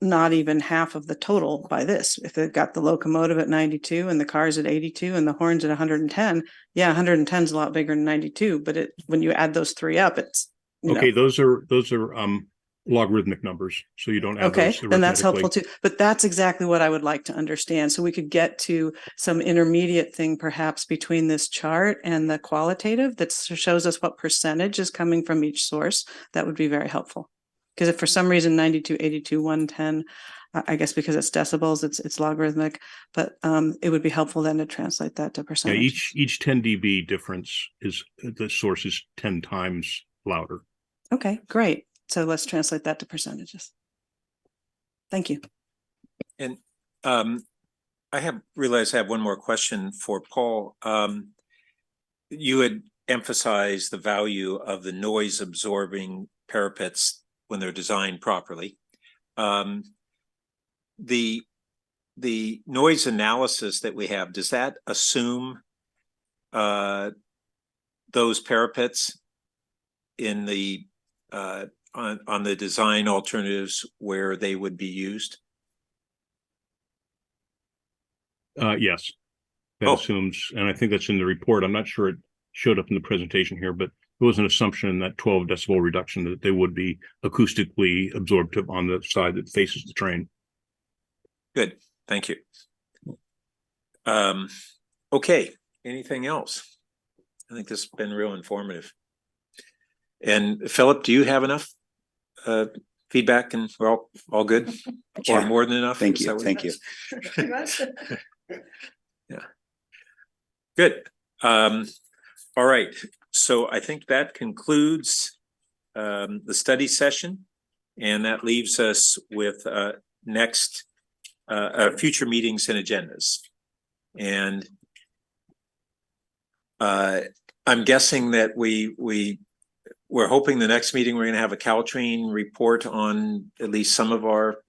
not even half of the total by this. If they've got the locomotive at 92 and the cars at 82 and the horns at 110, 110 is a lot bigger than 92. But when you add those three up, it's okay. Those are logarithmic numbers, so you don't add those then that's helpful too. But that's exactly what I would like to understand, so we could get to some intermediate thing perhaps between this chart and the qualitative that shows us what percentage is coming from each source. That would be very helpful, because if for some reason 92, 82, 110 I guess because it's decibels, it's logarithmic, but it would be helpful then to translate that to Yeah, percentage. each 10 dB difference is the source is 10 times louder. Okay, great. So let's translate that to percentages. Thank you. And I realized I have one more question for Paul. You had emphasized the value of the noise absorbing parapets when they're designed properly. The noise analysis that we have, does that assume those parapets in the on the design alternatives where they would be used? Yes, that assumes, and I think that's in the report. I'm not sure it showed up in the presentation here, but there was an assumption in that 12 decibel reduction that they would be acoustically absorptive on the side that faces the train. Good, thank you. Okay, anything else? I think this has been real informative. And Philip, do you have enough feedback and we're all good? Or Yeah. more than enough? Thank Is that you. what Thank you. Yeah. Good. All right. So I think that concludes the study session. And that leaves us with next future meetings and agendas. And I'm guessing that we're hoping the next meeting, we're going to have a Caltrain report on at least some of our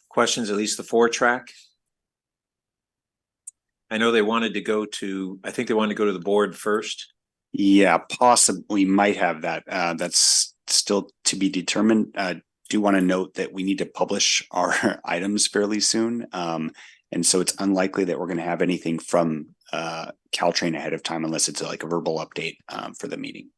questions, at least the 4-track. I know they wanted to go to, I think they wanted to go to the board first. Yeah, possibly might have that. That's still to be determined. Do want to note that we need to publish our items fairly soon. And so it's unlikely that we're going to have anything from Caltrain ahead of time unless it's like a verbal update for the meeting.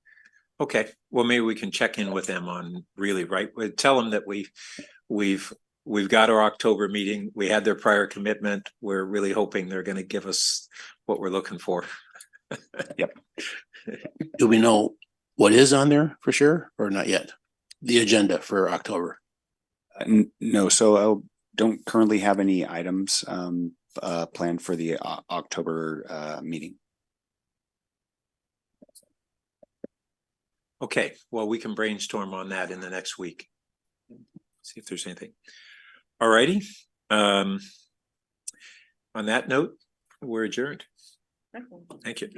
Okay, well, maybe we can check in with them on really, right? Tell them that we've got our October meeting. We had their prior commitment. We're really hoping they're going to give us what we're looking for. Yep. Do we know what is on there for sure or not yet? The agenda for October? No, so I don't currently have any items planned for the October meeting. Okay, well, we can brainstorm on that in the next week. See if there's anything. All righty. On that note, we're adjourned. Thank you.